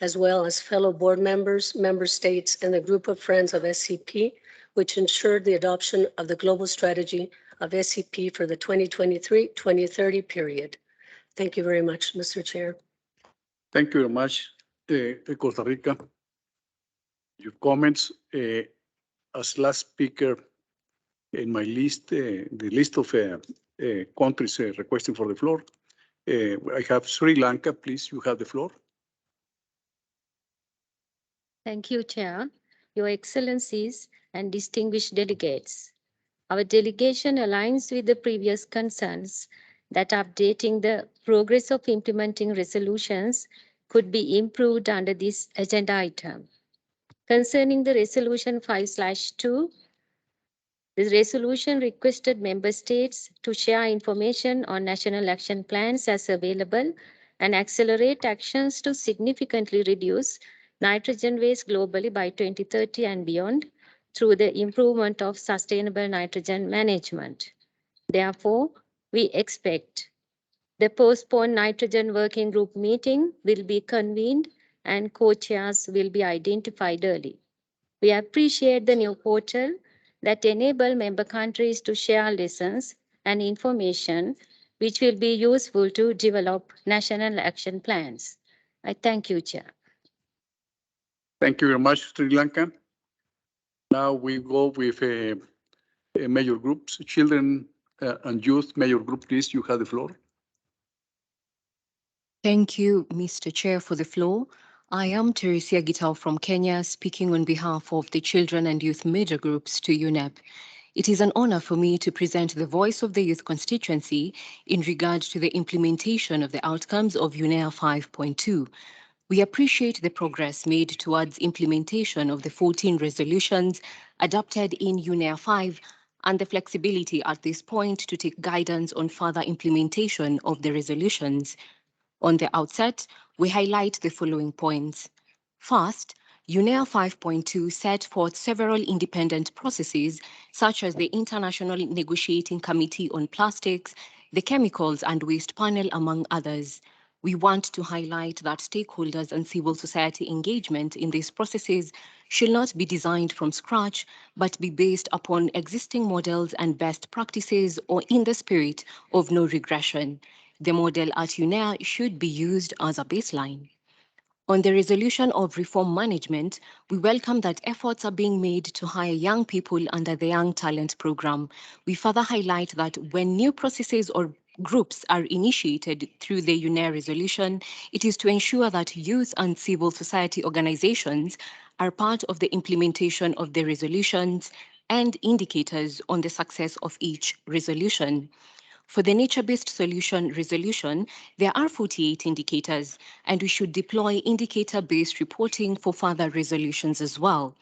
as well as fellow board members, member states, and the group of friends of SCP, which ensured the adoption of the global strategy of SCP for the 2023-2030 period. Thank you very much, Mr. Chair. Thank you very much, Costa Rica. Your comments, as last speaker in my list, the list of countries requesting for the floor. I have Sri Lanka. Please, you have the floor. Thank you, Chair, Your Excellencies, and distinguished delegates. Our delegation aligns with the previous concerns that updating the progress of implementing resolutions could be improved under this agenda item. Concerning the resolution 5/2, the resolution requested member states to share information on national action plans as available and accelerate actions to significantly reduce nitrogen waste globally by 2030 and beyond through the improvement of sustainable nitrogen management. Therefore, we expect the postponed nitrogen working group meeting will be convened and co-chairs will be identified early. We appreciate the new portal that enable member countries to share lessons and information which will be useful to develop national action plans. I thank you, Chair. Thank you very much, Sri Lanka. Now we go with major groups, children and youth major group. Please, you have the floor. Thank you, Mr. Chair, for the floor. I am Teresia Gitau from Kenya, speaking on behalf of the children and youth major groups to UNEP. It is an honor for me to present the voice of the youth constituency in regard to the implementation of the outcomes of UNEA 5.2. We appreciate the progress made towards implementation of the 14 resolutions adopted in UNEA 5 and the flexibility at this point to take guidance on further implementation of the resolutions. On the outset, we highlight the following points. First, UNEA 5.2 set forth several independent processes, such as the International Negotiating Committee on Plastics, the Chemicals and Waste Panel, among others. We want to highlight that stakeholders and civil society engagement in these processes should not be designed from scratch, but be based upon existing models and best practices or in the spirit of no regression. The model at UNEA should be used as a baseline. On the resolution of reform management, we welcome that efforts are being made to hire young people under the Young Talent Program. We further highlight that when new processes or groups are initiated through the UNEA resolution, it is to ensure that youth and civil society organizations are part of the implementation of the resolutions and indicators on the success of each resolution. For the nature-based solution resolution, there are 48 indicators, and we should deploy indicator-based reporting for further resolutions as well.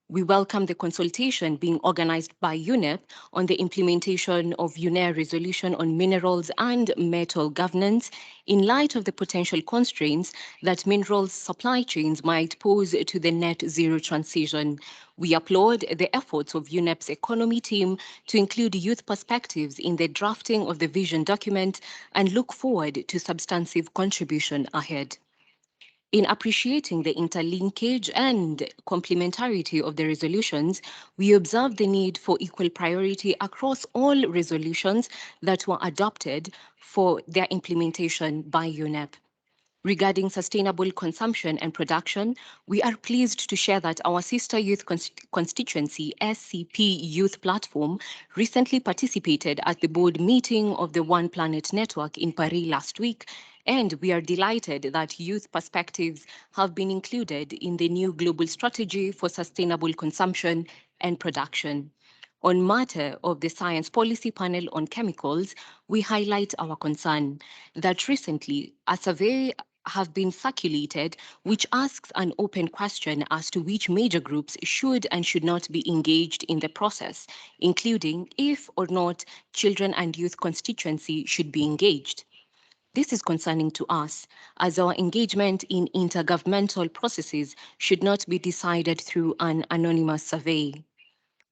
We welcome the consultation being organized by UNEP on the implementation of UNEA resolution on minerals and metal governance in light of the potential constraints that minerals supply chains might pose to the net zero transition. We applaud the efforts of UNEP's economy team to include youth perspectives in the drafting of the vision document and look forward to substantive contribution ahead. In appreciating the interlinkage and complementarity of the resolutions, we observe the need for equal priority across all resolutions that were adopted for their implementation by UNEP. Regarding sustainable consumption and production, we are pleased to share that our sister youth constituency, SCP Youth Platform, recently participated at the board meeting of the One Planet Network in Paris last week, and we are delighted that youth perspectives have been included in the new global strategy for sustainable consumption and production. On matter of the Science Policy Panel on Chemicals, we highlight our concern that recently a survey have been circulated which asks an open question as to which major groups should and should not be engaged in the process, including if or not children and youth constituency should be engaged. This is concerning to us, as our engagement in intergovernmental processes should not be decided through an anonymous survey.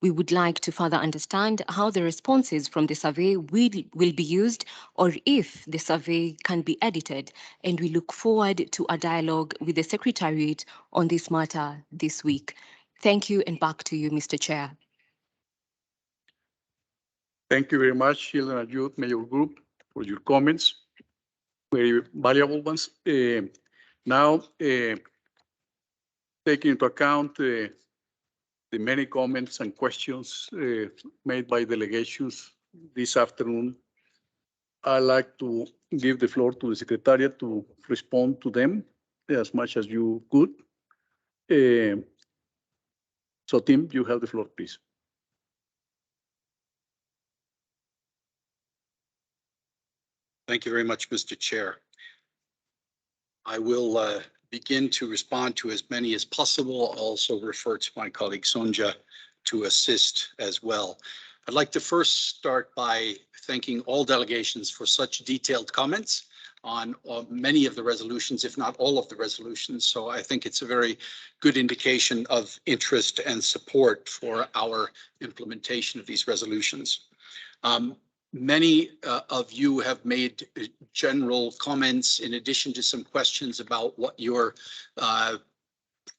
We would like to further understand how the responses from the survey will be used, or if the survey can be edited, and we look forward to a dialogue with the Secretariat on this matter this week. Thank you, and back to you, Mr. Chair. Thank you very much, Children and Youth Mayor Group, for your comments, very valuable ones. Now, taking into account the many comments and questions made by delegations this afternoon, I'd like to give the floor to the Secretariat to respond to them as much as you could. So, Tim, you have the floor, please. Thank you very much, Mr. Chair. I will begin to respond to as many as possible. I'll also refer to my colleague Sonja to assist as well. I'd like to first start by thanking all delegations for such detailed comments on many of the resolutions, if not all of the resolutions. So I think it's a very good indication of interest and support for our implementation of these resolutions. Many of you have made general comments in addition to some questions about what your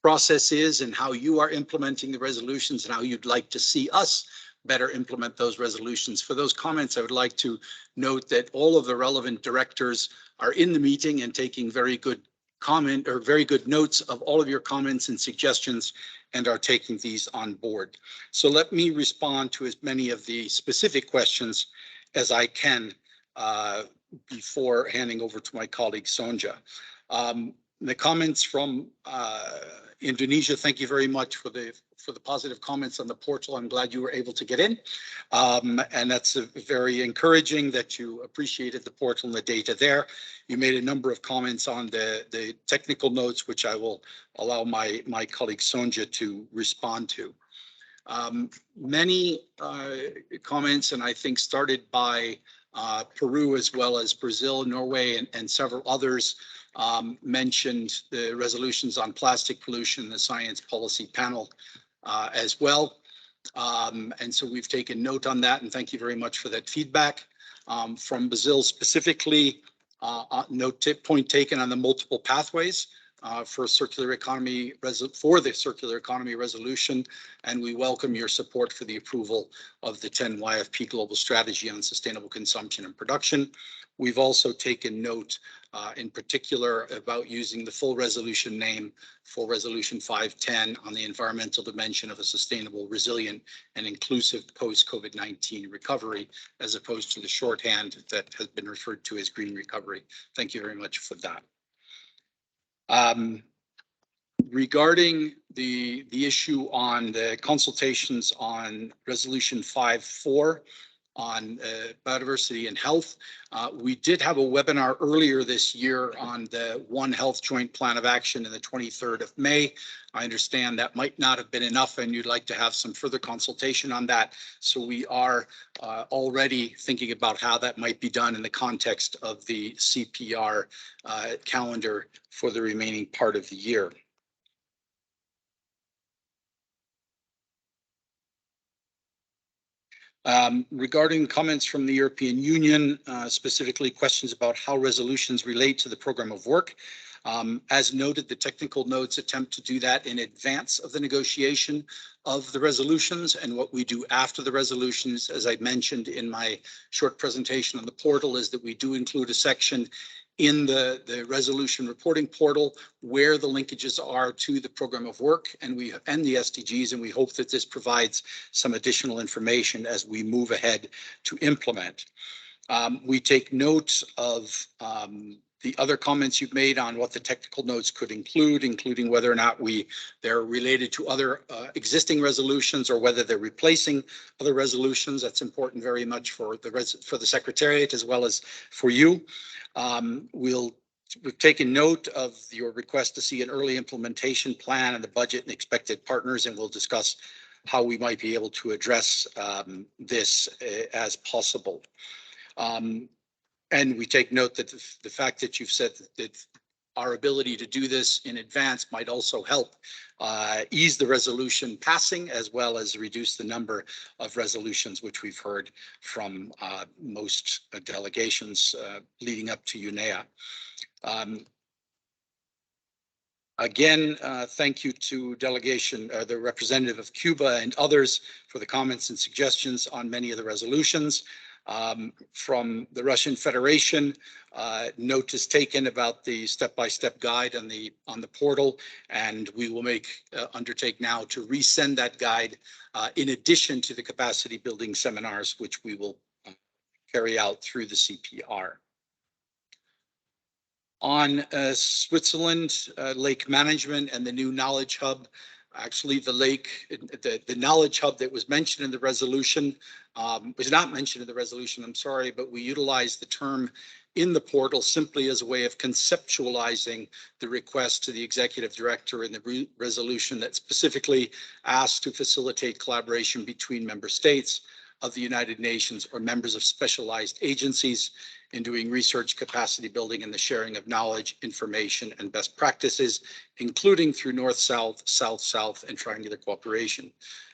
process is and how you are implementing the resolutions and how you'd like to see us better implement those resolutions. For those comments, I would like to note that all of the relevant directors are in the meeting and taking very good notes of all of your comments and suggestions and are taking these on board. So let me respond to as many of the specific questions as I can before handing over to my colleague Sonja. The comments from Indonesia, thank you very much for the positive comments on the portal. I'm glad you were able to get in. And that's very encouraging that you appreciated the portal and the data there. You made a number of comments on the technical notes, which I will allow my colleague Sonja to respond to. Many comments, and I think started by Peru as well as Brazil, Norway, and several others mentioned the resolutions on plastic pollution, the Science Policy Panel as well. And so we've taken note on that, and thank you very much for that feedback. From Brazil specifically, point taken on the multiple pathways for the circular economy resolution, and we welcome your support for the approval of the 10 YFP Global Strategy on Sustainable Consumption and Production. We've also taken note in particular about using the full resolution name for Resolution 510 on the environmental dimension of a sustainable, resilient, and inclusive post-COVID-19 recovery, as opposed to the shorthand that has been referred to as green recovery. Thank you very much for that. Regarding the issue on the consultations on Resolution 5.4 on biodiversity and health, we did have a webinar earlier this year on the One Health Joint Plan of Action on the 23rd of May. I understand that might not have been enough and you'd like to have some further consultation on that. So we are already thinking about how that might be done in the context of the CPR calendar for the remaining part of the year. Regarding comments from the European Union, specifically questions about how resolutions relate to the program of work. As noted, the technical notes attempt to do that in advance of the negotiation of the resolutions, and what we do after the resolutions, as I mentioned in my short presentation on the portal, is that we do include a section in the resolution reporting portal where the linkages are to the program of work and the SDGs, and we hope that this provides some additional information as we move ahead to implement. We take note of the other comments you've made on what the technical notes could include, including whether or not they're related to other existing resolutions or whether they're replacing other resolutions. That's important very much for the Secretariat as well as for you. We've taken note of your request to see an early implementation plan and the budget and expected partners, and we'll discuss how we might be able to address this as possible. And we take note that the fact that you've said that our ability to do this in advance might also help ease the resolution passing, as well as reduce the number of resolutions, which we've heard from most delegations leading up to UNEA. Again, thank you to delegation, the representative of Cuba and others for the comments and suggestions on many of the resolutions. From the Russian Federation, note is taken about the step-by-step guide on the portal, and we will undertake now to resend that guide in addition to the capacity building seminars, which we will carry out through the CPR. On Switzerland, lake management and the new knowledge hub. Actually, the knowledge hub that was mentioned in the resolution was not mentioned in the resolution, I'm sorry, but we utilized the term in the portal simply as a way of conceptualizing the request to the executive director in the resolution that specifically asked to facilitate collaboration between member states of the United Nations or members of specialized agencies in doing research, capacity building, and the sharing of knowledge, information, and best practices, including through North-South, South-South, and triangular cooperation.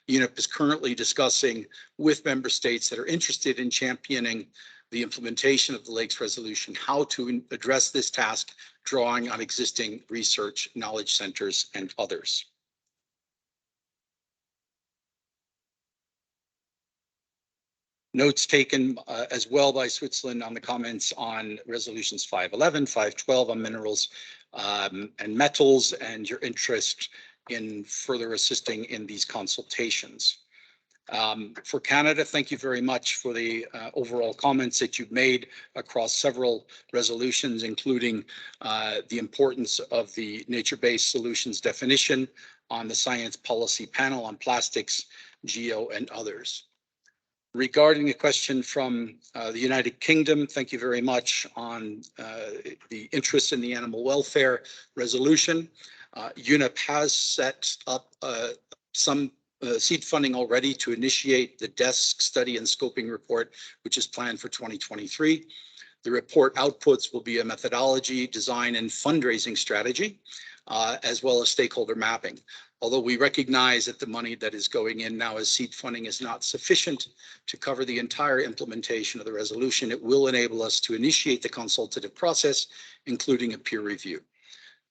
UNEP is currently discussing with member states that are interested in championing the implementation of the Lakes Resolution, how to address this task, drawing on existing research, knowledge centers, and others. Notes taken as well by Switzerland on the comments on resolutions 511, 512 on minerals and metals, and your interest in further assisting in these consultations. For Canada, thank you very much for the overall comments that you've made across several resolutions, including the importance of the nature-based solutions definition on the Science Policy Panel on plastics, GEO, and others. Regarding a question from the United Kingdom, thank you very much on the interest in the animal welfare resolution. UNEP has set up some seed funding already to initiate the desk study and scoping report, which is planned for 2023. The report outputs will be a methodology, design, and fundraising strategy, as well as stakeholder mapping. Although we recognize that the money that is going in now as seed funding is not sufficient to cover the entire implementation of the resolution, it will enable us to initiate the consultative process, including a peer review.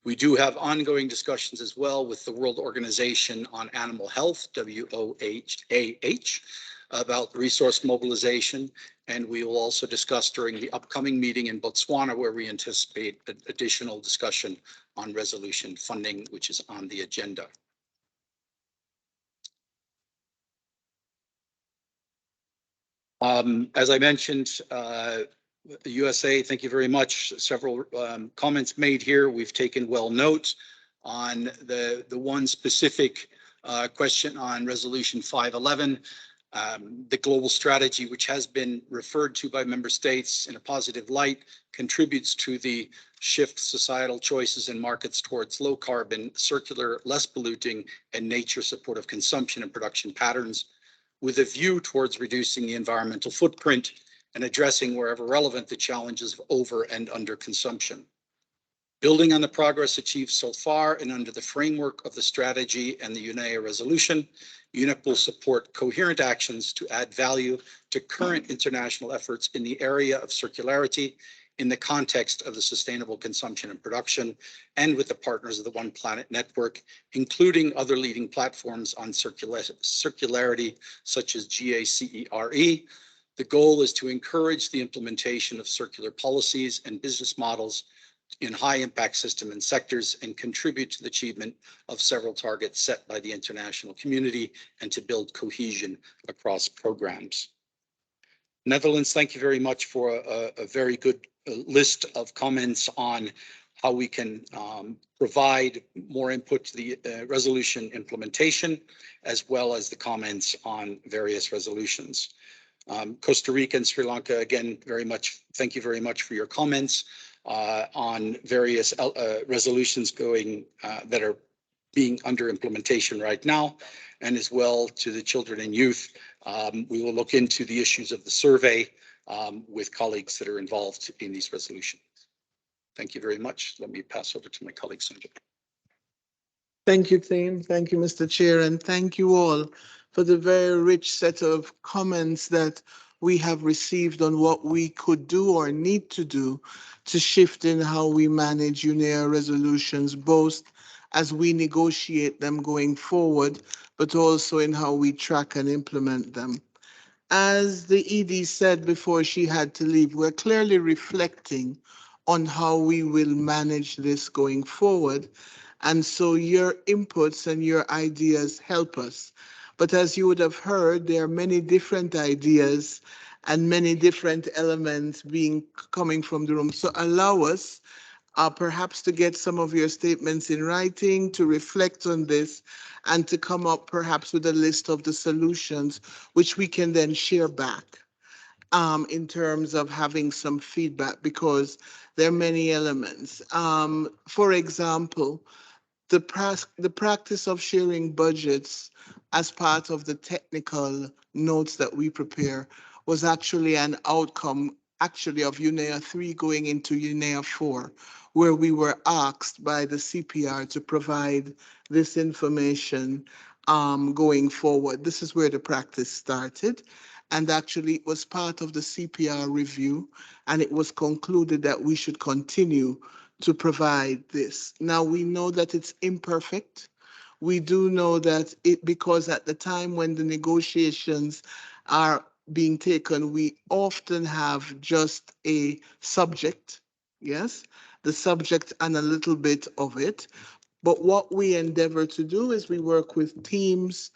We do have ongoing discussions as well with the World Organization on Animal Health, WOHAH, about resource mobilization, and we will also discuss during the upcoming meeting in Botswana, where we anticipate additional discussion on resolution funding, which is on the agenda. As I mentioned, the USA, thank you very much. Several comments made here. We've taken well note on the one specific question on resolution 511. The global strategy, which has been referred to by member states in a positive light, contributes to the shift societal choices and markets towards low carbon, circular, less polluting, and nature supportive consumption and production patterns, with a view towards reducing the environmental footprint and addressing wherever relevant the challenges of over and under consumption. Building on the progress achieved so far and under the framework of the strategy and the UNEA resolution, UNEP will support coherent actions to add value to current international efforts in the area of circularity in the context of the sustainable consumption and production, and with the partners of the One Planet Network, including other leading platforms on circularity, such as GACERE. The goal is to encourage the implementation of circular policies and business models in high impact system and sectors, and contribute to the achievement of several targets set by the international community, and to build cohesion across programs. Netherlands, thank you very much for a very good list of comments on how we can provide more input to the resolution implementation, as well as the comments on various resolutions. Costa Rica and Sri Lanka, again, thank you very much for your comments on various resolutions that are being under implementation right now, and as well to the children and youth. We will look into the issues of the survey with colleagues that are involved in these resolutions. Thank you very much. Let me pass over to my colleague, Sanjay. Thank you, Tim. Thank you, Mr. Chair, and thank you all for the very rich set of comments that we have received on what we could do or need to do to shift in how we manage UNEA resolutions, both as we negotiate them going forward, but also in how we track and implement them. As the ED said before she had to leave, we're clearly reflecting on how we will manage this going forward. And so your inputs and your ideas help us. But as you would have heard, there are many different ideas and many different elements coming from the room. So allow us perhaps to get some of your statements in writing, to reflect on this, and to come up perhaps with a list of the solutions, which we can then share back in terms of having some feedback, because there are many elements. For example, the practice of sharing budgets as part of the technical notes that we prepare was actually an outcome of UNEA 3 going into UNEA 4, where we were asked by the CPR to provide this information going forward. This is where the practice started. And actually, it was part of the CPR review, and it was concluded that we should continue to provide this. Now, we know that it's imperfect. We do know that because at the time when the negotiations are being taken, we often have just a subject, yes, the subject and a little bit of it. But what we endeavor to do is we work with teams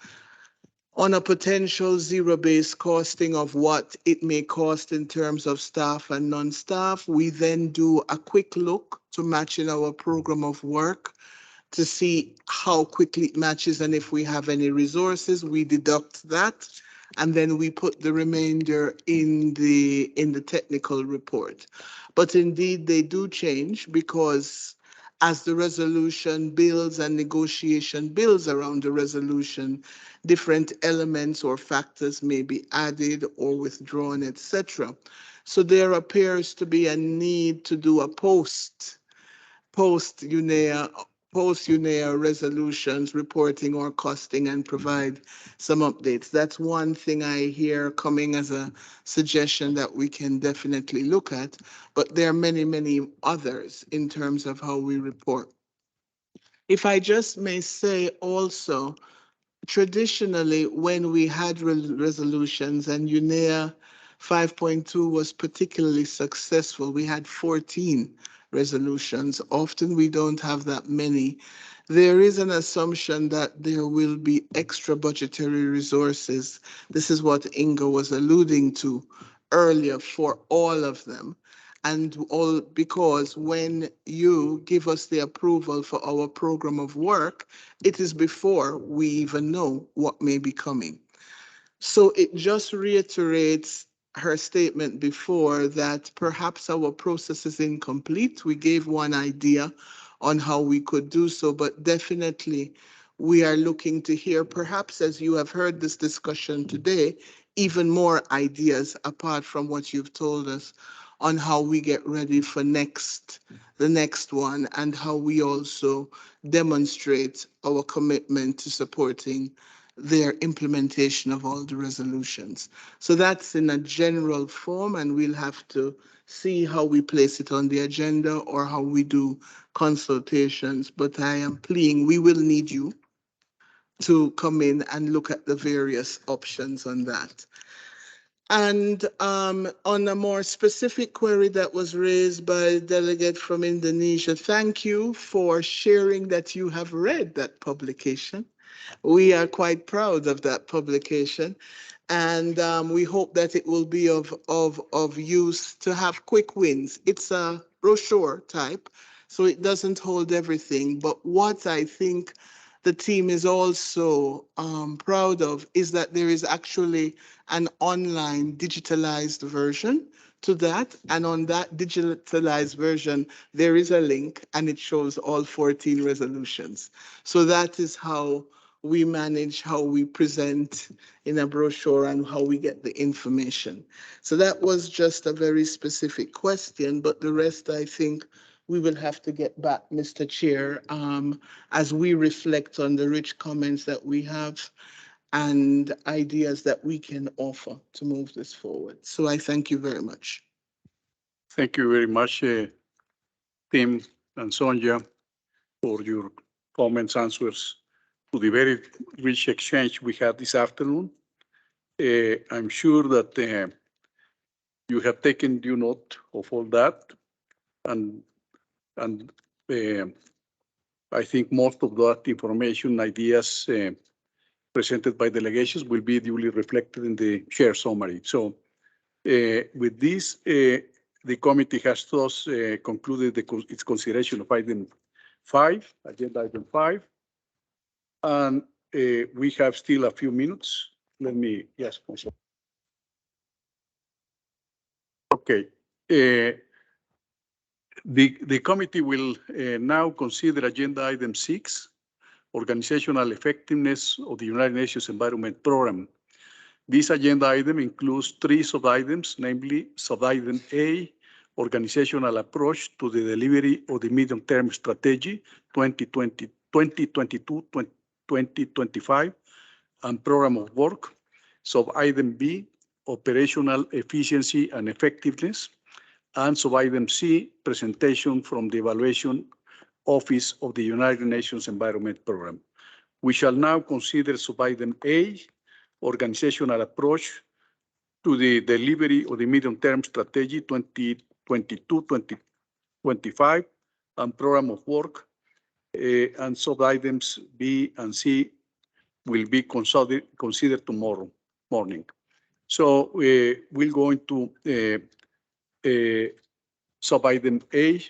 on a potential zero-based costing of what it may cost in terms of staff and non-staff. We then do a quick look to match in our program of work to see how quickly it matches, and if we have any resources, we deduct that, and then we put the remainder in the technical report. But indeed, they do change, because as the resolution builds and negotiation builds around the resolution, different elements or factors may be added or withdrawn, etc. So there appears to be a need to do a post-UNEA resolutions reporting or costing and provide some updates. That's one thing I hear coming as a suggestion that we can definitely look at, but there are many, many others in terms of how we report. If I just may say also, traditionally, when we had resolutions and UNEA 5.2 was particularly successful, we had 14 resolutions. Often we don't have that many. There is an assumption that there will be extra budgetary resources. This is what Inga was alluding to earlier for all of them. And all because when you give us the approval for our program of work, it is before we even know what may be coming. So it just reiterates her statement before that perhaps our process is incomplete. We gave one idea on how we could do so, but definitely we are looking to hear, perhaps as you have heard this discussion today, even more ideas apart from what you've told us on how we get ready for the next one, and how we also demonstrate our commitment to supporting their implementation of all the resolutions. So that's in a general form, and we'll have to see how we place it on the agenda or how we do consultations. But I am pleading, we will need you to come in and look at the various options on that. And on a more specific query that was raised by a delegate from Indonesia, thank you for sharing that you have read that publication. We are quite proud of that publication, and we hope that it will be of use to have quick wins. It's a brochure type, so it doesn't hold everything, but what I think the team is also proud of is that there is actually an online digitalized version to that. And on that digitalized version, there is a link and it shows all 14 resolutions. So that is how we manage, how we present in a brochure and how we get the information. So that was just a very specific question, but the rest I think we will have to get back, Mr. Chair, as we reflect on the rich comments that we have and ideas that we can offer to move this forward. So I thank you very much. Thank you very much, Tim and Sonja, for your comments, answers to the very rich exchange we had this afternoon. I'm sure that you have taken due note of all that, and I think most of that information, ideas presented by delegations will be duly reflected in the share summary. So with this, the committee has thus concluded its consideration of item 5, agenda item 5. And we have still a few minutes. Let me, yes, Councilor. Okay. The committee will now consider agenda item 6, organizational effectiveness of the United Nations Environment Program. This agenda item includes 3 sub-items, namely sub-item A, organizational approach to the delivery of the medium-term strategy 2022-2025 and program of work. Sub-item B, operational efficiency and effectiveness. And sub-item C, presentation from the Evaluation Office of the United Nations Environment Program. We shall now consider sub-item A, organizational approach to the delivery of the medium-term strategy 2022-2025 and program of work, and sub-items B and C will be considered tomorrow morning. So we'll go into sub-item A.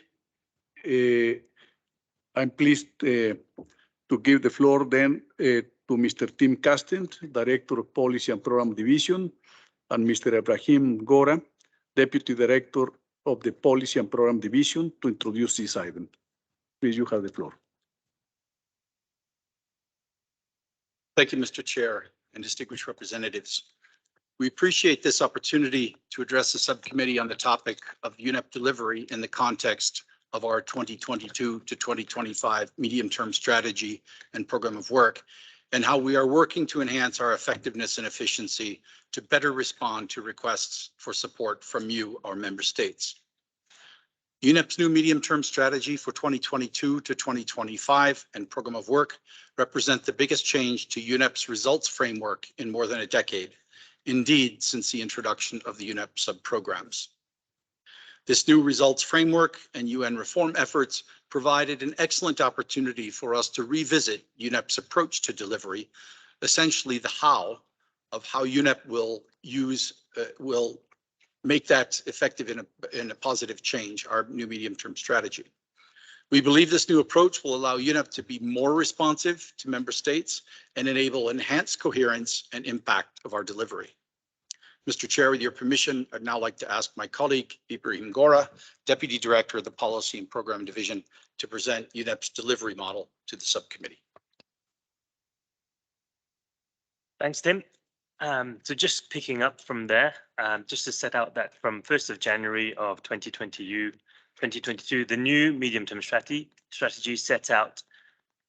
I'm pleased to give the floor then to Mr. Tim Castent, Director of Policy and Program Division, and Mr. Ibrahim Gora, Deputy Director of the Policy and Program Division, to introduce this item. Please, you have the floor. Thank you, Mr. Chair and distinguished representatives. We appreciate this opportunity to address the subcommittee on the topic of UNEP delivery in the context of our 2022 to 2025 medium-term strategy and program of work, and how we are working to enhance our effectiveness and efficiency to better respond to requests for support from you, our member states. UNEP's new medium-term strategy for 2022 to 2025 and program of work represent the biggest change to UNEP's results framework in more than a decade, indeed since the introduction of the UNEP sub-programs. This new results framework and UN reform efforts provided an excellent opportunity for us to revisit UNEP's approach to delivery, essentially the how of how UNEP will make that effective in a positive change, our new medium-term strategy. We believe this new approach will allow UNEP to be more responsive to member states and enable enhanced coherence and impact of our delivery. Mr. Chair, with your permission, I'd now like to ask my colleague, Ibrahim Gora, Deputy Director of the Policy and Program Division, to present UNEP's delivery model to the subcommittee. Thanks, Tim. So just picking up from there, just to set out that from 1st of January of 2022, the new medium-term strategy sets out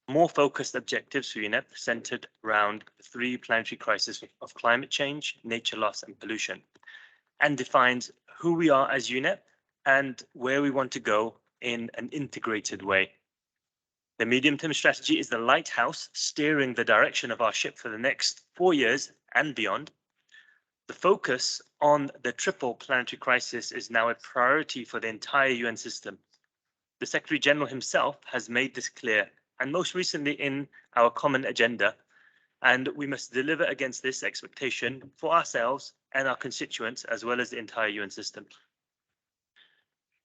more focused objectives for UNEP centered around the 3 planetary crises of climate change, nature loss, and pollution, and defines who we are as UNEP and where we want to go in an integrated way. The medium-term strategy is the lighthouse steering the direction of our ship for the next 4 years and beyond. The focus on the triple planetary crisis is now a priority for the entire UN system. The Secretary General himself has made this clear, and most recently in our common agenda, and we must deliver against this expectation for ourselves and our constituents, as well as the entire UN system.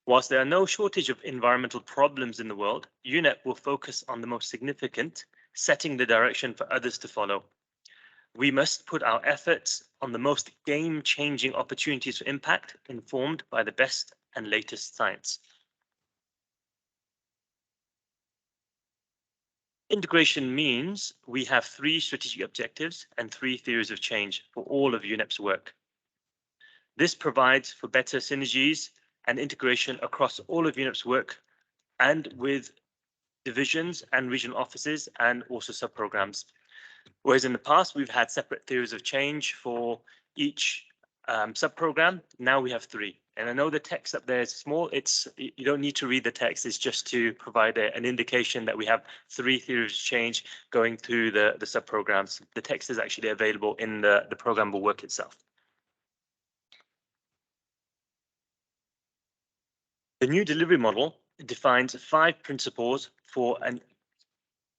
Whilst there are no shortage of environmental problems in the world, UNEP will focus on the most significant, setting the direction for others to follow. We must put our efforts on the most game-changing opportunities for impact, informed by the best and latest science. Integration means we have 3 strategic objectives and 3 theories of change for all of UNEP's work. This provides for better synergies and integration across all of UNEP's work and with divisions and regional offices and also sub-programs. Whereas in the past, we've had separate theories of change for each sub-program. Now we have 3. And I know the text up there is small. You don't need to read the text. It's just to provide an indication that we have 3 theories of change going through the sub-programs. The text is actually available in the programmable work itself. The new delivery model defines 5 principles for an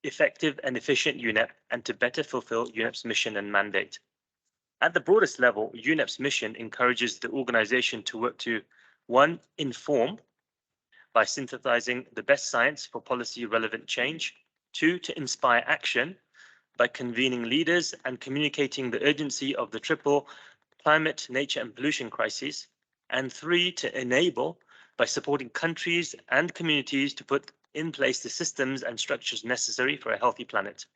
effective and efficient UNEP and to better fulfill UNEP's mission and mandate. At the broadest level, UNEP's mission encourages the organization to work to 1. Inform by synthesizing the best science for policy relevant change. 2. To inspire action by convening leaders and communicating the urgency of the triple climate, nature and pollution crises. And 3. To enable by supporting countries and communities to put in place the systems and structures necessary for a healthy planet.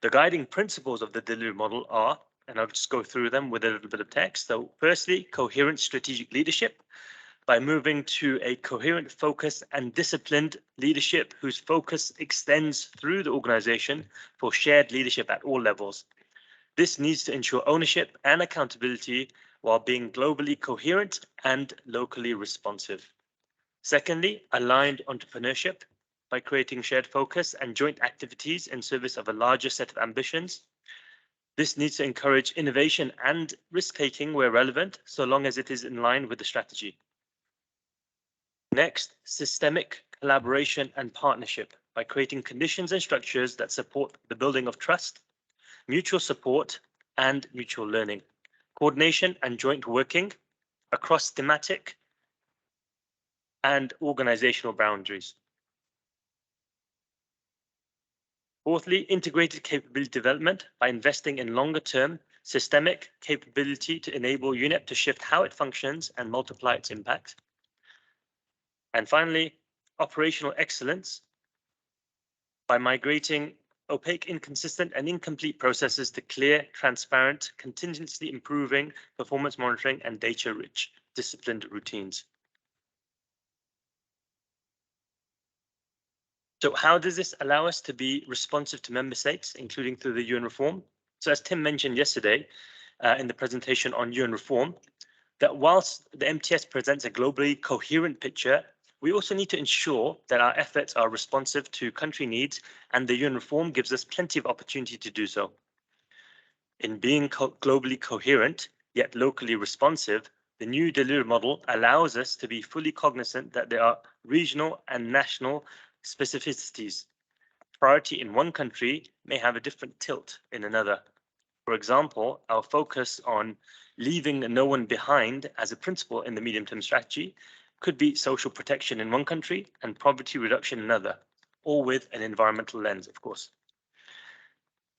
The guiding principles of the delivery model are, and I'll just go through them with a little bit of text. So firstly, coherent strategic leadership by moving to a coherent, focused and disciplined leadership whose focus extends through the organization for shared leadership at all levels. This needs to ensure ownership and accountability while being globally coherent and locally responsive. Secondly, aligned entrepreneurship by creating shared focus and joint activities in service of a larger set of ambitions. This needs to encourage innovation and risk-taking where relevant, so long as it is in line with the strategy. Next, systemic collaboration and partnership by creating conditions and structures that support the building of trust, mutual support, and mutual learning. Coordination and joint working across thematic and organizational boundaries. Fourthly, integrated capability development by investing in longer-term systemic capability to enable UNEP to shift how it functions and multiply its impact. And finally, operational excellence by migrating opaque, inconsistent, and incomplete processes to clear, transparent, continuously improving performance monitoring and data-rich, disciplined routines. So how does this allow us to be responsive to member states, including through the UN reform? So as Tim mentioned yesterday in the presentation on UN reform, that whilst the MTS presents a globally coherent picture, we also need to ensure that our efforts are responsive to country needs, and the UN reform gives us plenty of opportunity to do so. In being globally coherent, yet locally responsive, the new delivery model allows us to be fully cognizant that there are regional and national specificities. Priority in one country may have a different tilt in another. For example, our focus on leaving no one behind as a principle in the medium-term strategy could be social protection in one country and poverty reduction in another, all with an environmental lens, of course.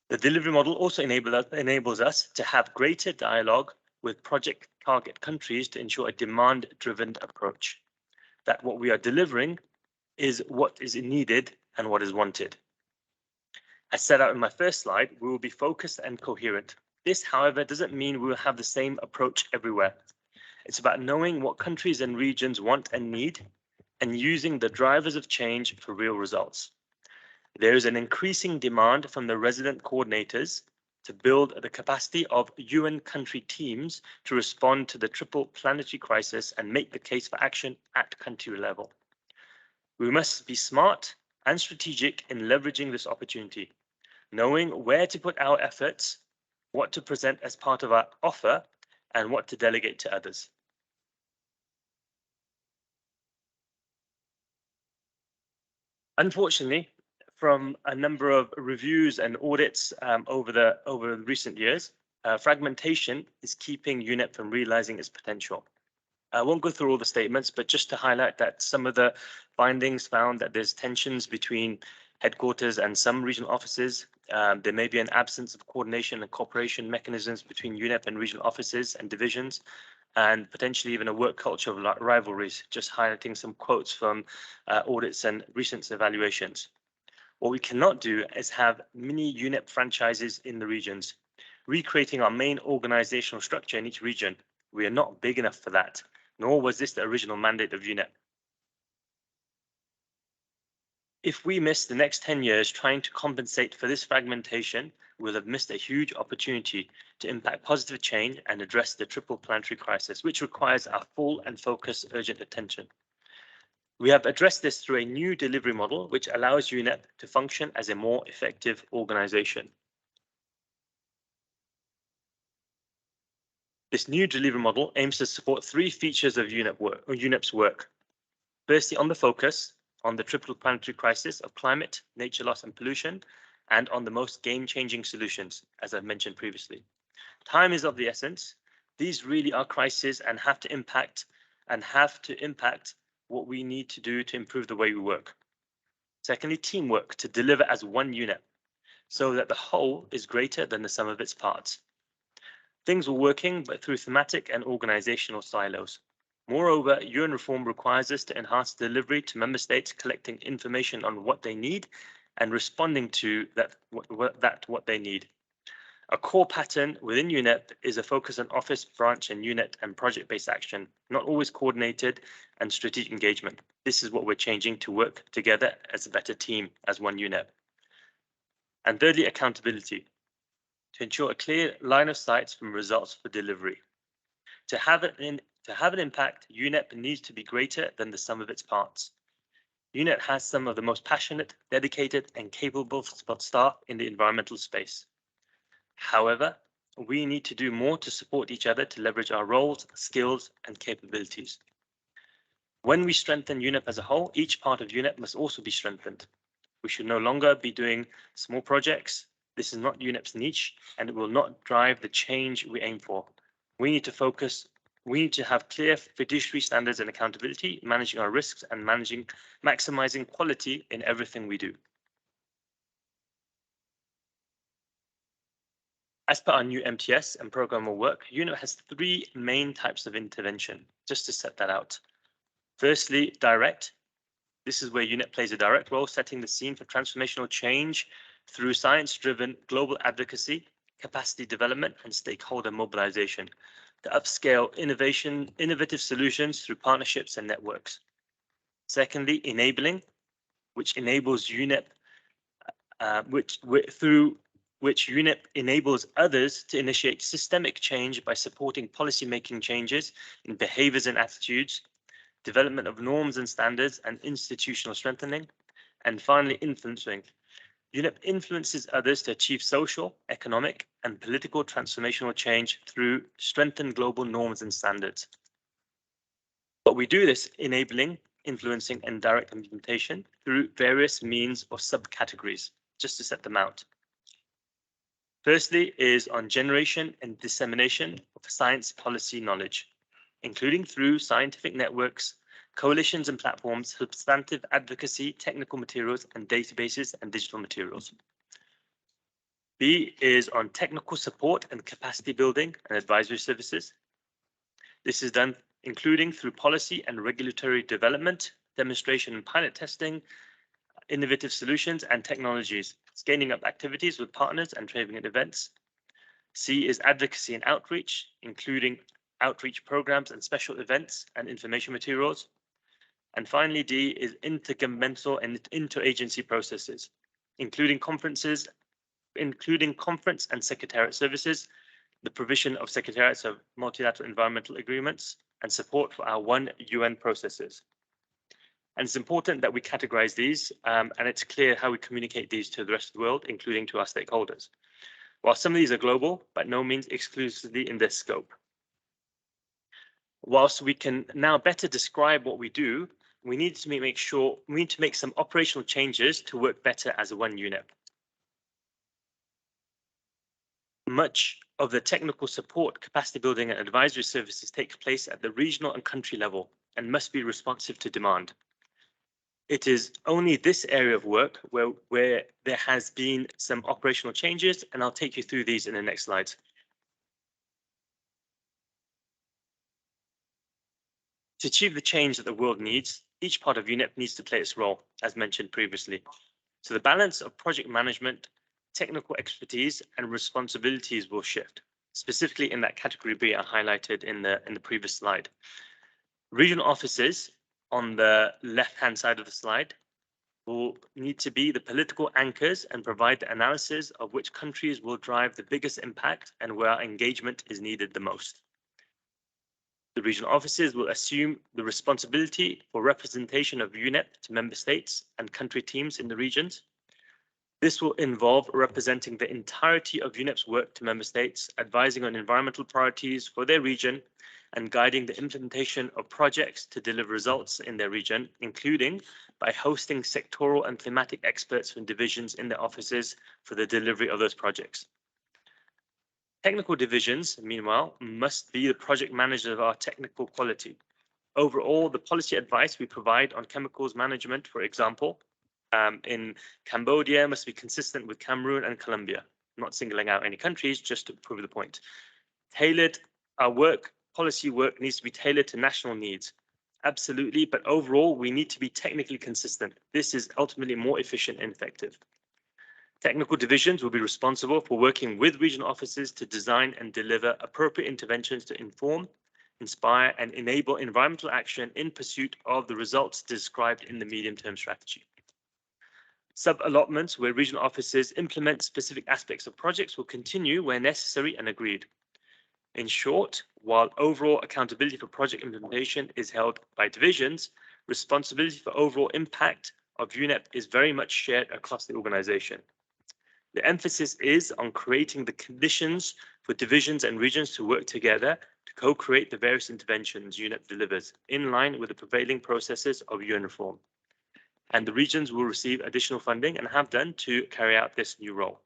The delivery model also enables us to have greater dialogue with project target countries to ensure a demand-driven approach, that what we are delivering is what is needed and what is wanted. As set out in my first slide, we will be focused and coherent. This, however, doesn't mean we will have the same approach everywhere. It's about knowing what countries and regions want and need and using the drivers of change for real results. There is an increasing demand from the resident coordinators to build the capacity of UN country teams to respond to the triple planetary crisis and make the case for action at country level. We must be smart and strategic in leveraging this opportunity, knowing where to put our efforts, what to present as part of our offer, and what to delegate to others. Unfortunately, from a number of reviews and audits over recent years, fragmentation is keeping UNEP from realizing its potential. I won't go through all the statements, but just to highlight that some of the findings found that there's tensions between headquarters and some regional offices. There may be an absence of coordination and cooperation mechanisms between UNEP and regional offices and divisions, and potentially even a work culture of rivalries, just highlighting some quotes from audits and recent evaluations. What we cannot do is have mini UNEP franchises in the regions, recreating our main organizational structure in each region. We are not big enough for that, nor was this the original mandate of UNEP. If we miss the next 10 years trying to compensate for this fragmentation, we'll have missed a huge opportunity to impact positive change and address the triple planetary crisis, which requires our full and focused urgent attention. We have addressed this through a new delivery model, which allows UNEP to function as a more effective organization. This new delivery model aims to support three features of UNEP's work. Firstly, on the focus on the triple planetary crisis of climate, nature loss and pollution, and on the most game-changing solutions, as I've mentioned previously. Time is of the essence. These really are crises and have to impact what we need to do to improve the way we work. Secondly, teamwork to deliver as one UNEP so that the whole is greater than the sum of its parts. Things were working, but through thematic and organizational silos. Moreover, UN reform requires us to enhance delivery to member states, collecting information on what they need and responding to what they need. A core pattern within UNEP is a focus on office, branch, and unit and project-based action, not always coordinated and strategic engagement. This is what we're changing to work together as a better team, as one UNEP. And thirdly, accountability, to ensure a clear line of sight from results for delivery. To have an impact, UNEP needs to be greater than the sum of its parts. UNEP has some of the most passionate, dedicated, and capable staff in the environmental space. However, we need to do more to support each other to leverage our roles, skills, and capabilities. When we strengthen UNEP as a whole, each part of UNEP must also be strengthened. We should no longer be doing small projects. This is not UNEP's niche, and it will not drive the change we aim for. We need to have clear fiduciary standards and accountability, managing our risks and maximizing quality in everything we do. As per our new MTS and program of work, UNEP has three main types of intervention, just to set that out. Firstly, direct. This is where UNEP plays a direct role, setting the scene for transformational change through science-driven global advocacy, capacity development, and stakeholder mobilization to upscale innovative solutions through partnerships and networks. Secondly, enabling, which enables UNEP, through which UNEP enables others to initiate systemic change by supporting policy-making changes in behaviors and attitudes, development of norms and standards, and institutional strengthening. And finally, influencing. UNEP influences others to achieve social, economic, and political transformational change through strengthened global norms and standards. But we do this enabling, influencing, and direct implementation through various means or subcategories, just to set them out. Firstly is on generation and dissemination of science policy knowledge, including through scientific networks, coalitions and platforms, substantive advocacy, technical materials and databases and digital materials. B is on technical support and capacity building and advisory services. This is done including through policy and regulatory development, demonstration and pilot testing, innovative solutions and technologies, scaling up activities with partners and training at events. C is advocacy and outreach, including outreach programs and special events and information materials. And finally, D is intergovernmental and interagency processes, including conference and secretariat services, the provision of secretariats of multilateral environmental agreements, and support for our One UN processes. And it's important that we categorize these, and it's clear how we communicate these to the rest of the world, including to our stakeholders. While some of these are global, by no means exclusively in this scope. Whilst we can now better describe what we do, we need to make some operational changes to work better as a one UNEP. Much of the technical support, capacity building and advisory services take place at the regional and country level and must be responsive to demand. It is only this area of work where there has been some operational changes, and I'll take you through these in the next slides. To achieve the change that the world needs, each part of UNEP needs to play its role, as mentioned previously. So the balance of project management, technical expertise, and responsibilities will shift, specifically in that category B I highlighted in the previous slide. Regional offices on the left-hand side of the slide will need to be the political anchors and provide the analysis of which countries will drive the biggest impact and where our engagement is needed the most. The regional offices will assume the responsibility for representation of UNEP to member states and country teams in the regions. This will involve representing the entirety of UNEP's work to member states, advising on environmental priorities for their region, and guiding the implementation of projects to deliver results in their region, including by hosting sectoral and thematic experts from divisions in their offices for the delivery of those projects. Technical divisions, meanwhile, must be the project managers of our technical quality. Overall, the policy advice we provide on chemicals management, for example, in Cambodia must be consistent with Cameroon and Colombia. I'm not singling out any countries, just to prove the point. Our policy work needs to be tailored to national needs. Absolutely, but overall, we need to be technically consistent. This is ultimately more efficient and effective. Technical divisions will be responsible for working with regional offices to design and deliver appropriate interventions to inform, inspire, and enable environmental action in pursuit of the results described in the medium-term strategy. Sub-allotments where regional offices implement specific aspects of projects will continue where necessary and agreed. In short, while overall accountability for project implementation is held by divisions, responsibility for overall impact of UNEP is very much shared across the organization. The emphasis is on creating the conditions for divisions and regions to work together to co-create the various interventions UNEP delivers in line with the prevailing processes of UN reform. And the regions will receive additional funding and have done to carry out this new role.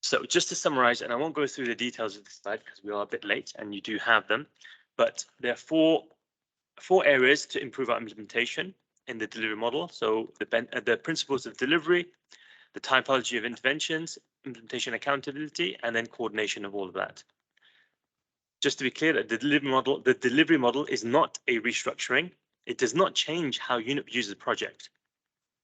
So just to summarize, and I won't go through the details of this slide because we are a bit late and you do have them, but there are four areas to improve our implementation in the delivery model. So the principles of delivery, the typology of interventions, implementation accountability, and then coordination of all of that. Just to be clear, that the delivery model is not a restructuring. It does not change how UNEP uses the project,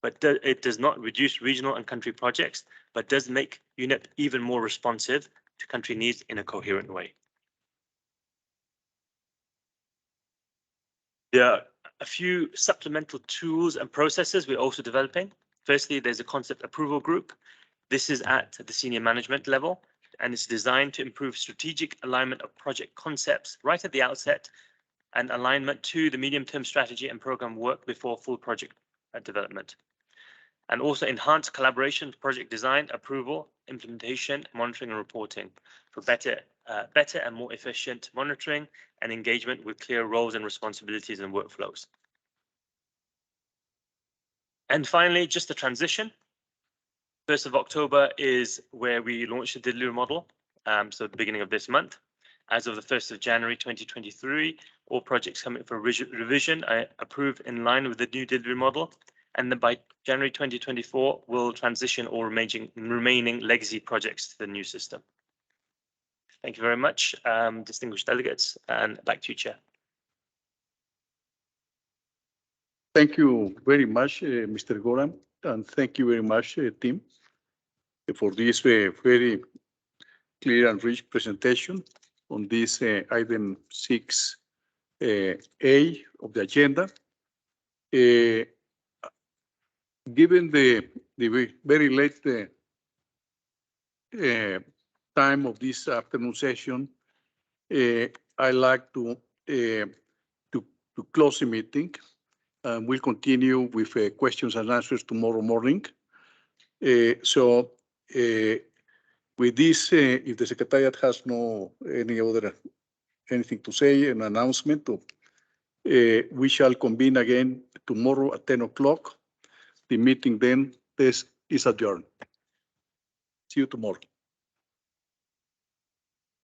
but it does not reduce regional and country projects, but does make UNEP even more responsive to country needs in a coherent way. There are a few supplemental tools and processes we're also developing. Firstly, there's a concept approval group. This is at the senior management level, and it's designed to improve strategic alignment of project concepts right at the outset and alignment to the medium-term strategy and program work before full project development. And also enhance collaboration, project design, approval, implementation, monitoring and reporting for better and more efficient monitoring and engagement with clear roles and responsibilities and workflows. And finally, just the transition. 1st of October is where we launched the delivery model, so the beginning of this month. As of the 1st of January 2023, all projects coming for revision are approved in line with the new delivery model. And then by January 2024, we'll transition all remaining legacy projects to the new system. Thank you very much, distinguished delegates, and back to you, Chair. Thank you very much, Mr. Goram, and thank you very much, Tim, for this very clear and rich presentation on this item 6A of the agenda. Given the very late time of this afternoon session, I like to close the meeting. We'll continue with questions and answers tomorrow morning. So with this, if the Secretariat has anything to say, an announcement, we shall convene again tomorrow at 10 o'clock. The meeting then is adjourned. See you tomorrow.